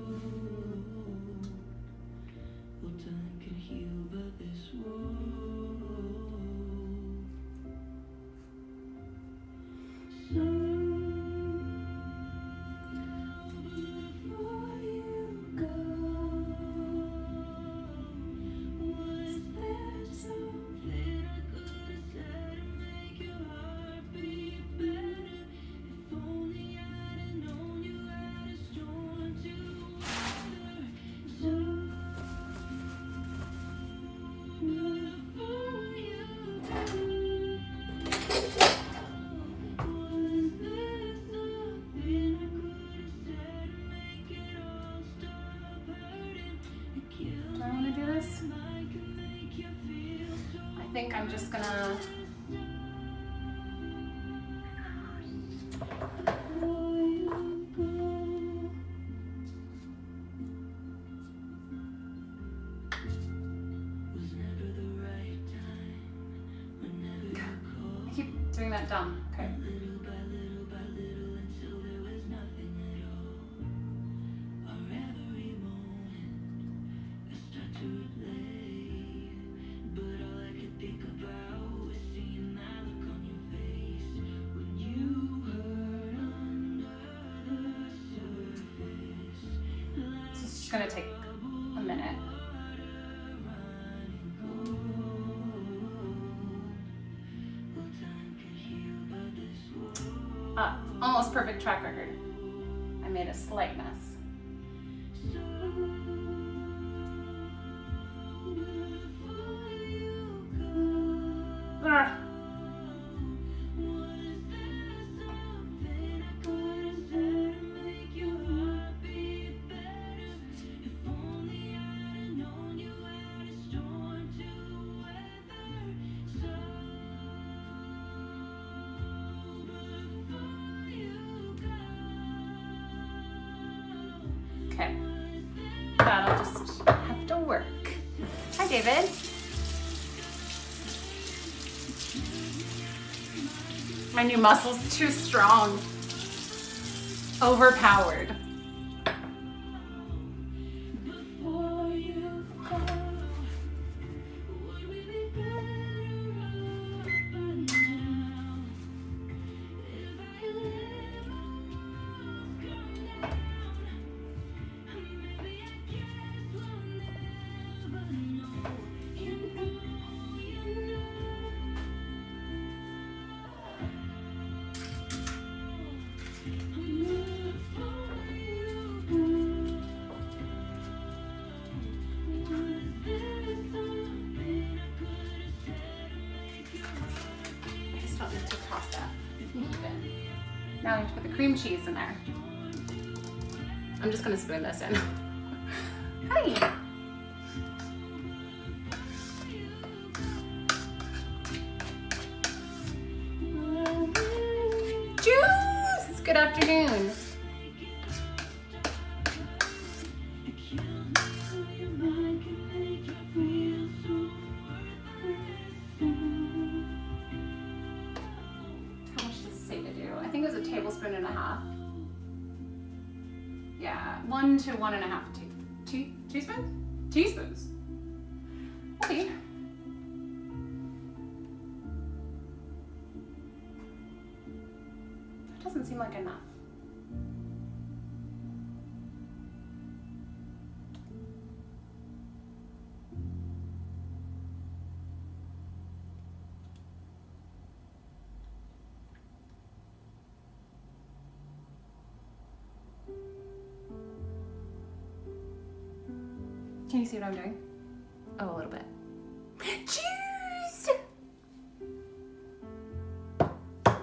Well, time can heal, but this won't. So I think I'm just gonna I keep doing that dumb. Okay. It's gonna take a minute. Almost perfect track record. I made a slight mess. Ah. Okay, that'll just have to work. Hi, David. My new muscle's too strong. Overpowered. To toss that. Now we have to put the cream cheese in there. I'm just gonna spoon this in. Hi. Juice. Good afternoon. Tablespoon and a half. Yeah, 1 to 1.5 teaspoons? Teaspoons. Okay. That doesn't seem like enough. Can you see what I'm doing? Oh, a little bit. Juice!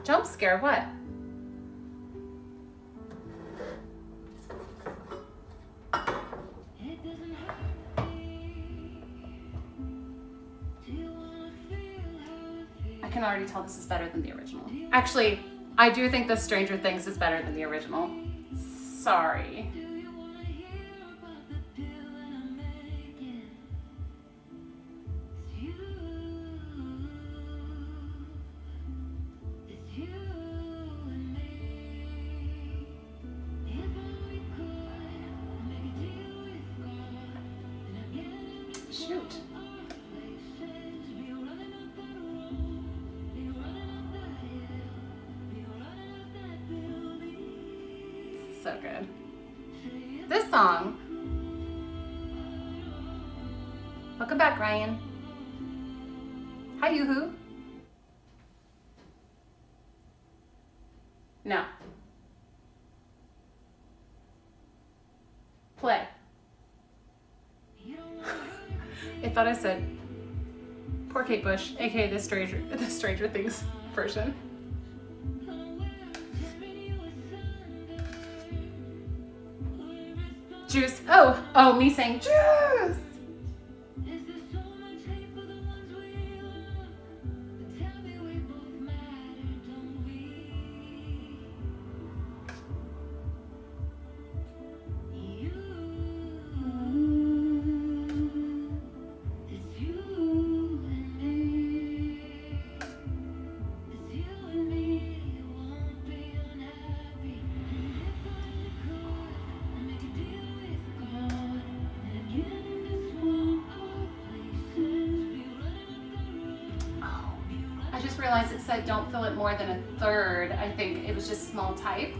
Jump scare, what? can already tell this is better than the original. Actually, I do think the Stranger Things is better than the original. Sorry. Shoot. So good. This song. Welcome back, Ryan. Hi, Yoo-hoo. No. Play. I thought I said poor Kate Bush, aka the Stranger Things version. Juice. Oh, me saying juice. I just realized it said don't fill it more than a third. I think it was just small type.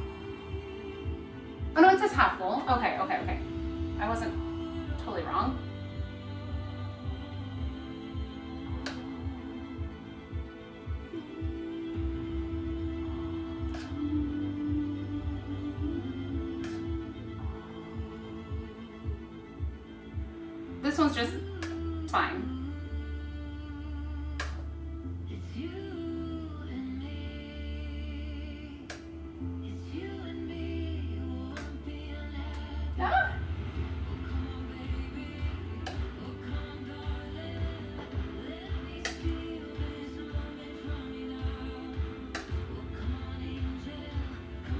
Oh no, it says half full. Okay. I wasn't totally wrong. This one's just fine.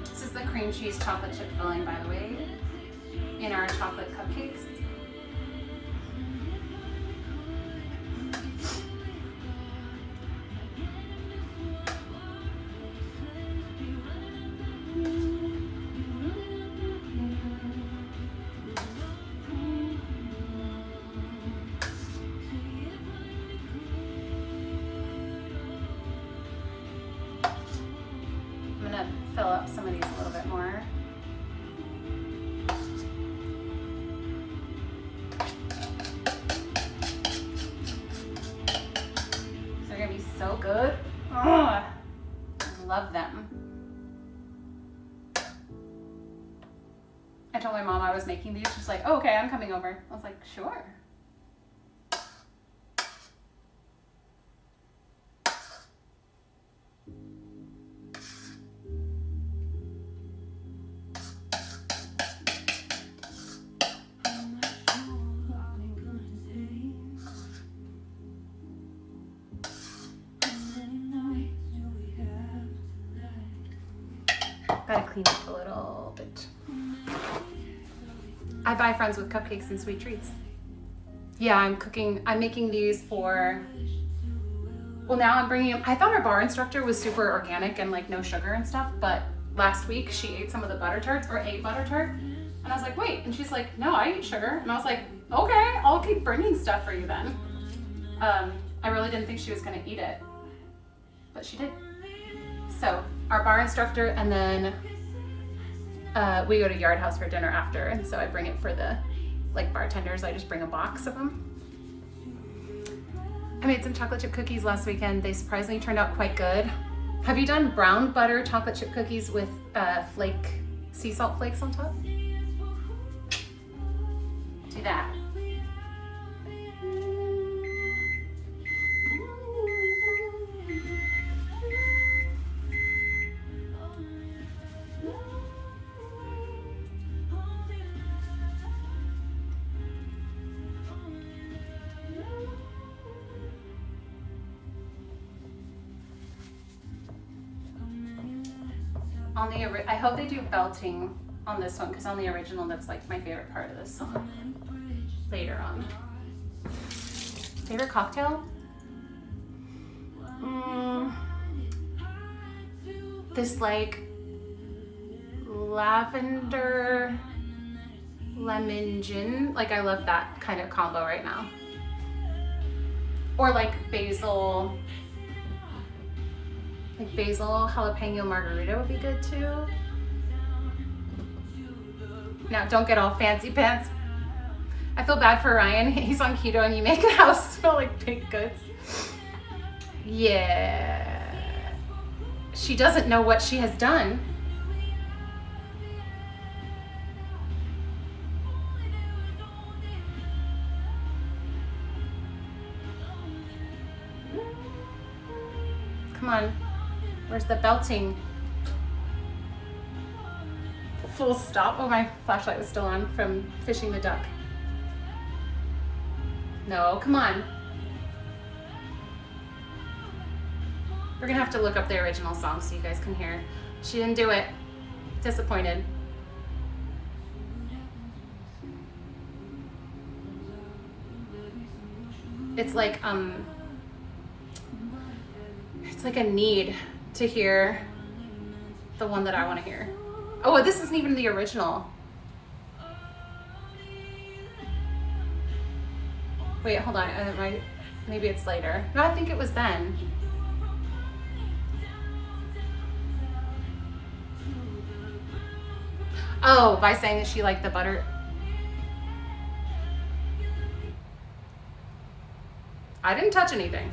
This is the cream cheese chocolate chip filling, by the way, in our chocolate cupcakes. I'm gonna fill up some of these a little bit more. They're gonna be so good. Ugh. I love them. I told my mom I was making these. She's like, oh, okay, I'm coming over. I was like, sure. Gotta clean up a little bit. I buy friends with cupcakes and sweet treats. Yeah, I'm making these for, well now I'm bringing them, I thought our bar instructor was super organic and like no sugar and stuff, but last week she ate some of the butter tarts, or ate butter tart, and I was like, wait, and she's like, no, I eat sugar, and I was like, okay, I'll keep bringing stuff for you then. I really didn't think she was gonna eat it, but she did. So our bar instructor, and then we go to Yard House for dinner after, and so I bring it for the like bartenders. I just bring a box of them. I made some chocolate chip cookies last weekend. They surprisingly turned out quite good. Have you done brown butter chocolate chip cookies with sea salt flakes on top? Do that. On the I hope they do belting on this one, because on the original, that's like my favorite part of this song. Later on. Favorite cocktail? This like lavender lemon gin. Like I love that kind of combo right now. Or like basil. Like basil jalapeno margarita would be good too. Now don't get all fancy pants. I feel bad for Ryan. He's on keto and you make the house smell like baked goods. Yeah. She doesn't know what she has done. Come on. Where's the belting? Full stop. Oh, my flashlight was still on from fishing the duck. No, come on. We're gonna have to look up the original song so you guys can hear. She didn't do it. Disappointed. It's like a need to hear the one that I want to hear. Oh, this isn't even the original. Wait, hold on. Maybe it's later. No, I think it was then. Oh, by saying that she liked the butter. I didn't touch anything.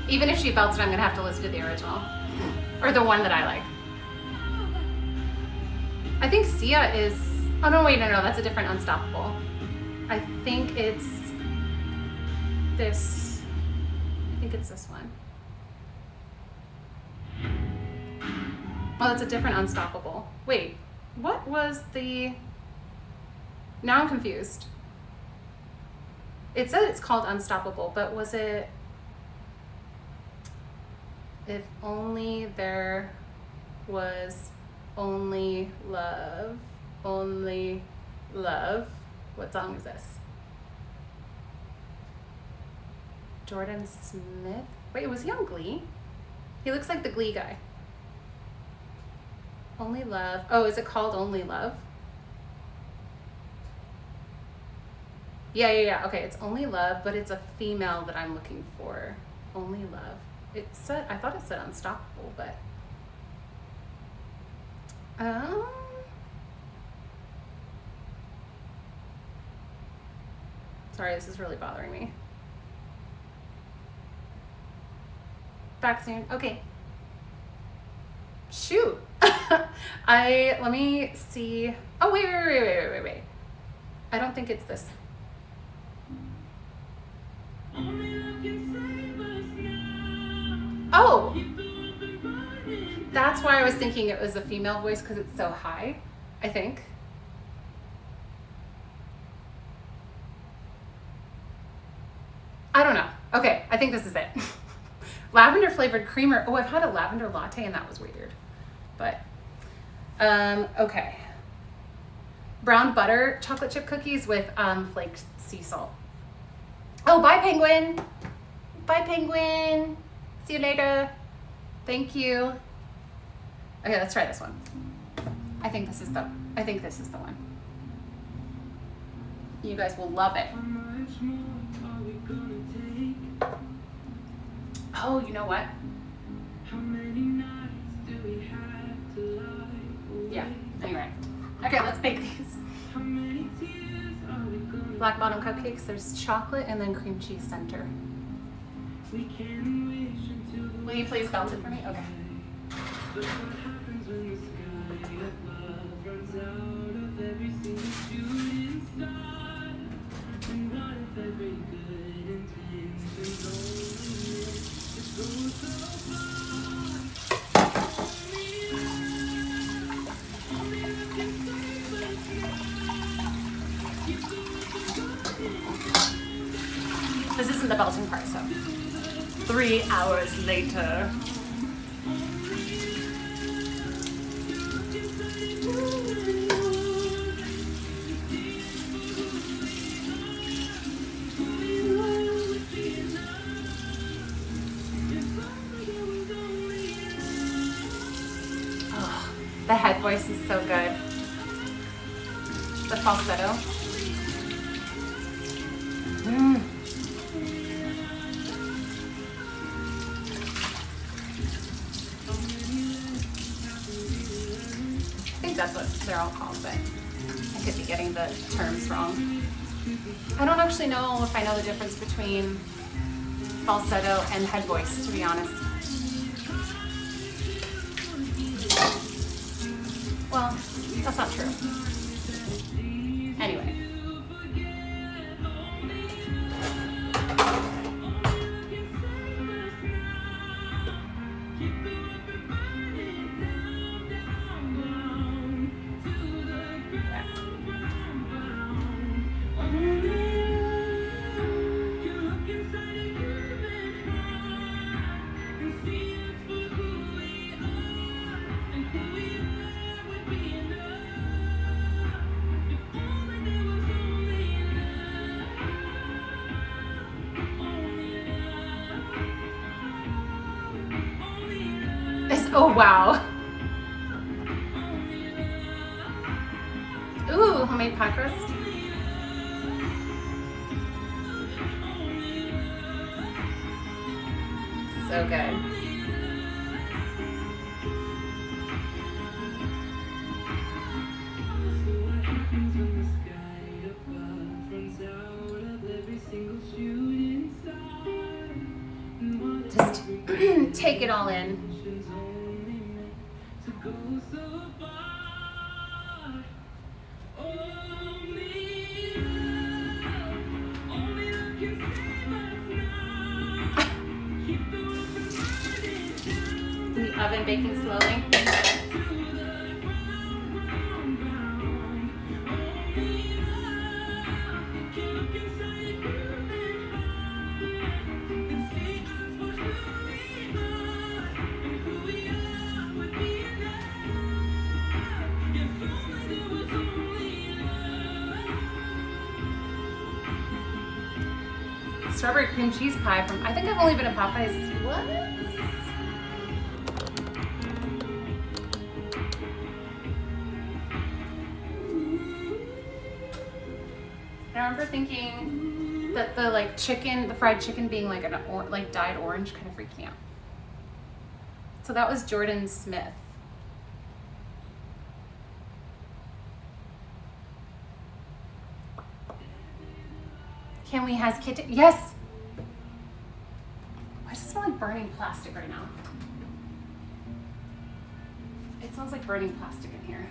Even if she belts it, I'm gonna have to listen to the original. Or the one that I like. I think Sia is, oh no, wait, no, that's a different Unstoppable. I think it's this, I think it's this one. Oh, that's a different Unstoppable. Wait, what was the, now I'm confused. It said it's called Unstoppable, but was it, if only there was only love, only love. What song is this? Jordan Smith? Wait, was he on Glee? He looks like the Glee guy. Only Love. Oh, is it called Only Love? Yeah. Okay, it's Only Love, but it's a female that I'm looking for. Only Love. It said, I thought it said Unstoppable, but sorry, this is really bothering me. Back soon. Okay. Shoot. Let me see. Oh, wait. I don't think it's this. Oh, that's why I was thinking it was a female voice, because it's so high, I think. I don't know. Okay, I think this is it. Lavender flavored creamer. Oh, I've had a lavender latte and that was weird. But, okay. Brown butter chocolate chip cookies with flaked sea salt. Oh, bye, Penguin. Bye, Penguin. See you later. Thank you. Okay, let's try this one. I think this is the one. You guys will love it. Oh, you know what? Yeah, anyway. Okay, let's bake these. Black Bottom Cupcakes, there's chocolate and then cream cheese center. Will you please belt it for me? Okay. This isn't the belting part, so. 3 hours later. Oh, the head voice is so good. The falsetto. I think that's what they're all called, but I could be getting the terms wrong. I don't actually know if I know the difference between falsetto and head voice, to be honest. Well, that's not true. Anyway. Oh, wow. Ooh, homemade pie crust. So good. Just take it all in. The oven baking slowly. Strawberry cream cheese pie from, I think I've only been at Popeyes. What? I remember thinking that the like chicken, the fried chicken being like like dyed orange kind of freaked me out. So that was Jordan Smith. Can we has kitten? Yes. Why does it smell like burning plastic right now? It smells like burning plastic in here.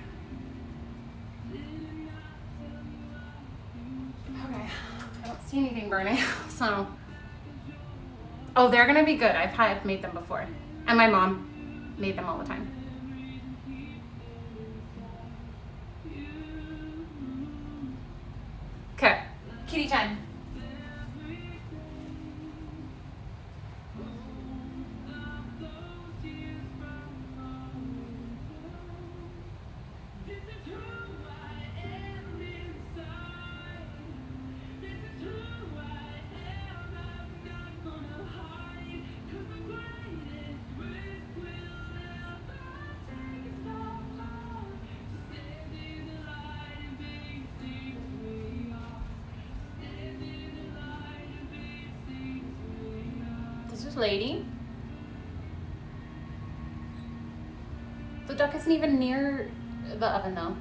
Okay, I don't see anything burning, so. Oh, they're gonna be good. I've made them before. And my mom made them all the time. Okay, kitty time. Lady. The duck isn't even near the oven though.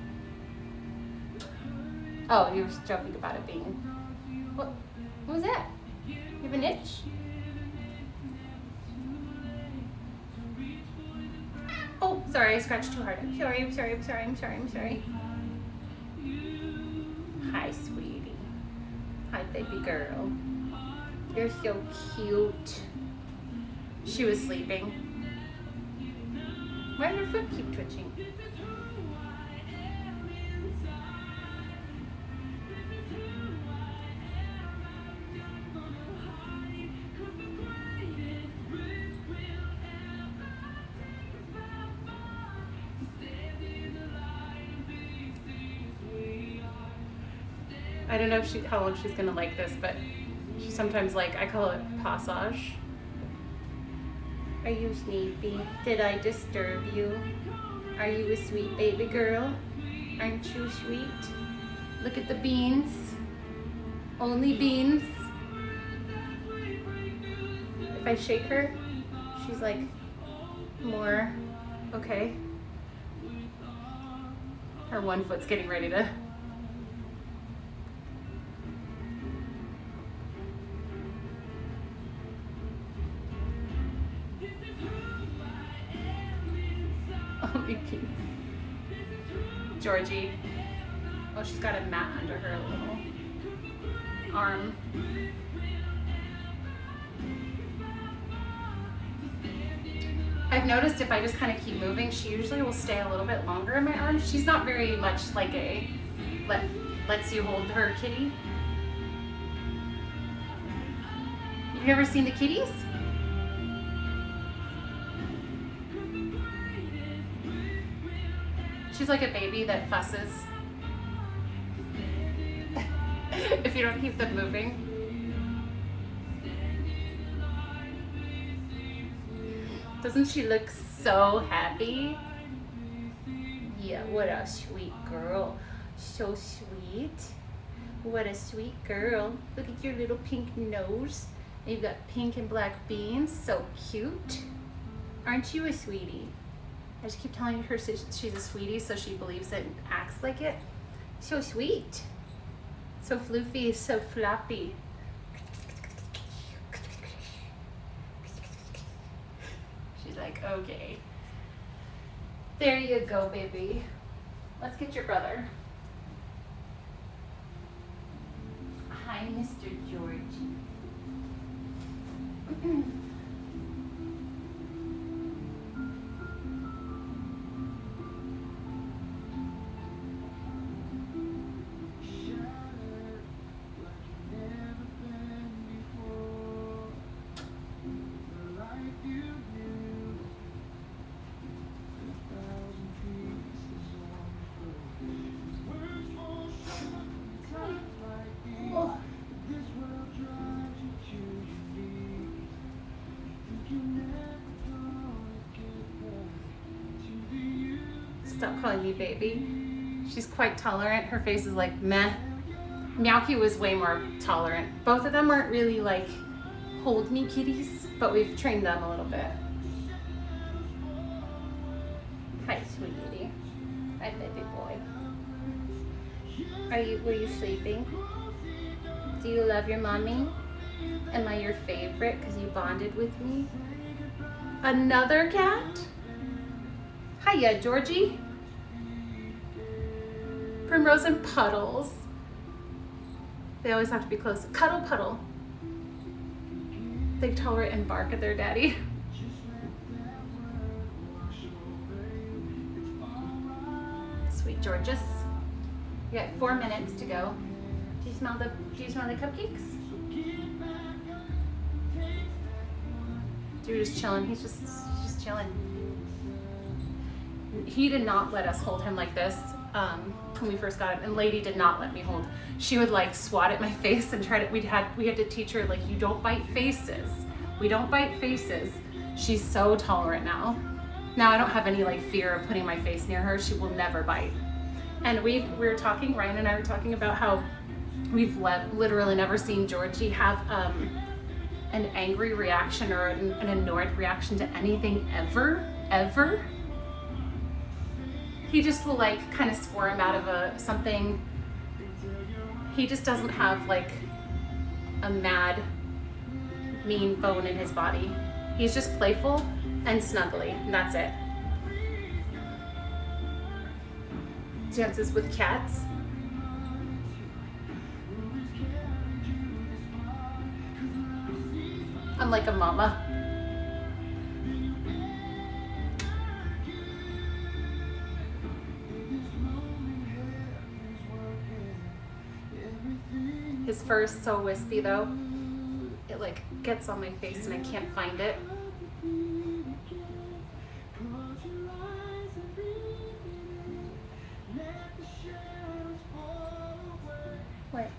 Oh, you were joking about it being. What was that? You have an itch? Oh, sorry, I scratched too hard. I'm sorry. Hi, sweetie. Hi, baby girl. You're so cute. She was sleeping. Why did her foot keep twitching? I don't know if how long she's gonna like this, but she sometimes I call it passage. Are you sleepy? Did I disturb you? Are you a sweet baby girl? Aren't you sweet? Look at the beans. Only beans. If I shake her, she's like more okay. Her one foot's getting ready to. Only beans. Georgie. Oh, she's got a mat under her little arm. I've noticed if I just kind of keep moving, she usually will stay a little bit longer in my arms. She's not very much like a lets you hold her kitty. You've never seen the kitties? She's like a baby that fusses if you don't keep them moving. Doesn't she look so happy? Yeah, what a sweet girl. So sweet. What a sweet girl. Look at your little pink nose. And you've got pink and black beans. So cute. Aren't you a sweetie? I just keep telling her she's a sweetie so she believes it and acts like it. So sweet. So floofy, so floppy. She's like, okay. There you go, baby. Let's get your brother. Hi, Mr. George. Stop calling me baby. She's quite tolerant. Her face is like meh. Meowky was way more tolerant. Both of them aren't really like hold me kitties, but we've trained them a little bit. Hi, sweetie. Hi, baby boy. Were you sleeping? Do you love your mommy? Am I your favorite because you bonded with me? Another cat? Hiya, Georgie. Primrose and Puddles. They always have to be close. Cuddle Puddle. They tolerate and bark at their daddy. Sweet Georges. You got 4 minutes to go. Do you smell the cupcakes? Dude is chilling. He's just chilling. He did not let us hold him like this when we first got him, and Lady did not let me hold. She would like swat at my face and try to. We had to teach her like, you don't bite faces. We don't bite faces. She's so tolerant now. Now I don't have any like fear of putting my face near her. She will never bite. And we were talking. Ryan and I were talking about how we've literally never seen Georgie have an angry reaction or an annoyed reaction to anything ever. He just will like kind of squirm out of something. He just doesn't have like a mad, mean bone in his body. He's just playful and snuggly, and that's it. Dances with cats. I'm like a mama. His fur is so wispy though. It like gets on my face and I can't find it. What?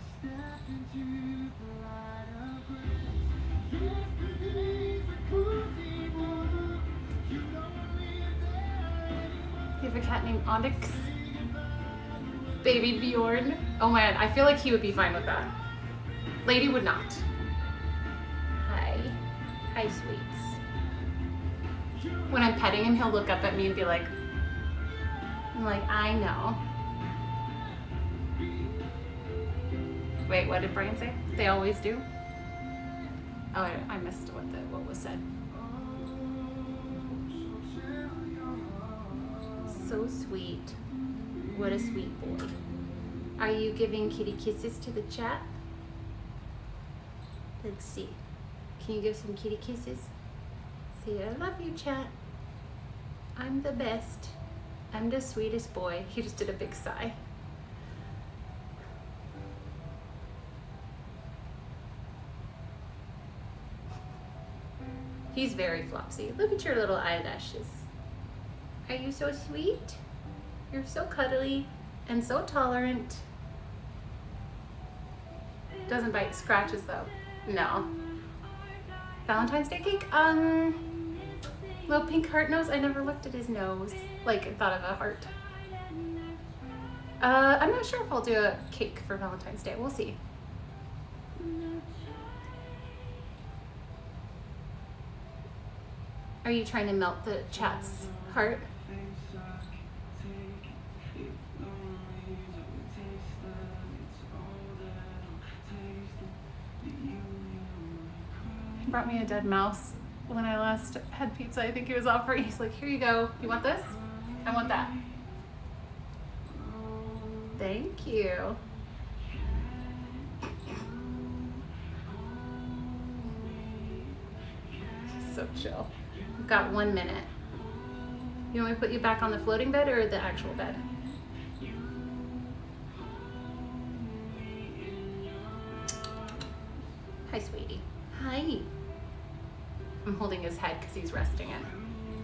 You have a cat named Onyx? Baby Bjorn? Oh man, I feel like he would be fine with that. Lady would not. Hi. Hi, sweets. When I'm petting him, he'll look up at me and be like, I'm like, I know. Wait, what did Brian say? They always do? Oh, I missed what was said. So sweet. What a sweet boy. Are you giving kitty kisses to the chat? Let's see. Can you give some kitty kisses? Say, I love you, chat. I'm the best. I'm the sweetest boy. He just did a big sigh. He's very flopsy. Look at your little eyelashes. Are you so sweet? You're so cuddly and so tolerant. Doesn't bite, scratches though. No. Valentine's Day cake? Little pink heart nose. I never looked at his nose. Like, thought of a heart. I'm not sure if I'll do a cake for Valentine's Day. We'll see. Are you trying to melt the chat's heart? He brought me a dead mouse when I last had pizza. I think he was offering. He's like, here you go. You want this? I want that. Thank you. So chill. We've got 1 minute. You want me to put you back on the floating bed or the actual bed? Hi, sweetie. Hi. I'm holding his head because he's resting it.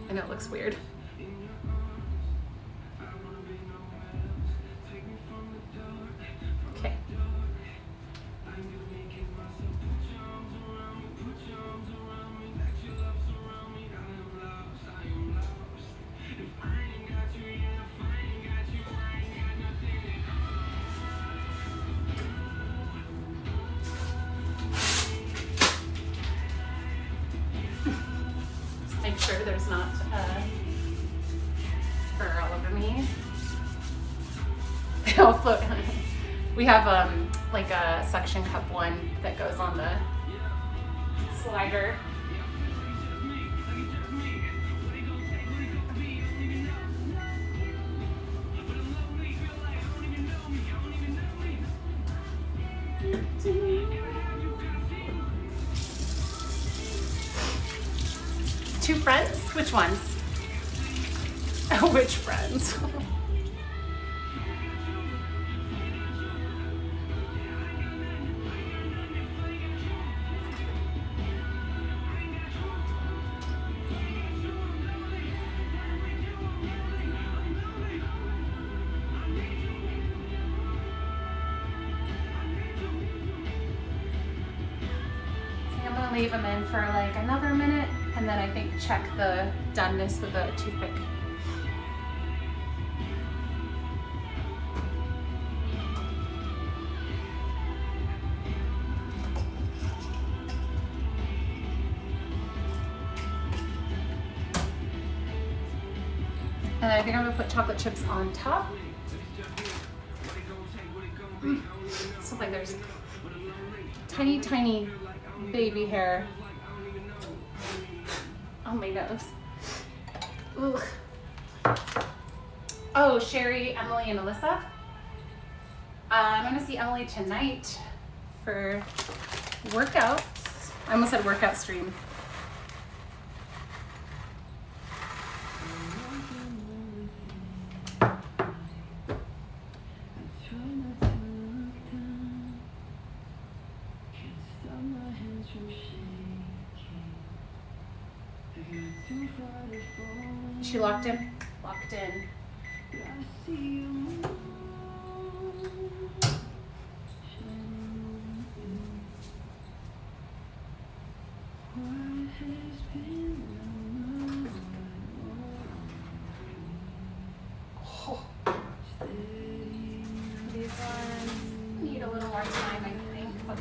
I know it looks weird. Okay. Make sure there's not fur all over me. I'll float. We have like a suction cup one that goes on the slider. Two friends? Which ones? Which friends? I'm gonna leave them in for like another minute, and then I think check the doneness with a toothpick. And I think I'm gonna put chocolate chips on top. So like there's tiny, tiny baby hair on my nose. Ooh. Oh, Sherry, Emily, and Alyssa. I'm gonna see Emily tonight for workouts. I almost said workout stream. Is she locked in? Locked in.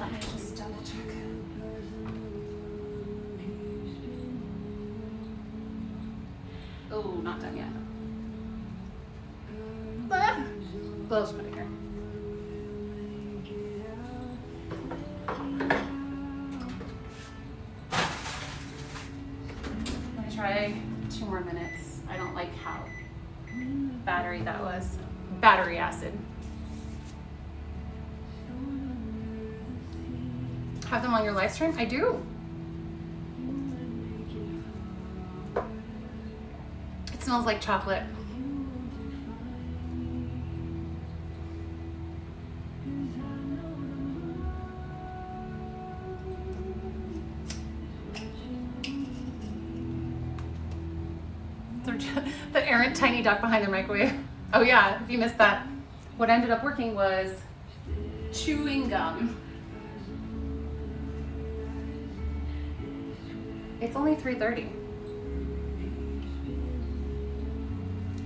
Let me just double check. Oh, not done yet. Ah, blows put it here. Let me try 2 more minutes. I don't like how battery that was. Battery acid. Have them on your live stream? I do. It smells like chocolate. The errant tiny duck behind the microwave. Oh yeah, if you missed that. What ended up working was chewing gum. It's only 3:30.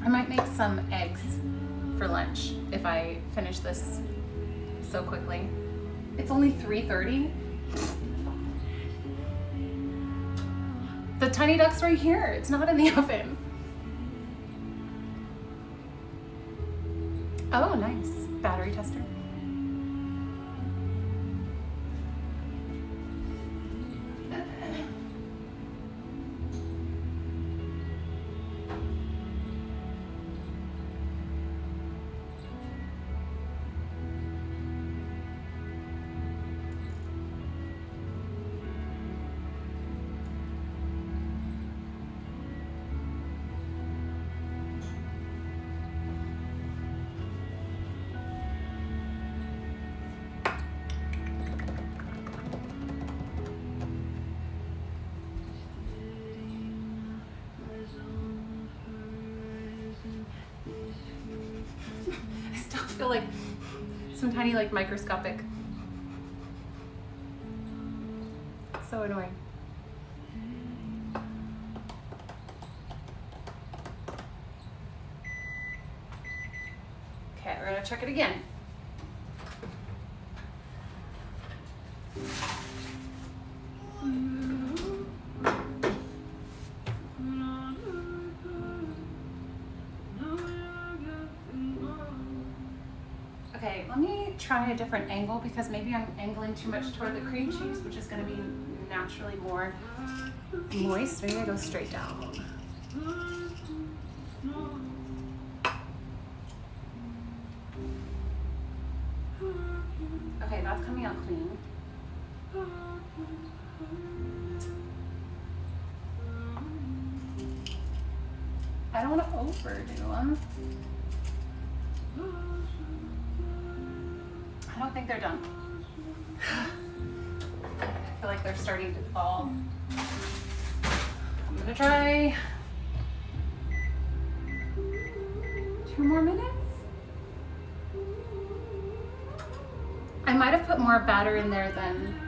I might make some eggs for lunch if I finish this so quickly. It's only 3:30. The tiny duck's right here. It's not in the oven. Oh, nice. Battery tester. Feel like some tiny, like, microscopic. It's so annoying. Okay, we're gonna check it again. Okay, let me try a different angle because maybe I'm angling too much toward the cream cheese, which is going to be naturally more moist. Maybe I go straight down. Okay, that's coming out clean. I don't want to overdo them. I don't think they're done. I feel like they're starting to fall. I'm gonna try 2 more minutes. I might have put more batter in there than.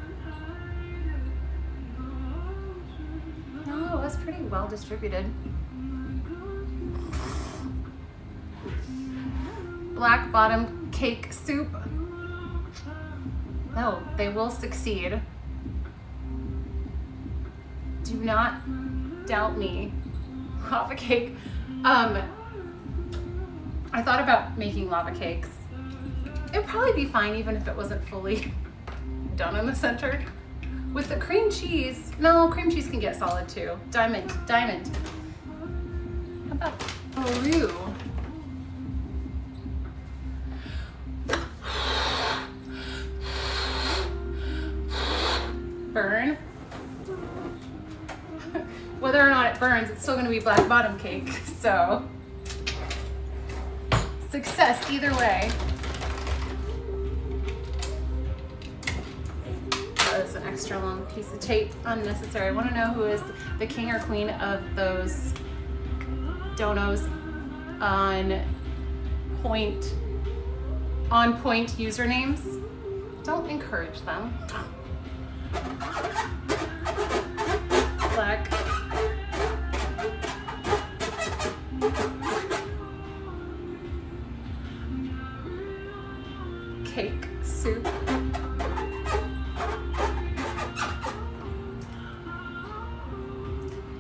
No, it was pretty well distributed. Black Bottom Cake Soup. No, they will succeed. Do not doubt me. Lava cake. I thought about making lava cakes. It'd probably be fine even if it wasn't fully done in the center. With the cream cheese, no, cream cheese can get solid too. Diamond. How about blue? Burn. Whether or not it burns, it's still going to be black bottom cake. So, success either way. That is an extra long piece of tape. Unnecessary. I want to know who is the king or queen of those donos on point usernames. Don't encourage them. Black cake soup.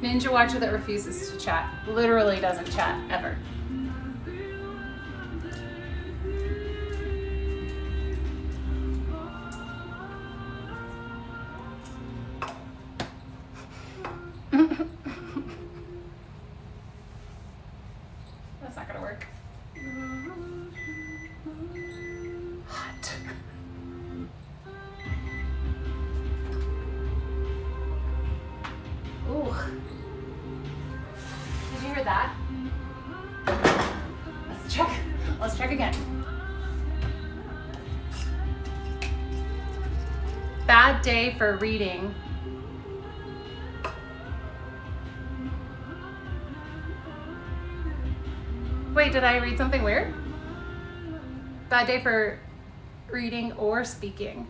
Ninja watcher that refuses to chat. Literally doesn't chat ever. That's not gonna work. Hot. Ooh. Did you hear that? Let's check. Let's check again. Bad day for reading. Wait, did I read something weird? Bad day for reading or speaking.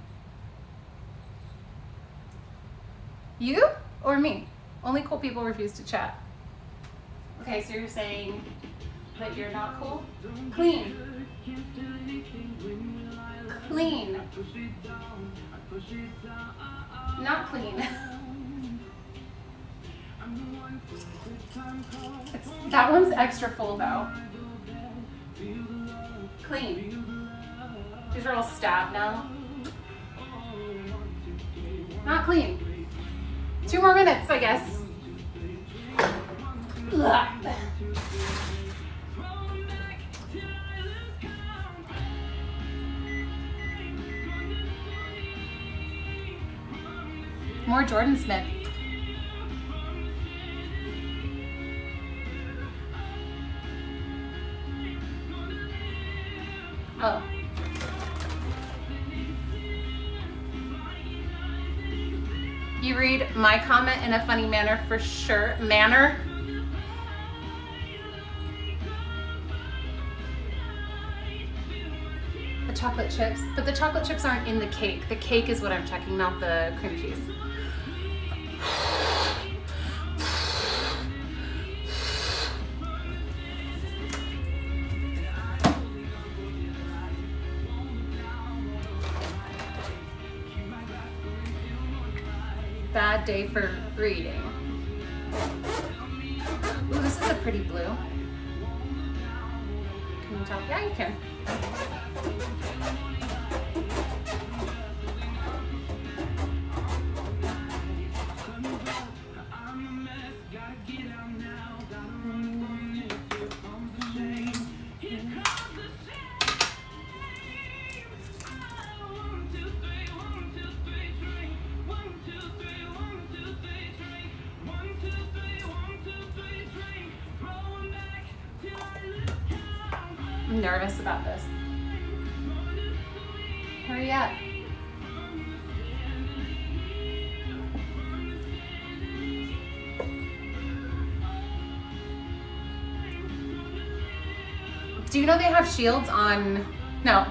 You or me? Only cool people refuse to chat. Okay, so you're saying that you're not cool? Clean. Clean. Not clean. That one's extra full though. Clean. These are all stabbed now. Not clean. 2 more minutes, I guess. Ugh. More Jordan Smith. Oh. You read my comment in a funny manner for sure. Manner? The chocolate chips. But the chocolate chips aren't in the cake. The cake is what I'm checking, not the cream cheese. Bad day for reading. Ooh, this is a pretty blue. Can you tell? Yeah, you can. I'm nervous about this. Hurry up. Do you know they have shields on? No.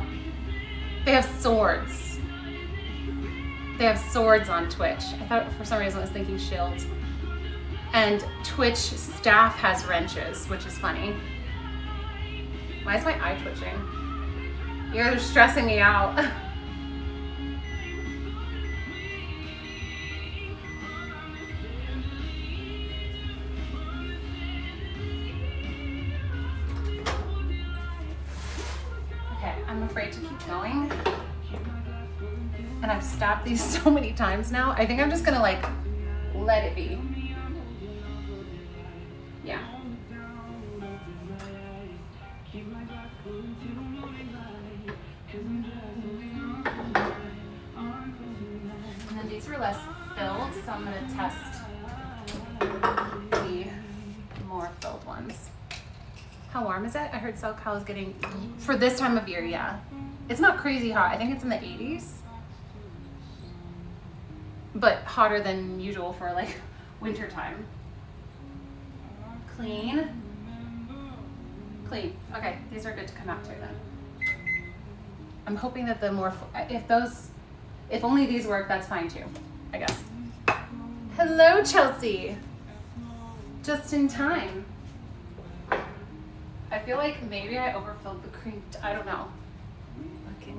They have swords. They have swords on Twitch. I thought for some reason I was thinking shields. And Twitch staff has wrenches, which is funny. Why is my eye twitching? You're stressing me out. Okay, I'm afraid to keep going. And I've stopped these so many times now. I think I'm just gonna like, let it be. Yeah. And then these were less filled, so I'm gonna test the more filled ones. How warm is it? I heard SoCal is getting, for this time of year, yeah. It's not crazy hot. I think it's in the 80s. But hotter than usual for like winter time. Clean. Clean. Okay, these are good to come out to then. I'm hoping that the more, if only these work, that's fine too, I guess. Hello, Chelsea. Just in time. I feel like maybe I overfilled the cream. I don't know. Look at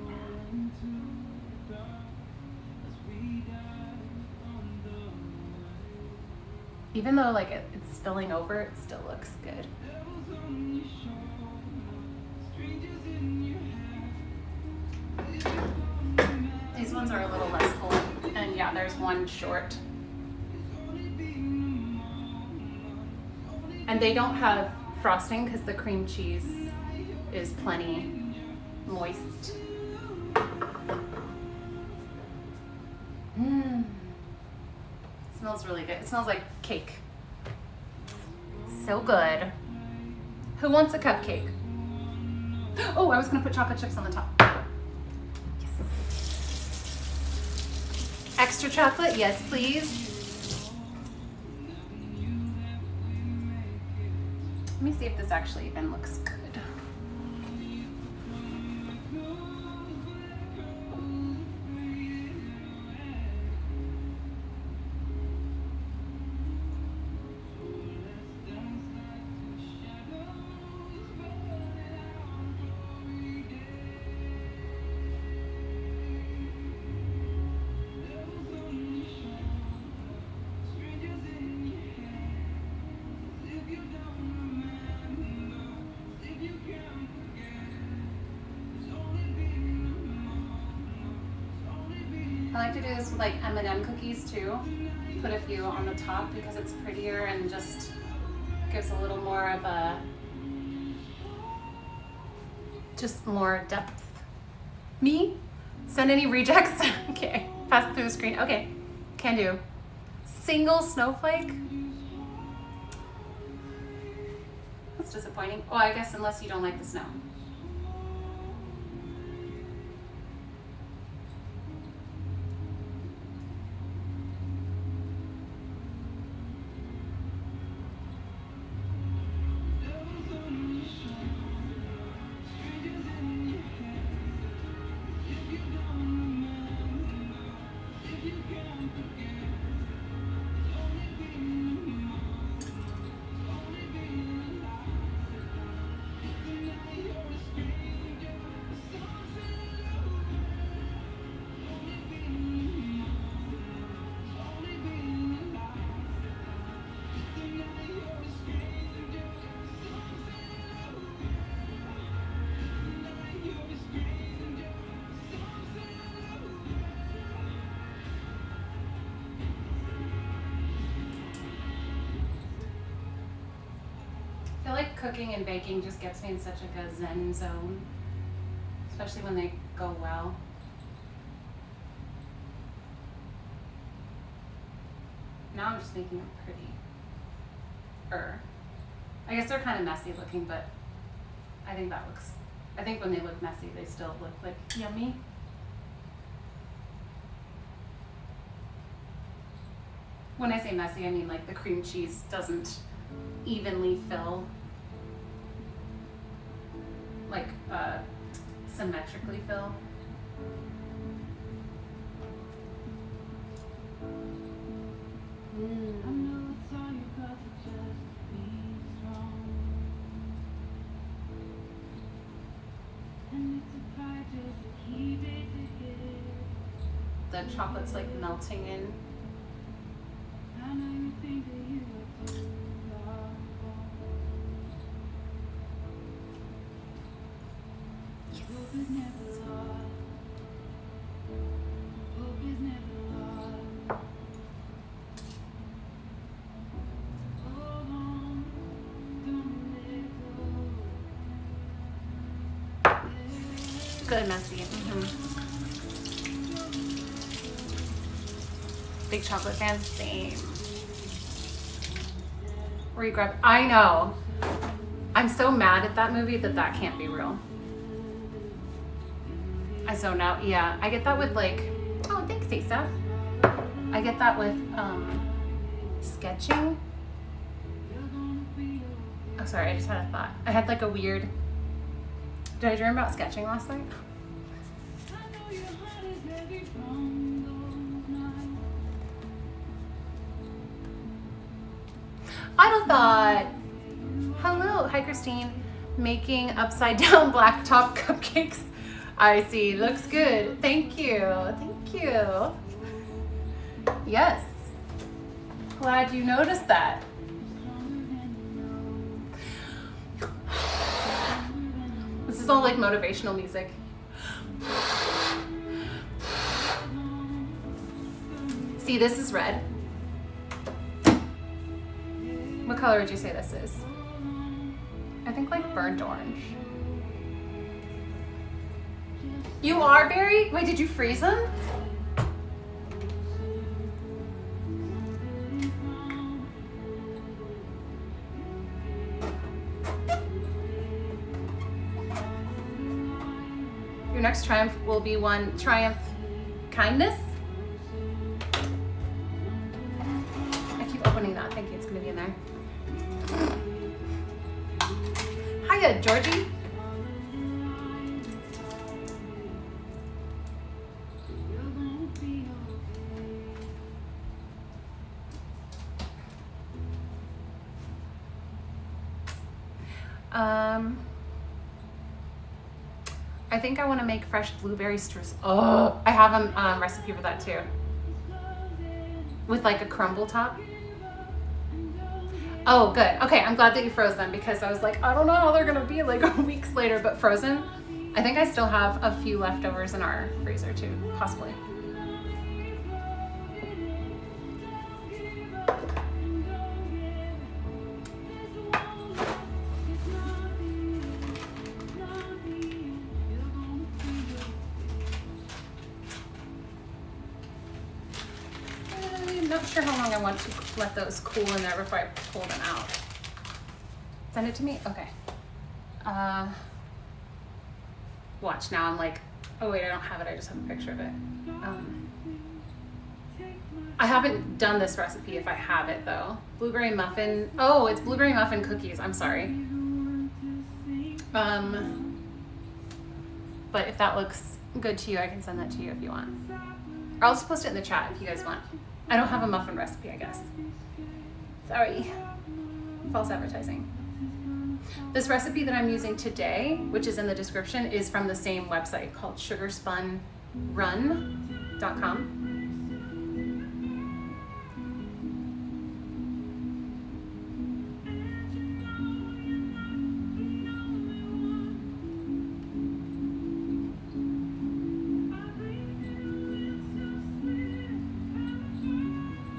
that. Even though like it's spilling over, it still looks good. These ones are a little less full. And yeah, there's one short. And they don't have frosting because the cream cheese is plenty moist. Mmm. Smells really good. It smells like cake. So good. Who wants a cupcake? Oh, I was gonna put chocolate chips on the top. Yes. Extra chocolate? Yes, please. Let me see if this actually even looks good. I like to do this with like M&M cookies too. Put a few on the top because it's prettier and just gives a little more of a, just more depth. Me? Send any rejects? Okay, pass it through the screen. Okay, can do. Single snowflake? That's disappointing. Oh, I guess unless you don't like the snow. I feel like cooking and baking just gets me in such like a zen zone, especially when they go well. Now I'm just making them pretty. I guess they're kind of messy looking, but I think that looks, I think when they look messy, they still look like yummy. When I say messy, I mean like the cream cheese doesn't evenly fill, like symmetrically fill. The chocolate's like melting in. Good messy. Big chocolate fan, same. Where you grab, I know. I'm so mad at that movie that can't be real. I zone out, yeah. I get that with like, oh, thanks, Asa. I get that with sketching. Oh, sorry, I just had a thought. I had like a weird, did I dream about sketching last night? I thought, hello, hi Christine, making upside down black top cupcakes. I see, looks good. Thank you, thank you. Yes. Glad you noticed that. This is all like motivational music. See, this is red. What color would you say this is? I think like burnt orange. You are, Barry? Wait, did you freeze them? Your next triumph will be one triumph kindness. I keep opening that thinking it's gonna be in there. Hiya, Georgie. I think I want to make fresh blueberry streusel. Oh, I have a recipe for that too. With like a crumble top. Oh, good. Okay, I'm glad that you froze them because I was like, I don't know how they're gonna be like weeks later, but frozen. I think I still have a few leftovers in our freezer too, possibly. I'm not sure how long I want to let those cool in there before I pull them out. Send it to me? Okay. Watch, now I'm like, oh wait, I don't have it, I just have a picture of it. I haven't done this recipe if I have it though. Blueberry muffin, oh, it's blueberry muffin cookies, I'm sorry. But if that looks good to you, I can send that to you if you want. Or I'll just post it in the chat if you guys want. I don't have a muffin recipe, I guess. Sorry. False advertising. This recipe that I'm using today, which is in the description, is from the same website called sugarspunrun.com.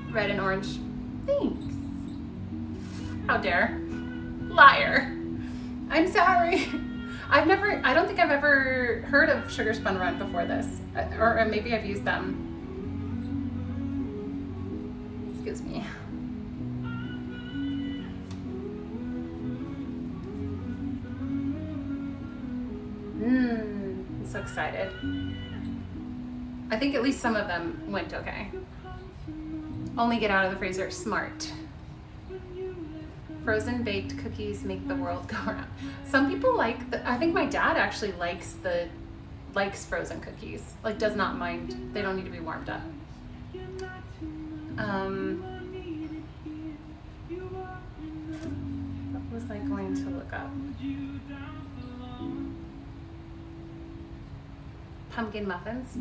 Red and orange. Thanks. How dare. Liar. I'm sorry. I don't think I've ever heard of Sugar Spun Run before this. Or maybe I've used them. Excuse me. I'm so excited. I think at least some of them went okay. Only get out of the freezer smart. Frozen baked cookies make the world go round. Some people like I think my dad actually likes frozen cookies. Like does not mind. They don't need to be warmed up. What was I going to look up? Pumpkin muffins.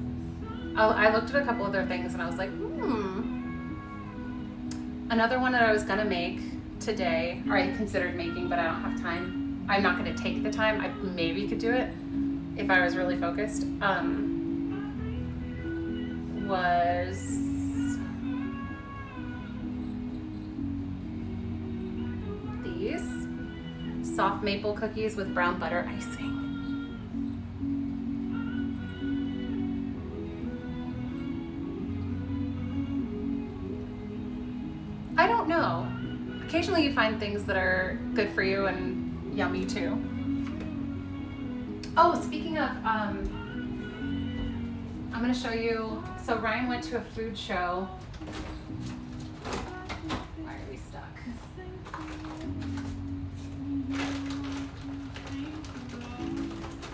Oh, I looked at a couple other things and I was like, Another one that I was gonna make today, or I considered making, but I don't have time. I'm not gonna take the time. I maybe could do it if I was really focused. Was these soft maple cookies with brown butter icing. I don't know. Occasionally you find things that are good for you and yummy too. Oh, speaking of, I'm gonna show you, so Ryan went to a food show. Why are we stuck?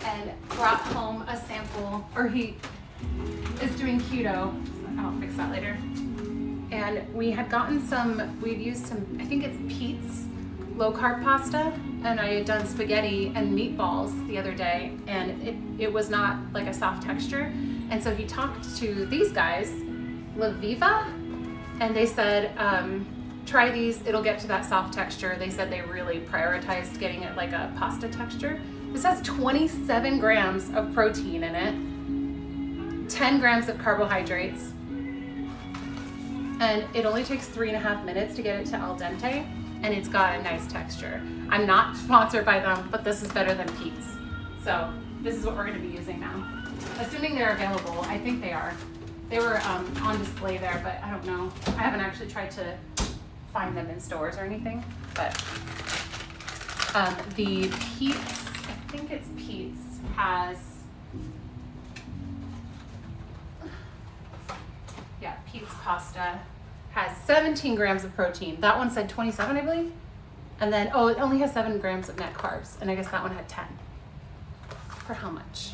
And brought home a sample, or he is doing keto. I'll fix that later. And we had gotten we'd used some, I think it's Pete's low carb pasta, and I had done spaghetti and meatballs the other day, and it was not like a soft texture. And so he talked to these guys, La Viva And they said, try these, it'll get to that soft texture. They said they really prioritized getting it like a pasta texture. This has 27 grams of protein in it, 10 grams of carbohydrates, and it only takes 3.5 minutes to get it to al dente, and it's got a nice texture. I'm not sponsored by them, but this is better than Pete's. So this is what we're gonna be using now. Assuming they're available, I think they are. They were on display there, but I don't know. I haven't actually tried to find them in stores or anything, but the Pete's, I think it's Pete's, has, yeah, Pete's pasta has 17 grams of protein. That one said 27, I believe. And then, oh, it only has 7 grams of net carbs, and I guess that one had 10. For how much?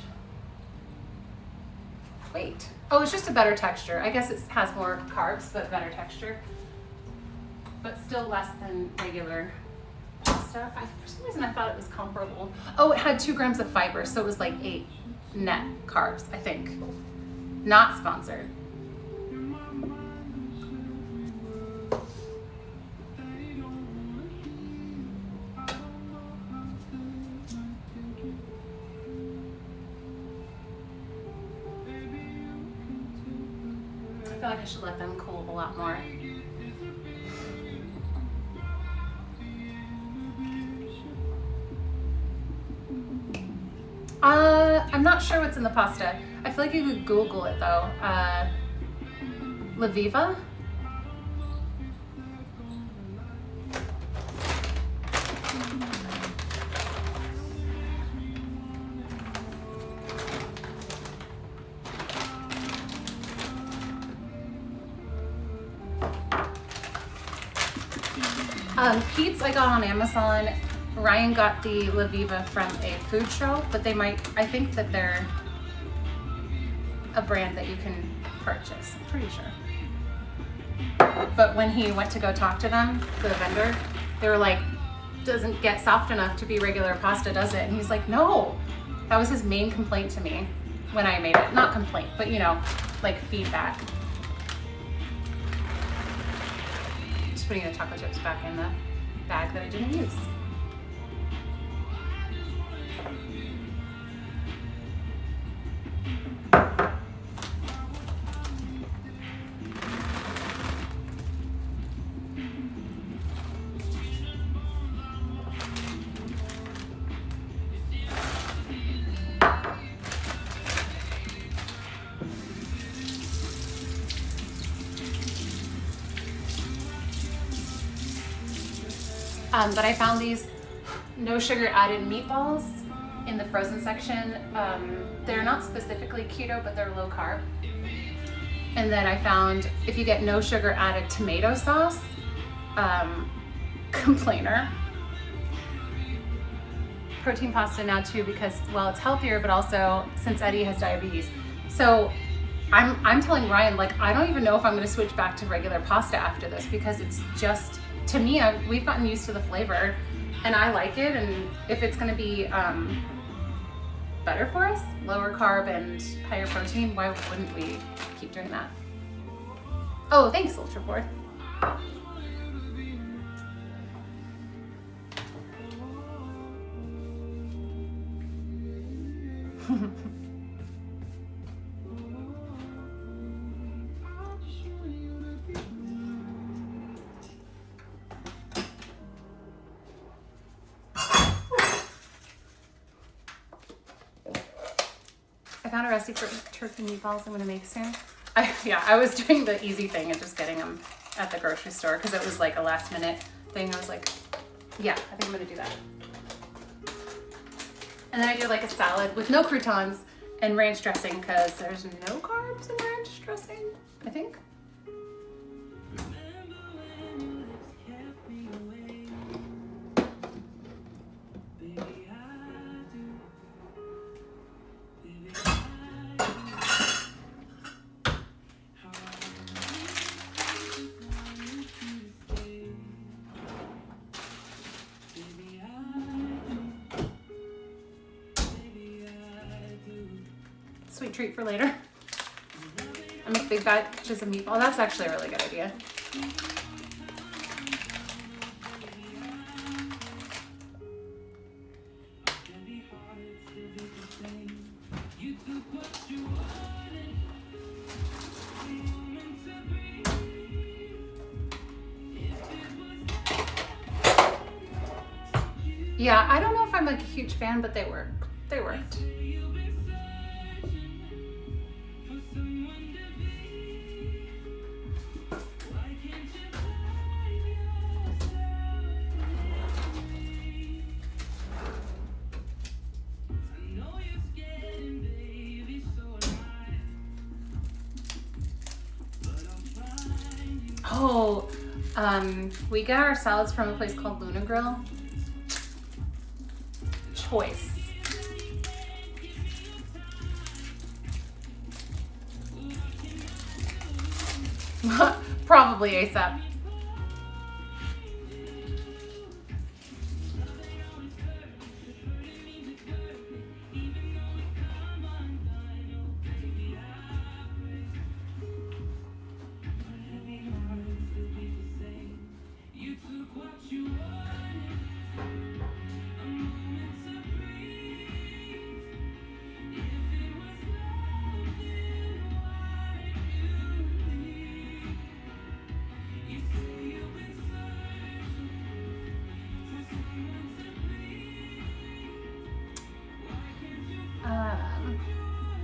Wait. Oh, it's just a better texture. I guess it has more carbs, but better texture. But still less than regular pasta. For some reason, I thought it was comparable. Oh, it had 2 grams of fiber, so it was like 8 net carbs, I think. Not sponsored. I feel like I should let them cool a lot more. I'm not sure what's in the pasta. I feel like you could Google it though. La Viva? Pete's I got on Amazon. Ryan got the La Viva from a food show, but they might, I think that they're a brand that you can purchase, I'm pretty sure. But when he went to go talk to them, the vendor, they were like, doesn't get soft enough to be regular pasta, does it? And he's like, no. That was his main complaint to me when I made it. Not complaint, but you know, like feedback. Just putting the chocolate chips back in the bag that I didn't use. But I found these no sugar added meatballs in the frozen section. They're not specifically keto, but they're low carb. And then I found if you get no sugar added tomato sauce, complainer. Protein pasta now too, because well, it's healthier, but also since Eddie has diabetes. So I'm telling Ryan, like, I don't even know if I'm gonna switch back to regular pasta after this, because it's just, to me, we've gotten used to the flavor and I like it. And if it's gonna be better for us, lower carb and higher protein, why wouldn't we keep doing that? Oh, thanks, Ultraport. I found a recipe for turkey meatballs I'm gonna make soon. I was doing the easy thing and just getting them at the grocery store because it was like a last minute thing. I was like, yeah, I think I'm gonna do that. And then I do like a salad with no croutons and ranch dressing because there's no carbs in ranch dressing, I think. Sweet treat for later. I make big batches of meatball. That's actually a really good idea. Yeah, I don't know if I'm like a huge fan, but they worked. They worked. Oh, we get our salads from a place called Luna Grill. Choice. Probably ASAP.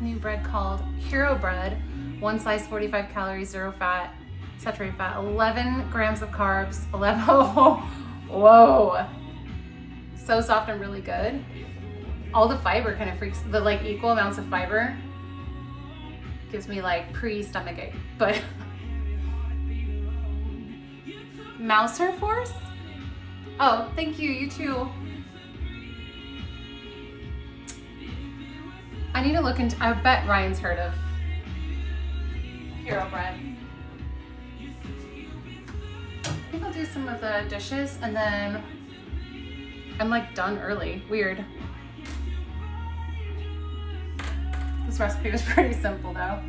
New bread called Hero Bread. One slice, 45 calories, 0 fat, saturated fat, 11 grams of carbs, 11, whoa. So soft and really good. All the fiber kind of freaks, the like equal amounts of fiber gives me like pre-stomach ache, but Mouser Force? Oh, thank you, you too. I need to look into, I bet Ryan's heard of Hero Bread. I think I'll do some of the dishes and then I'm like done early. Weird. This recipe was pretty simple though.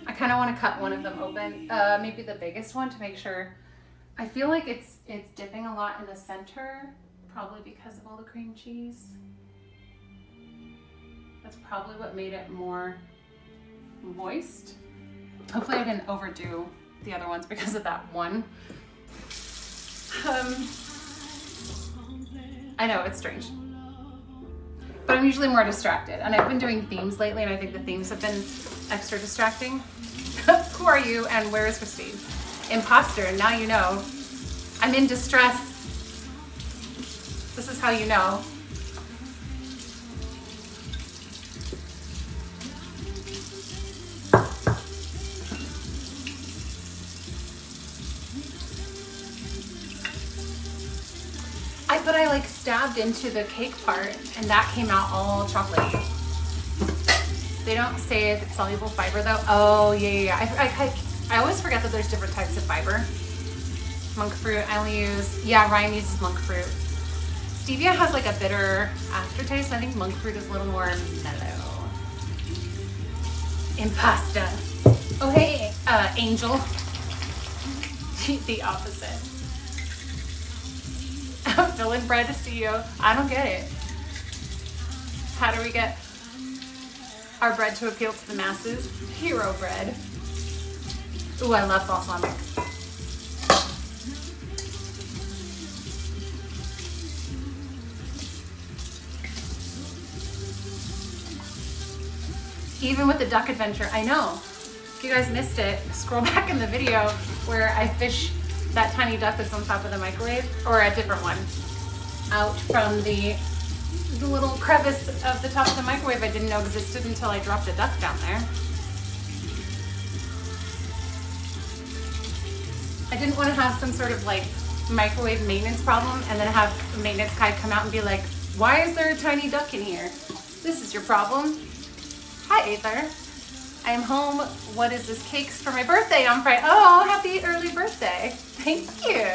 I kind of want to cut one of them open, maybe the biggest one to make sure. I feel like it's dipping a lot in the center, probably because of all the cream cheese. That's probably what made it more moist. Hopefully I didn't overdo the other ones because of that one. I know, it's strange. But I'm usually more distracted. And I've been doing themes lately and I think the themes have been extra distracting. Who are you and where is Christine? Imposter, now you know. I'm in distress. This is how you know. But I like stabbed into the cake part and that came out all chocolatey. They don't say if it's soluble fiber though. Oh yeah. I always forget that there's different types of fiber. Monk fruit, I only use, yeah, Ryan uses monk fruit. Stevia has like a bitter aftertaste. I think monk fruit is a little more mellow. Impasta. Oh hey, Angel. The opposite. Villain bread CEO. I don't get it. How do we get our bread to appeal to the masses? Hero bread. Ooh, I love balsamic. Even with the duck adventure, I know. If you guys missed it, scroll back in the video where I fish that tiny duck that's on top of the microwave, or a different one, out from the little crevice of the top of the microwave I didn't know existed until I dropped a duck down there. I didn't want to have some sort of like microwave maintenance problem and then have a maintenance guy come out and be like, why is there a tiny duck in here? This is your problem. Hi, Aether. I am home. What is this? Cakes for my birthday on Friday. Oh, happy early birthday. Thank you.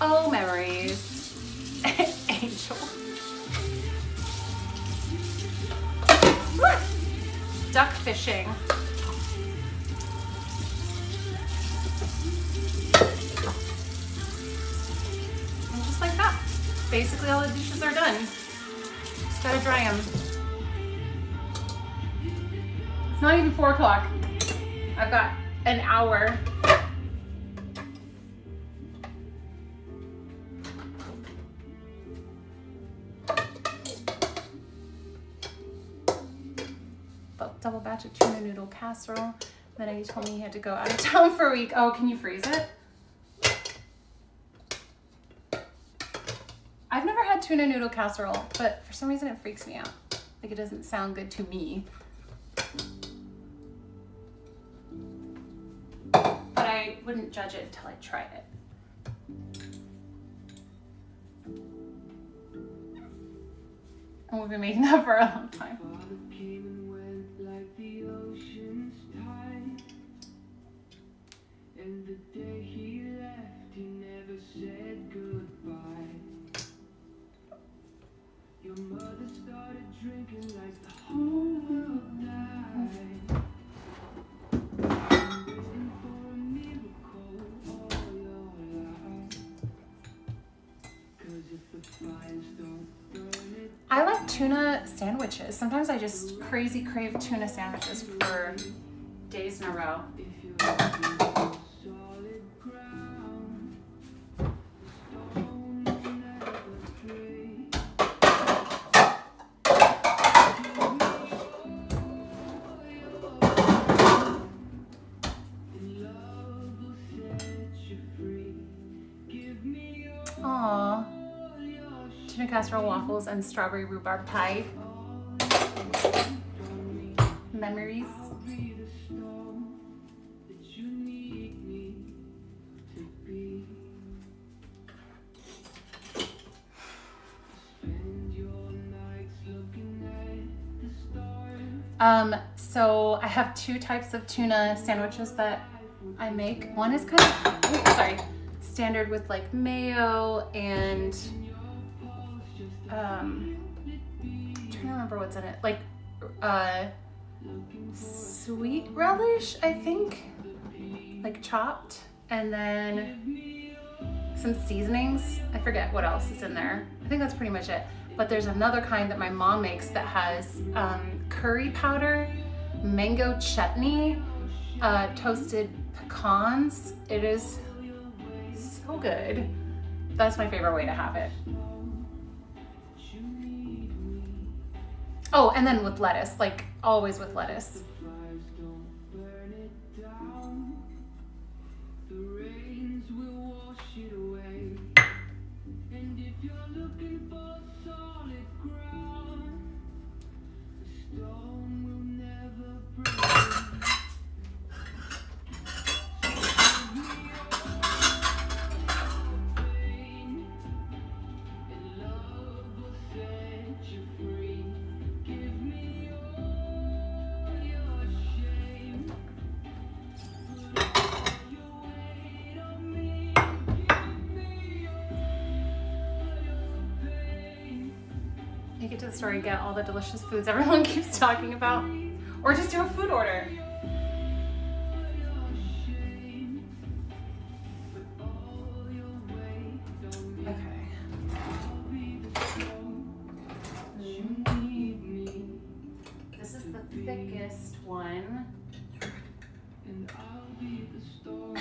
Oh, memories. Angel. Duck fishing. And just like that. Basically all the dishes are done. Just gotta dry them. It's not even 4 o'clock. I've got an hour. Double batch of tuna noodle casserole. Then he told me he had to go out of town for a week. Oh, can you freeze it? I've never had tuna noodle casserole, but for some reason it freaks me out. Like it doesn't sound good to me. But I wouldn't judge it until I tried it. And we've been making that for a long time. And the day he left, he never said goodbye. Your mother started drinking like the whole world died. I'm waiting for a miracle all your life. 'Cause if the fires don't burn it, I like tuna sandwiches. Sometimes I just crazy crave tuna sandwiches for days in a row. if you're looking for solid ground, the stone will never break. And love will set you free. Give me Aww. all your Tuna casserole waffles and strawberry rhubarb pie. Memories. be the storm that you need me to be. Spend your nights looking at the stars. So I have 2 types of tuna sandwiches that I make. One is kind of, standard with like mayo and, I'm trying to remember what's in it. Like, sweet relish, I think, like chopped, and then some seasonings. I forget what else is in there. I think that's pretty much it. But there's another kind that my mom makes that has curry powder, mango chutney, toasted pecans. It is so good. That's my favorite way to have it. Oh, and then with lettuce, like always with lettuce. Fires don't burn it down. The rains will wash it away. And if you're looking for solid ground, the storm will never break. So give me all your pain, and love will set you free. Give me all your shame. Put all your weight on me. Give me all your pain. You get to the store and get all the delicious foods everyone keeps talking about. Or just do a food order. Okay. This is the thickest one. And I'll be the storm.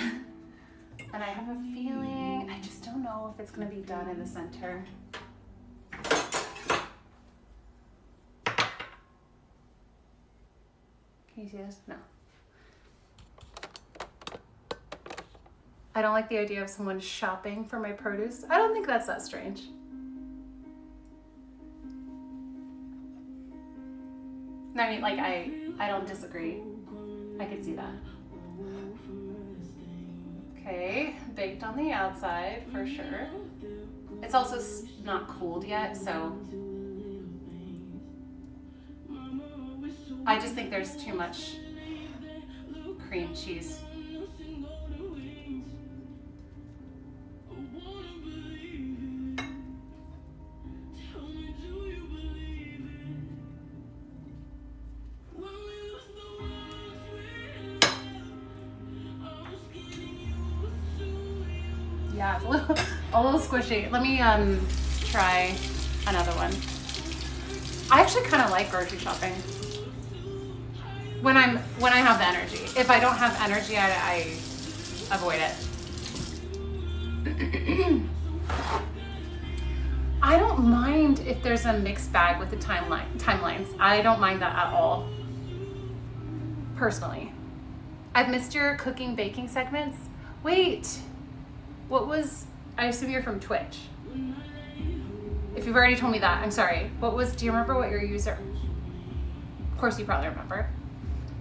And I have a feeling, I just don't know if it's gonna be done in the center. Can you see this? No. I don't like the idea of someone shopping for my produce. I don't think that's that strange. I mean, like, I don't disagree. I could see that. Okay, baked on the outside for sure. It's also not cooled yet, so I just think there's too much cream cheese. Yeah, it's a little squishy. Let me try another one. I actually kind of like grocery shopping when I have the energy. If I don't have energy, I avoid it. I don't mind if there's a mixed bag with the timelines. I don't mind that at all. Personally. I've missed your cooking baking segments. Wait, I assume you're from Twitch. If you've already told me that, I'm sorry. Do you remember what your user? Of course you probably remember.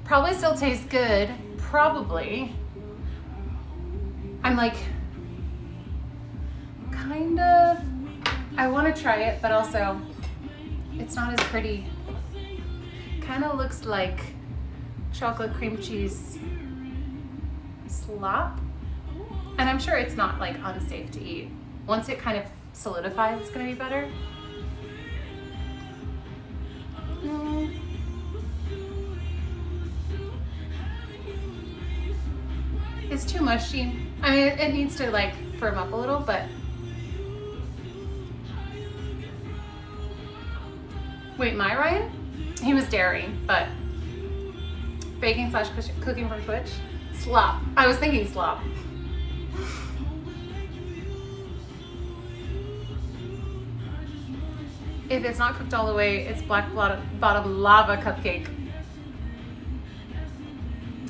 Probably still tastes good. Probably. I'm like, kind of, I want to try it, but also it's not as pretty. Kind of looks like chocolate cream cheese slop. And I'm sure it's not like unsafe to eat. Once it kind of solidifies, it's gonna be better. It's too mushy. I mean, it needs to like firm up a little, but wait, my Ryan? He was dairy, but baking / cooking from Twitch? Slop. I was thinking slop. If it's not cooked all the way, it's Black Bottom lava cupcake.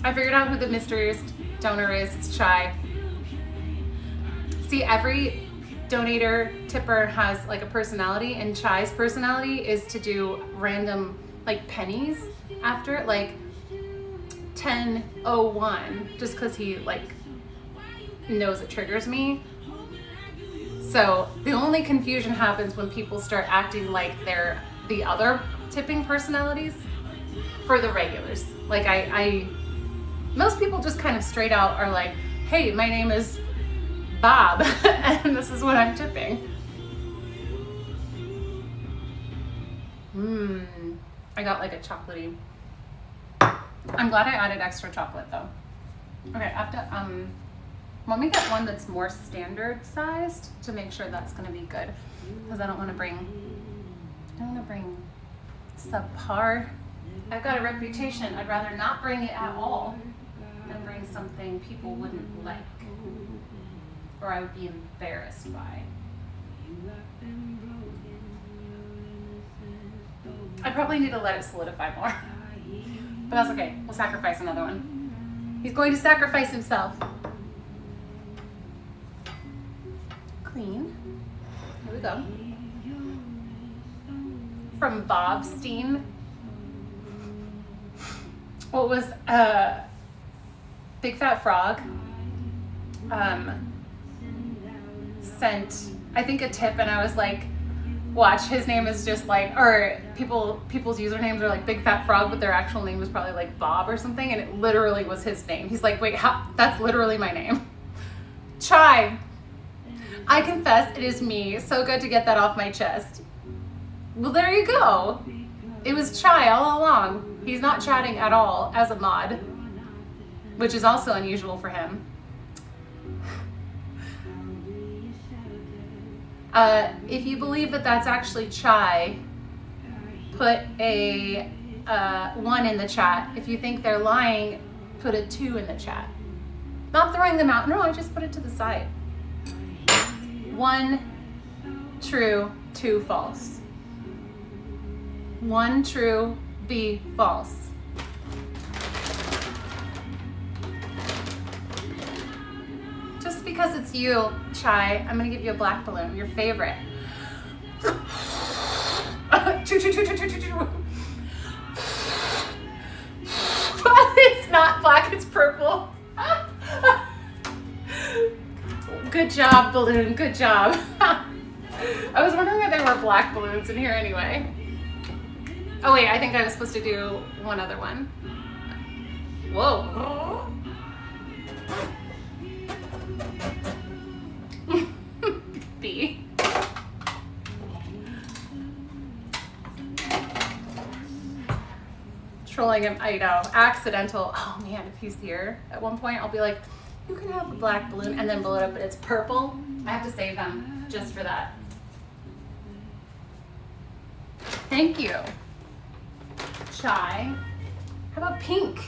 I figured out who the mysterious donor is. It's Chai. See, every donator, tipper has like a personality, and Chai's personality is to do random like pennies after it, like 10:01, just because he like knows it triggers me. So the only confusion happens when people start acting like they're the other tipping personalities for the regulars. Like most people just kind of straight out are like, hey, my name is Bob and this is what I'm tipping. I got like a chocolatey. I'm glad I added extra chocolate though. Okay, I have to, let me get one that's more standard sized to make sure that's gonna be good. Because I don't wanna bring subpar. I've got a reputation. I'd rather not bring it at all than bring something people wouldn't like. Or I would be embarrassed by. I probably need to let it solidify more. But that's okay, we'll sacrifice another one. He's going to sacrifice himself. Clean. Here we go. From Bob Steen. What was Big Fat Frog sent, I think, a tip, and I was like, watch, his name is just like, or people's usernames are like Big Fat Frog, but their actual name was probably like Bob or something, and it literally was his name. He's like, wait, how? That's literally my name. Chai. I confess, it is me. So good to get that off my chest. Well, there you go. It was Chai all along. He's not chatting at all as a mod, which is also unusual for him. If you believe that that's actually Chai, put a 1 in the chat. If you think they're lying, put a 2 in the chat. Not throwing them out. No, I just put it to the side. 1 true, 2 false. 1 true, B false. Just because it's you, Chai, I'm gonna give you a black balloon, your favorite. It's not black, it's purple. Good job, balloon, good job. I was wondering if there were black balloons in here anyway. Oh wait, I think I was supposed to do one other one. Whoa. B. Trolling him, I know, accidental. Oh man, if he's here at one point, I'll be like, You can have a black balloon and then blow it up, but it's purple. I have to save them just for that. Thank you. Chai. How about pink?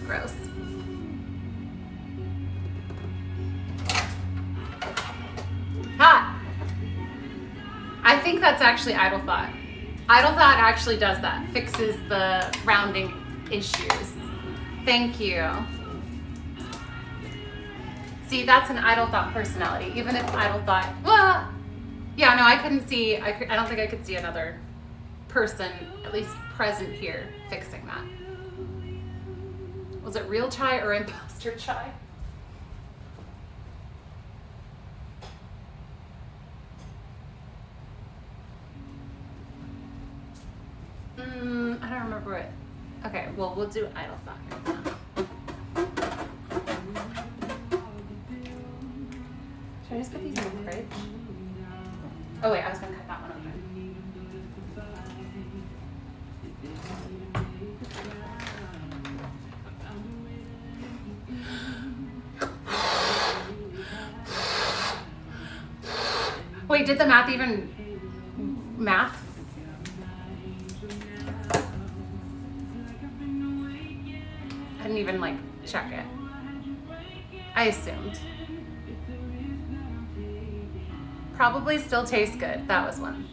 Gross. Hot. I think that's actually Idle Thought. Idle Thought actually does that, fixes the rounding issues. Thank you. See, that's an Idle Thought personality. Even if Idle Thought, well, yeah, no, I couldn't see, I don't think I could see another person, at least present here, fixing that. Was it real chai or imposter chai? I don't remember it. Okay, well, we'll do Idle Thought. Should I just put these in the fridge? Oh wait, I was gonna cut that one open. Wait, did the math even math? I didn't even like check it. I assumed. Probably still tastes good. That was one.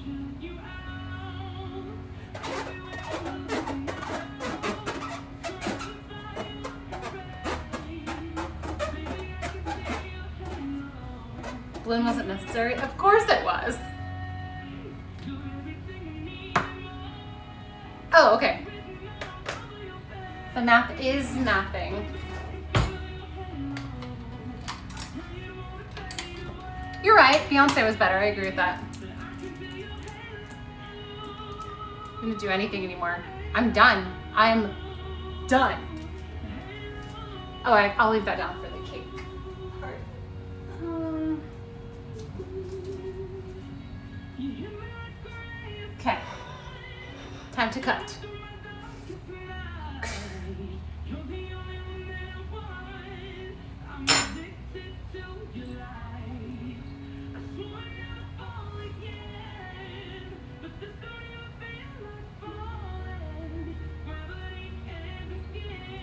Balloon wasn't necessary? Of course it was. Oh, okay. The math is mathing. You're right, Beyonce was better. I agree with that. I'm gonna do anything anymore. I'm done. I'm done. Oh, I'll leave that down for the cake part. Okay. Time to cut.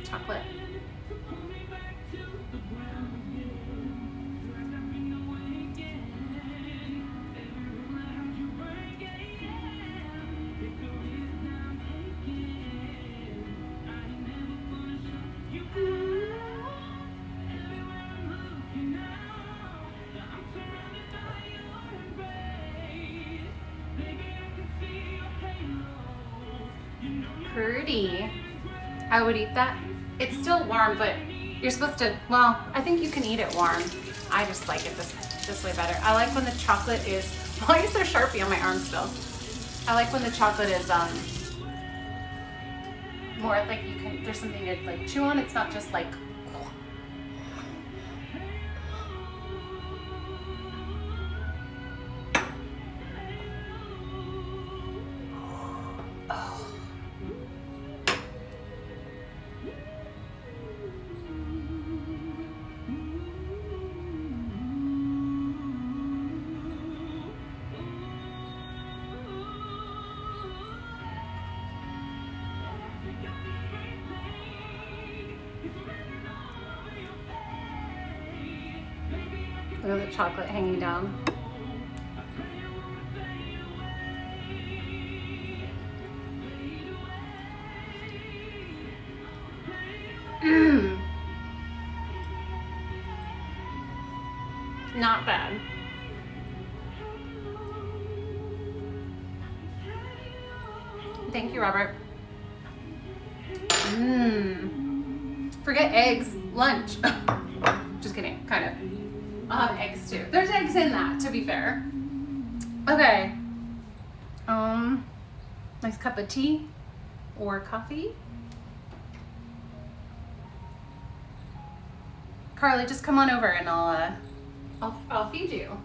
Chocolate. Pretty. I would eat that. It's still warm, but you're supposed to, well, I think you can eat it warm. I just like it this way better. I like when the chocolate is, why is there Sharpie on my arm still? I like when the chocolate is more like you can, there's something to like chew on. It's not just like, look at the chocolate hanging down. Not bad. Thank you, Robert. Forget eggs. Lunch. Just kidding, kind of. I'll have eggs too. There's eggs in that, to be fair. Okay. Nice cup of tea or coffee. Carly, just come on over and I'll feed you.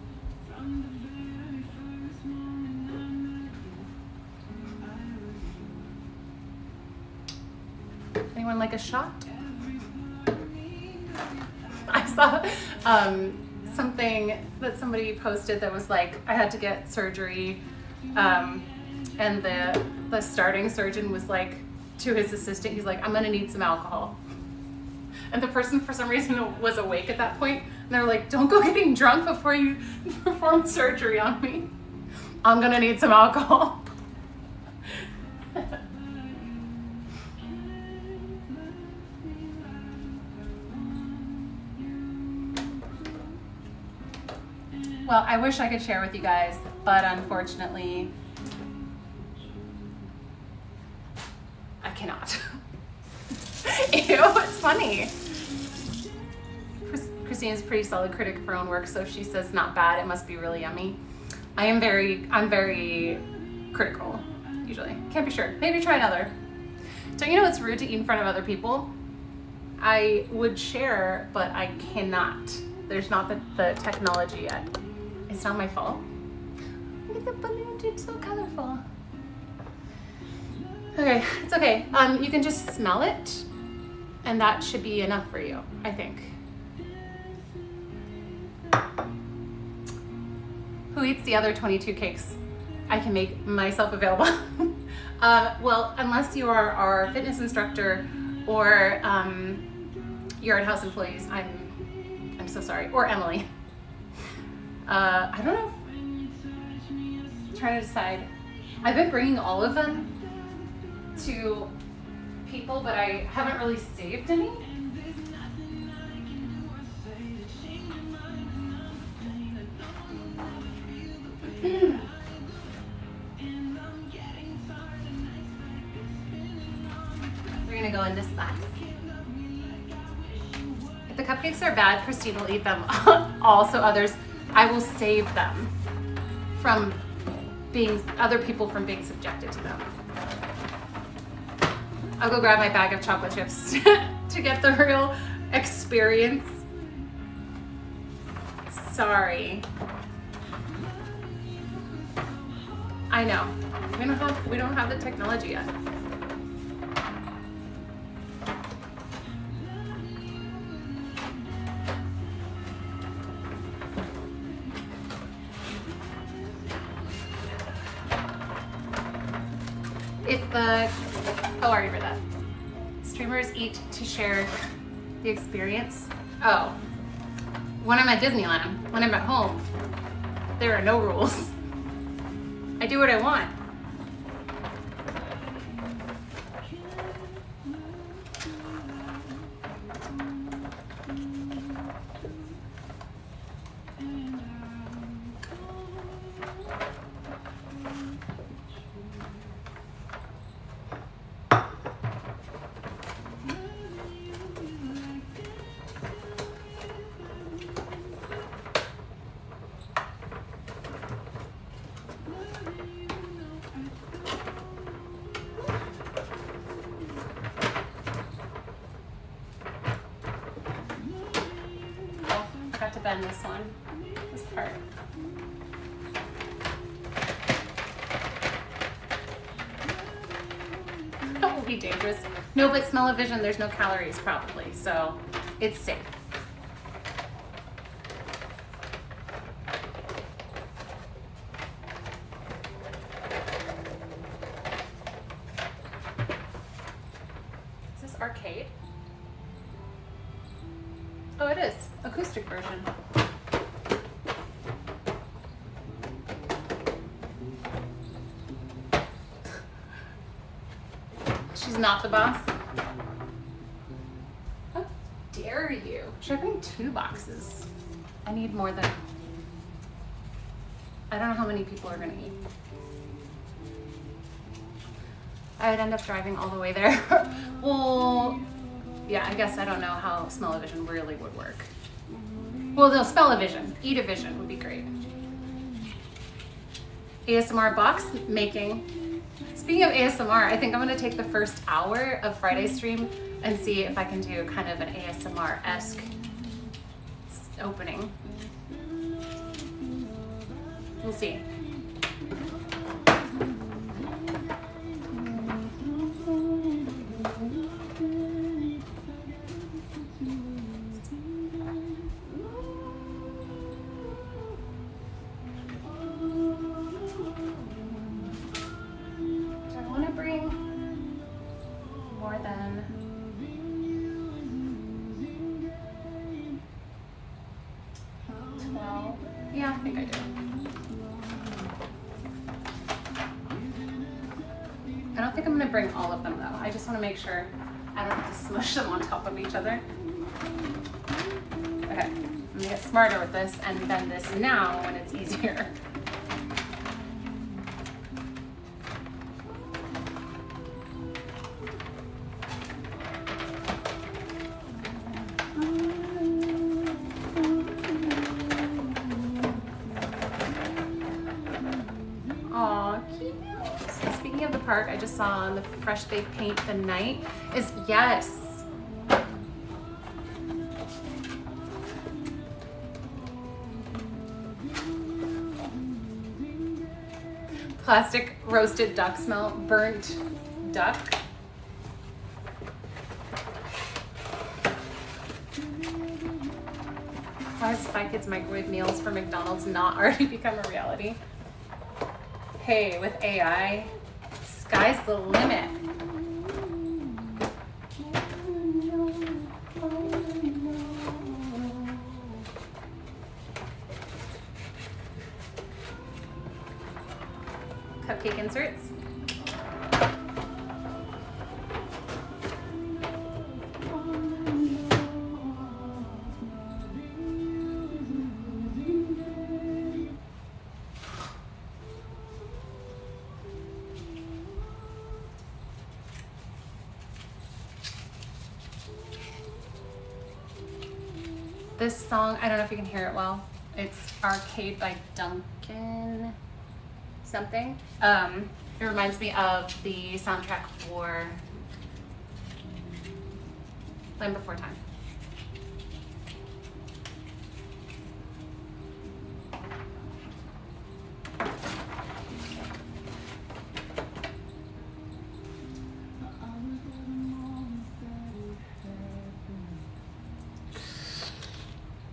Anyone like a shot? I saw something that somebody posted that was like, I had to get surgery, and the starting surgeon was like, to his assistant, he's like, I'm gonna need some alcohol. And the person, for some reason, was awake at that point, and they were like, don't go getting drunk before you perform surgery on me. I'm gonna need some alcohol. Well, I wish I could share with you guys, but unfortunately, I cannot. Ew, it's funny. Christina's a pretty solid critic of her own work, so if she says not bad, it must be really yummy. I'm very critical, usually. Can't be sure. Maybe try another. Don't you know it's rude to eat in front of other people? I would share, but I cannot. There's not the technology yet. It's not my fault. Look at the balloon, it's so colorful. Okay, it's okay. You can just smell it, and that should be enough for you, I think. Who eats the other 22 cakes? I can make myself available. Well, unless you are our fitness instructor or Yard House employees, I'm so sorry. Or Emily. I don't know. I'm trying to decide. I've been bringing all of them to people, but I haven't really saved any. We're gonna go in this box. If the cupcakes are bad, Christine will eat them. Also others, I will save them from other people from being subjected to them. I'll go grab my bag of chocolate chips to get the real experience. Sorry. I know. We don't have the technology yet. Oh, I already read that. Streamers eat to share the experience. Oh. When I'm at Disneyland, when I'm at home, there are no rules. I do what I want. To bend this part. That will be dangerous. No, but smell-o-vision, there's no calories probably, so it's safe. Is this arcade? Oh, it is. Acoustic version. She's not the boss. How dare you? Should I bring 2 boxes? I need more than... I don't know how many people are gonna eat. I would end up driving all the way there. Well, yeah, I guess I don't know how smell-o-vision really would work. Well, no, smell-o-vision. Eat-o-vision would be great. ASMR box making. Speaking of ASMR, I think I'm gonna take the first hour of Friday stream and see if I can do kind of an ASMR-esque opening. We'll see. Do I want to bring more than 12? Yeah, I think I do. I don't think I'm gonna bring all of them though. I just wanna make sure I don't have to smush them on top of each other. Okay, I'm gonna get smarter with this and bend this now when it's easier. Aw, cute. So speaking of the park, I just saw the Fresh Baked Paint the Night is, yes. Plastic roasted duck smell, burnt duck. Why has Spy Kids microwave meals for McDonald's not already become a reality? Hey, with AI, sky's the limit. Cupcake inserts. This song, I don't know if you can hear it well. It's Arcade by Duncan something. It reminds me of the soundtrack for Land Before Time.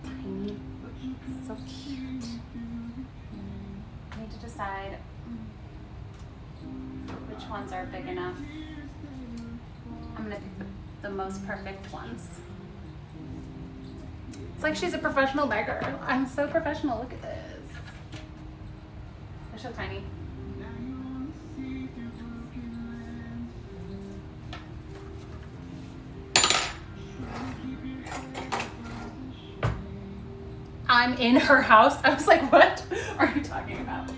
Tiny, so cute. I need to decide which ones are big enough. I'm gonna pick the most perfect ones. It's like she's a professional maker. I'm so professional, look at this. They're so tiny. I'm in her house. I was like, what are you talking about?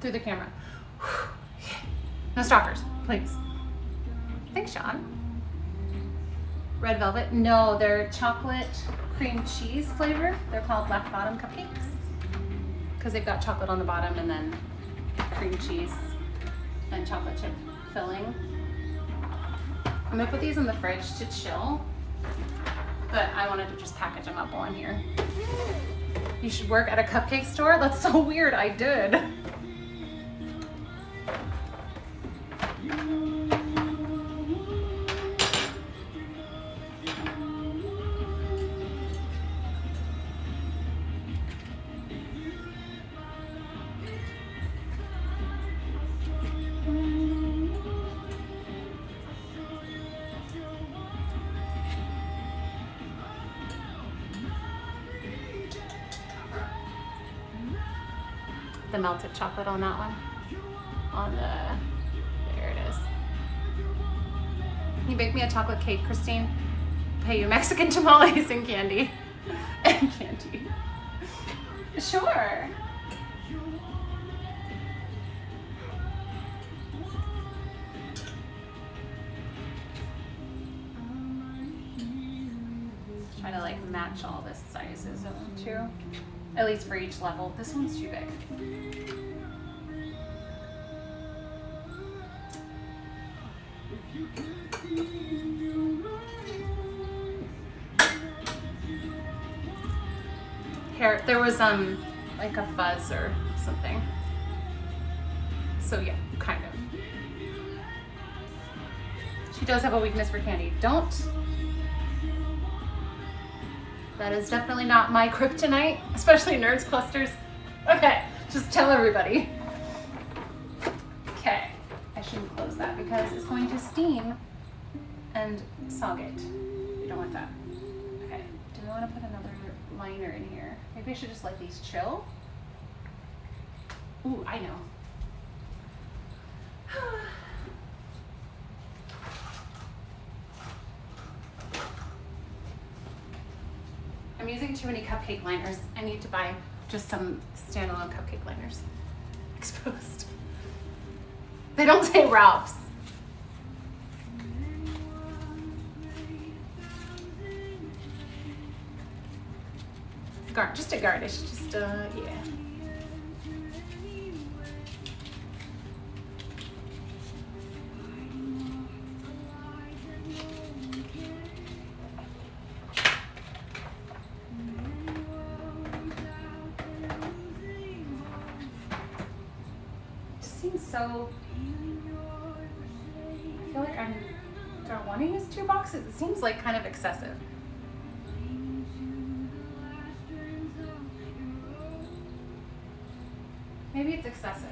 Through the camera. No stalkers, please. Thanks, Sean. Red velvet? No, they're chocolate cream cheese flavor. They're called Black Bottom Cupcakes because they've got chocolate on the bottom and then cream cheese and chocolate chip filling. I'm gonna put these in the fridge to chill, but I wanted to just package them up on here. You should work at a cupcake store? That's so weird, I did. The melted chocolate on that one. on the, there it is. Can you bake me a chocolate cake, Christine? Pay you Mexican tamales and candy. And candy. Sure. Trying to like match all the sizes of them too. At least for each level. This one's too big. Here, there was like a fuzz or something. So yeah, kind of. She does have a weakness for candy. Don't. That is definitely not my kryptonite, especially nerds clusters. Okay, just tell everybody. Okay, I shouldn't close that because it's going to steam and sog it. We don't want that. Okay, do we want to put another liner in here? Maybe I should just let these chill. Ooh, I know. I'm using too many cupcake liners. I need to buy just some standalone cupcake liners. Exposed. They don't say Ralph's. Just a garnish, just yeah. Just seems so. I feel like do I want to use 2 boxes? It seems like kind of excessive. Maybe it's excessive.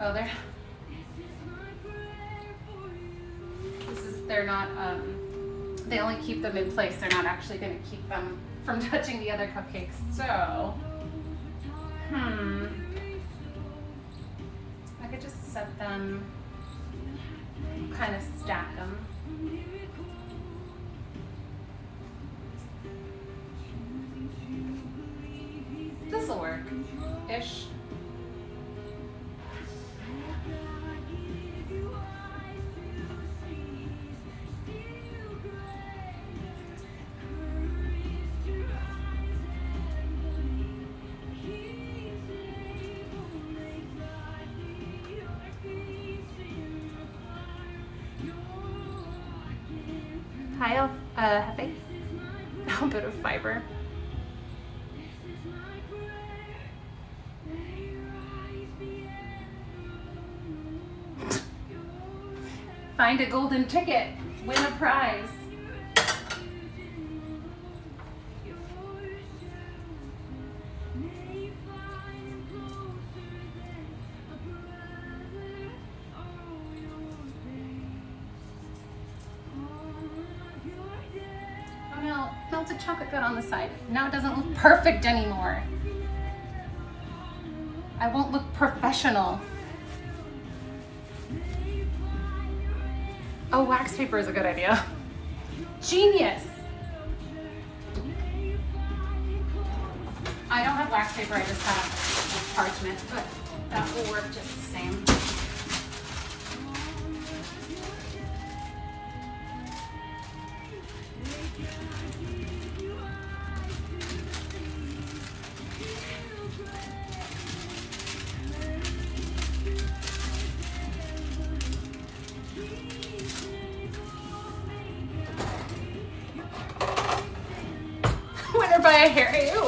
Oh, they're not, they only keep them in place. They're not actually going to keep them from touching the other cupcakes. So, I could just set them, kind of stack them. This'll work-ish. Hi, Hefe. A bit of fiber. Find a golden ticket. Win a prize. Melted chocolate got on the side. Now it doesn't look perfect anymore. I won't look professional. Oh, wax paper is a good idea. Genius. I don't have wax paper, I just have parchment, but that will work just the same. Winner by a hair. Ew.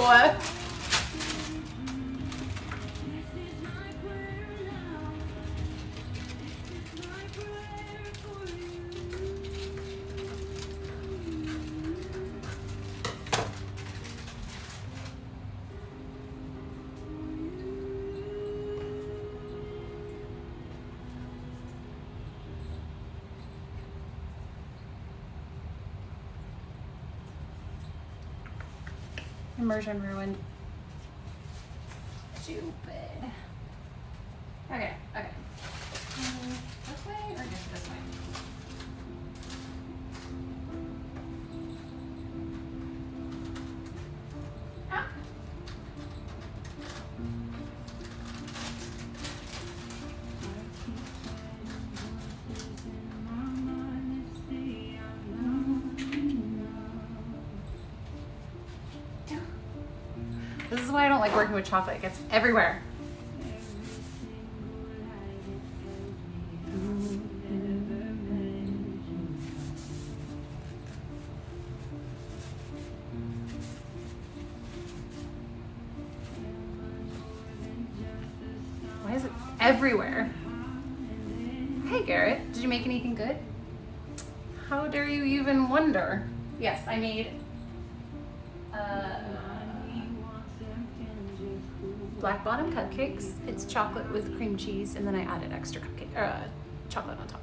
Immersion ruined. Stupid. Okay, okay. This way or just this way? Ah. This is why I don't like working with chocolate. It gets everywhere. Why is it everywhere? Hey Garrett, did you make anything good? How dare you even wonder? Yes, I made Black Bottom Cupcakes. It's chocolate with cream cheese, and then I added extra cupcake chocolate on top.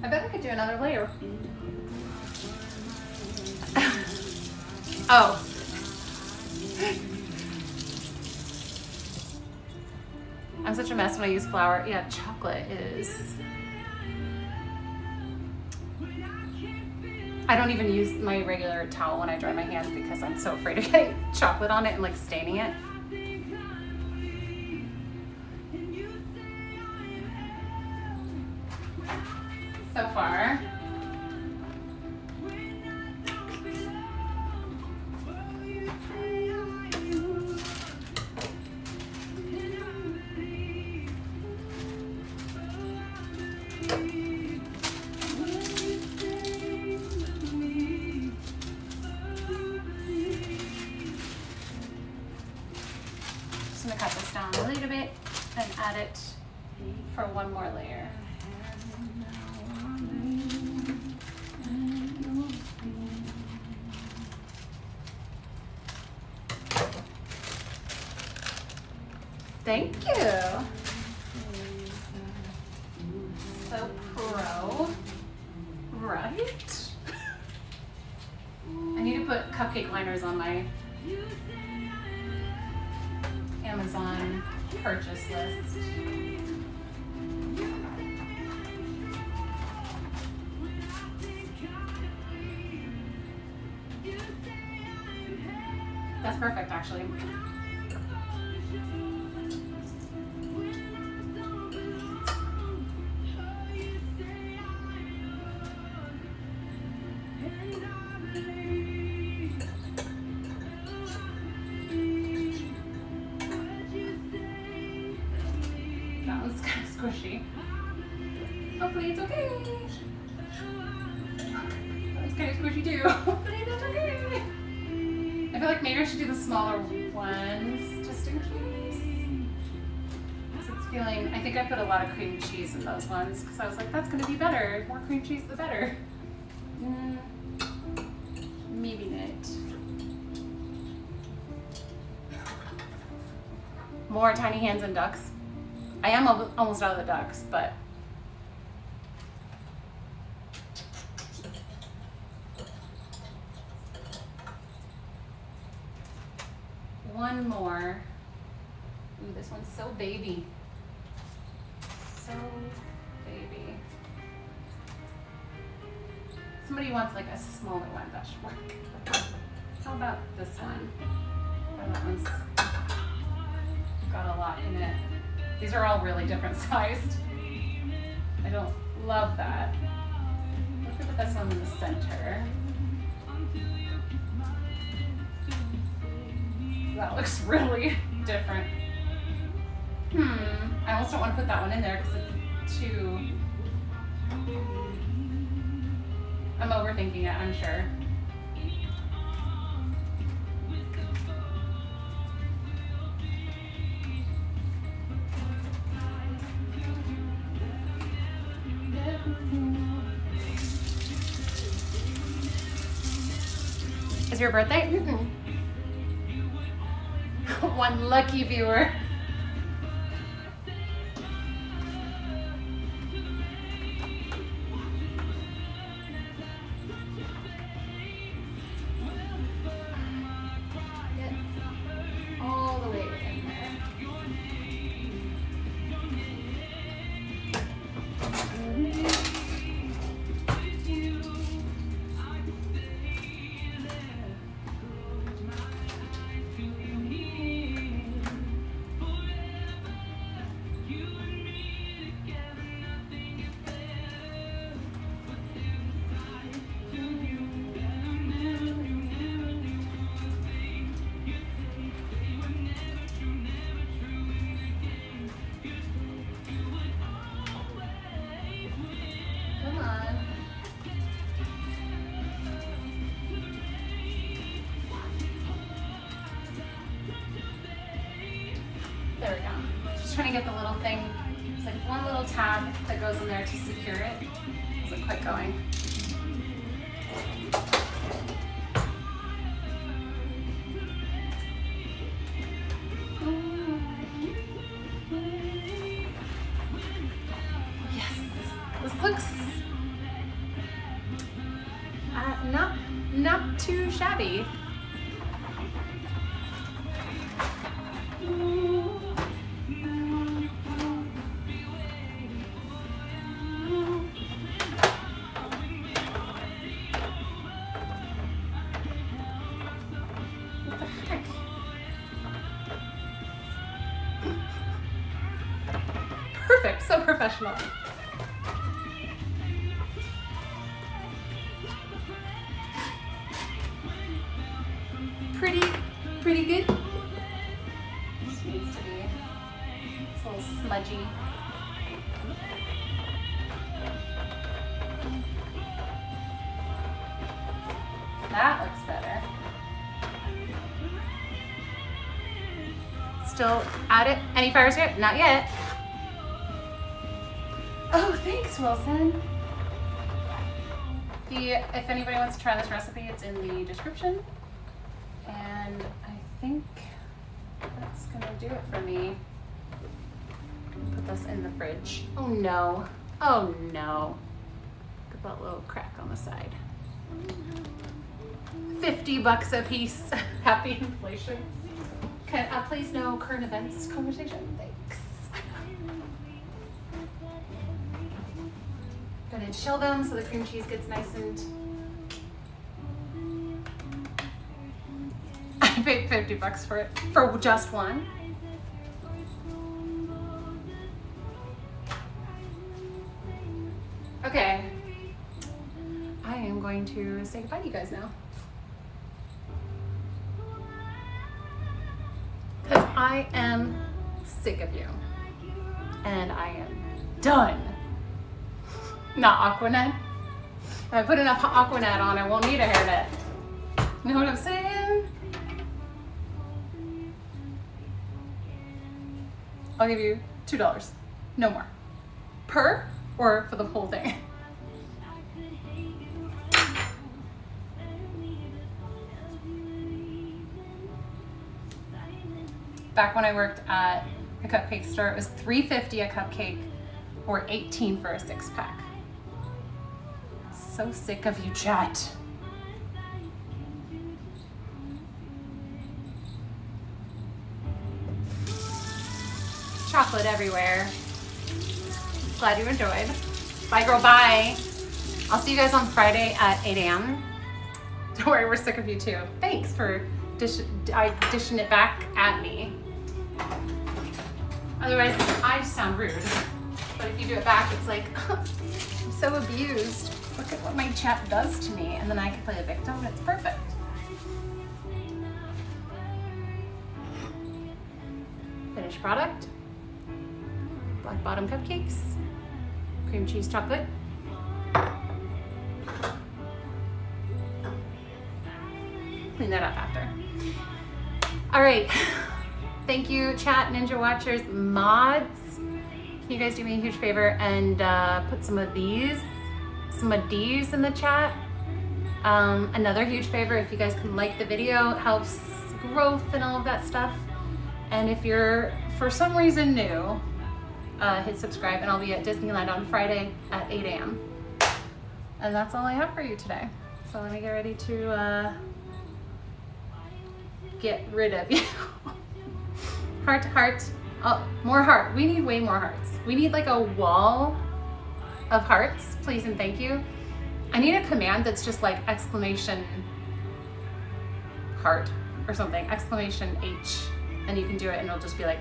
I bet I could do another layer. Oh. I'm such a mess when I use flour. Yeah, chocolate is... I don't even use my regular towel when I dry my hands because I'm so afraid of getting chocolate on it and like staining it. So far. Just gonna cut this down a little bit and add it for one more layer. Thank you. So pro, right? I need to put cupcake liners on my Amazon purchase list. That's perfect, actually. That one's kind of squishy. Hopefully it's okay. That one's kind of squishy too. Hopefully that's okay. I feel like maybe I should do the smaller ones just in case. Because it's feeling, I think I put a lot of cream cheese in those ones because I was like, that's going to be better. The more cream cheese, the better. Maybe not. More tiny hands and ducks. I am almost out of the ducks, but one more. Ooh, this one's so baby. So baby. Somebody wants like a smaller one, that should work. How about this one? Oh, that one's got a lot in it. These are all really different sized. I don't love that. Let's put this one in the center. That looks really different. I almost don't want to put that one in there because it's too... I'm overthinking it, I'm sure. Is your birthday? One lucky viewer. Get all the way in there. There we go. Just trying to get the little thing. It's like one little tab that goes in there to secure it. Isn't quite going. Yes, this looks not too shabby. Perfect, so professional. Pretty good. This needs to be, it's a little smudgy. That looks better. Still at it. Any fires here? Not yet. Oh, thanks, Wilson. If anybody wants to try this recipe, it's in the description. And I think that's gonna do it for me. Put this in the fridge. Oh no. Oh no. Look at that little crack on the side. $50 a piece. Happy inflation. Okay, please no current events conversation. Thanks. Gonna chill them so the cream cheese gets nice and... I paid $50 for it, for just one. Okay. I am going to say goodbye to you guys now. Because I am sick of you. And I am done. Not Aquanet. If I put enough Aquanet on, I won't need a hairnet. You know what I'm saying? I'll give you $2. No more. Per or for the whole thing? Back when I worked at the cupcake store, it was $3.50 a cupcake or $18 for a 6-pack. So sick of you, chat. Chocolate everywhere. Glad you enjoyed. Bye, girl, bye. I'll see you guys on Friday at 8 a.m. Don't worry, we're sick of you too. Thanks for dishing it back at me. Otherwise, I just sound rude. But if you do it back, it's like, I'm so abused. Look at what my chat does to me. And then I can play the victim, and it's perfect. Finished product. Black Bottom Cupcakes. Cream cheese chocolate. Clean that up after. All right. Thank you, chat, ninja watchers, mods. Can you guys do me a huge favor and put some of these in the chat? Another huge favor, if you guys can like the video, it helps growth and all of that stuff. And if you're, for some reason, new, hit subscribe, and I'll be at Disneyland on Friday at 8 a.m. And that's all I have for you today. So let me get ready to get rid of you. Heart to heart. Oh, more heart. We need way more hearts. We need like a wall of hearts, please and thank you. I need a command that's just like exclamation heart or something, exclamation H, and you can do it and it'll just be like,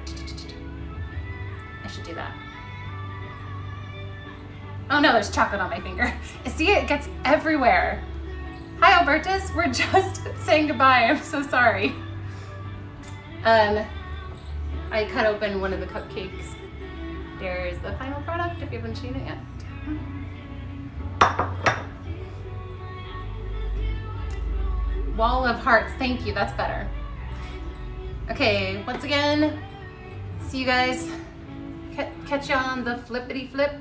I should do that. Oh no, there's chocolate on my finger. See, it gets everywhere. Hi Albertus, we're just saying goodbye, I'm so sorry. I cut open one of the cupcakes. There's the final product if you haven't seen it yet. Wall of hearts, thank you, that's better. Okay, once again, see you guys. Catch you on the flippity flip.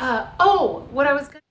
Oh, what I was gonna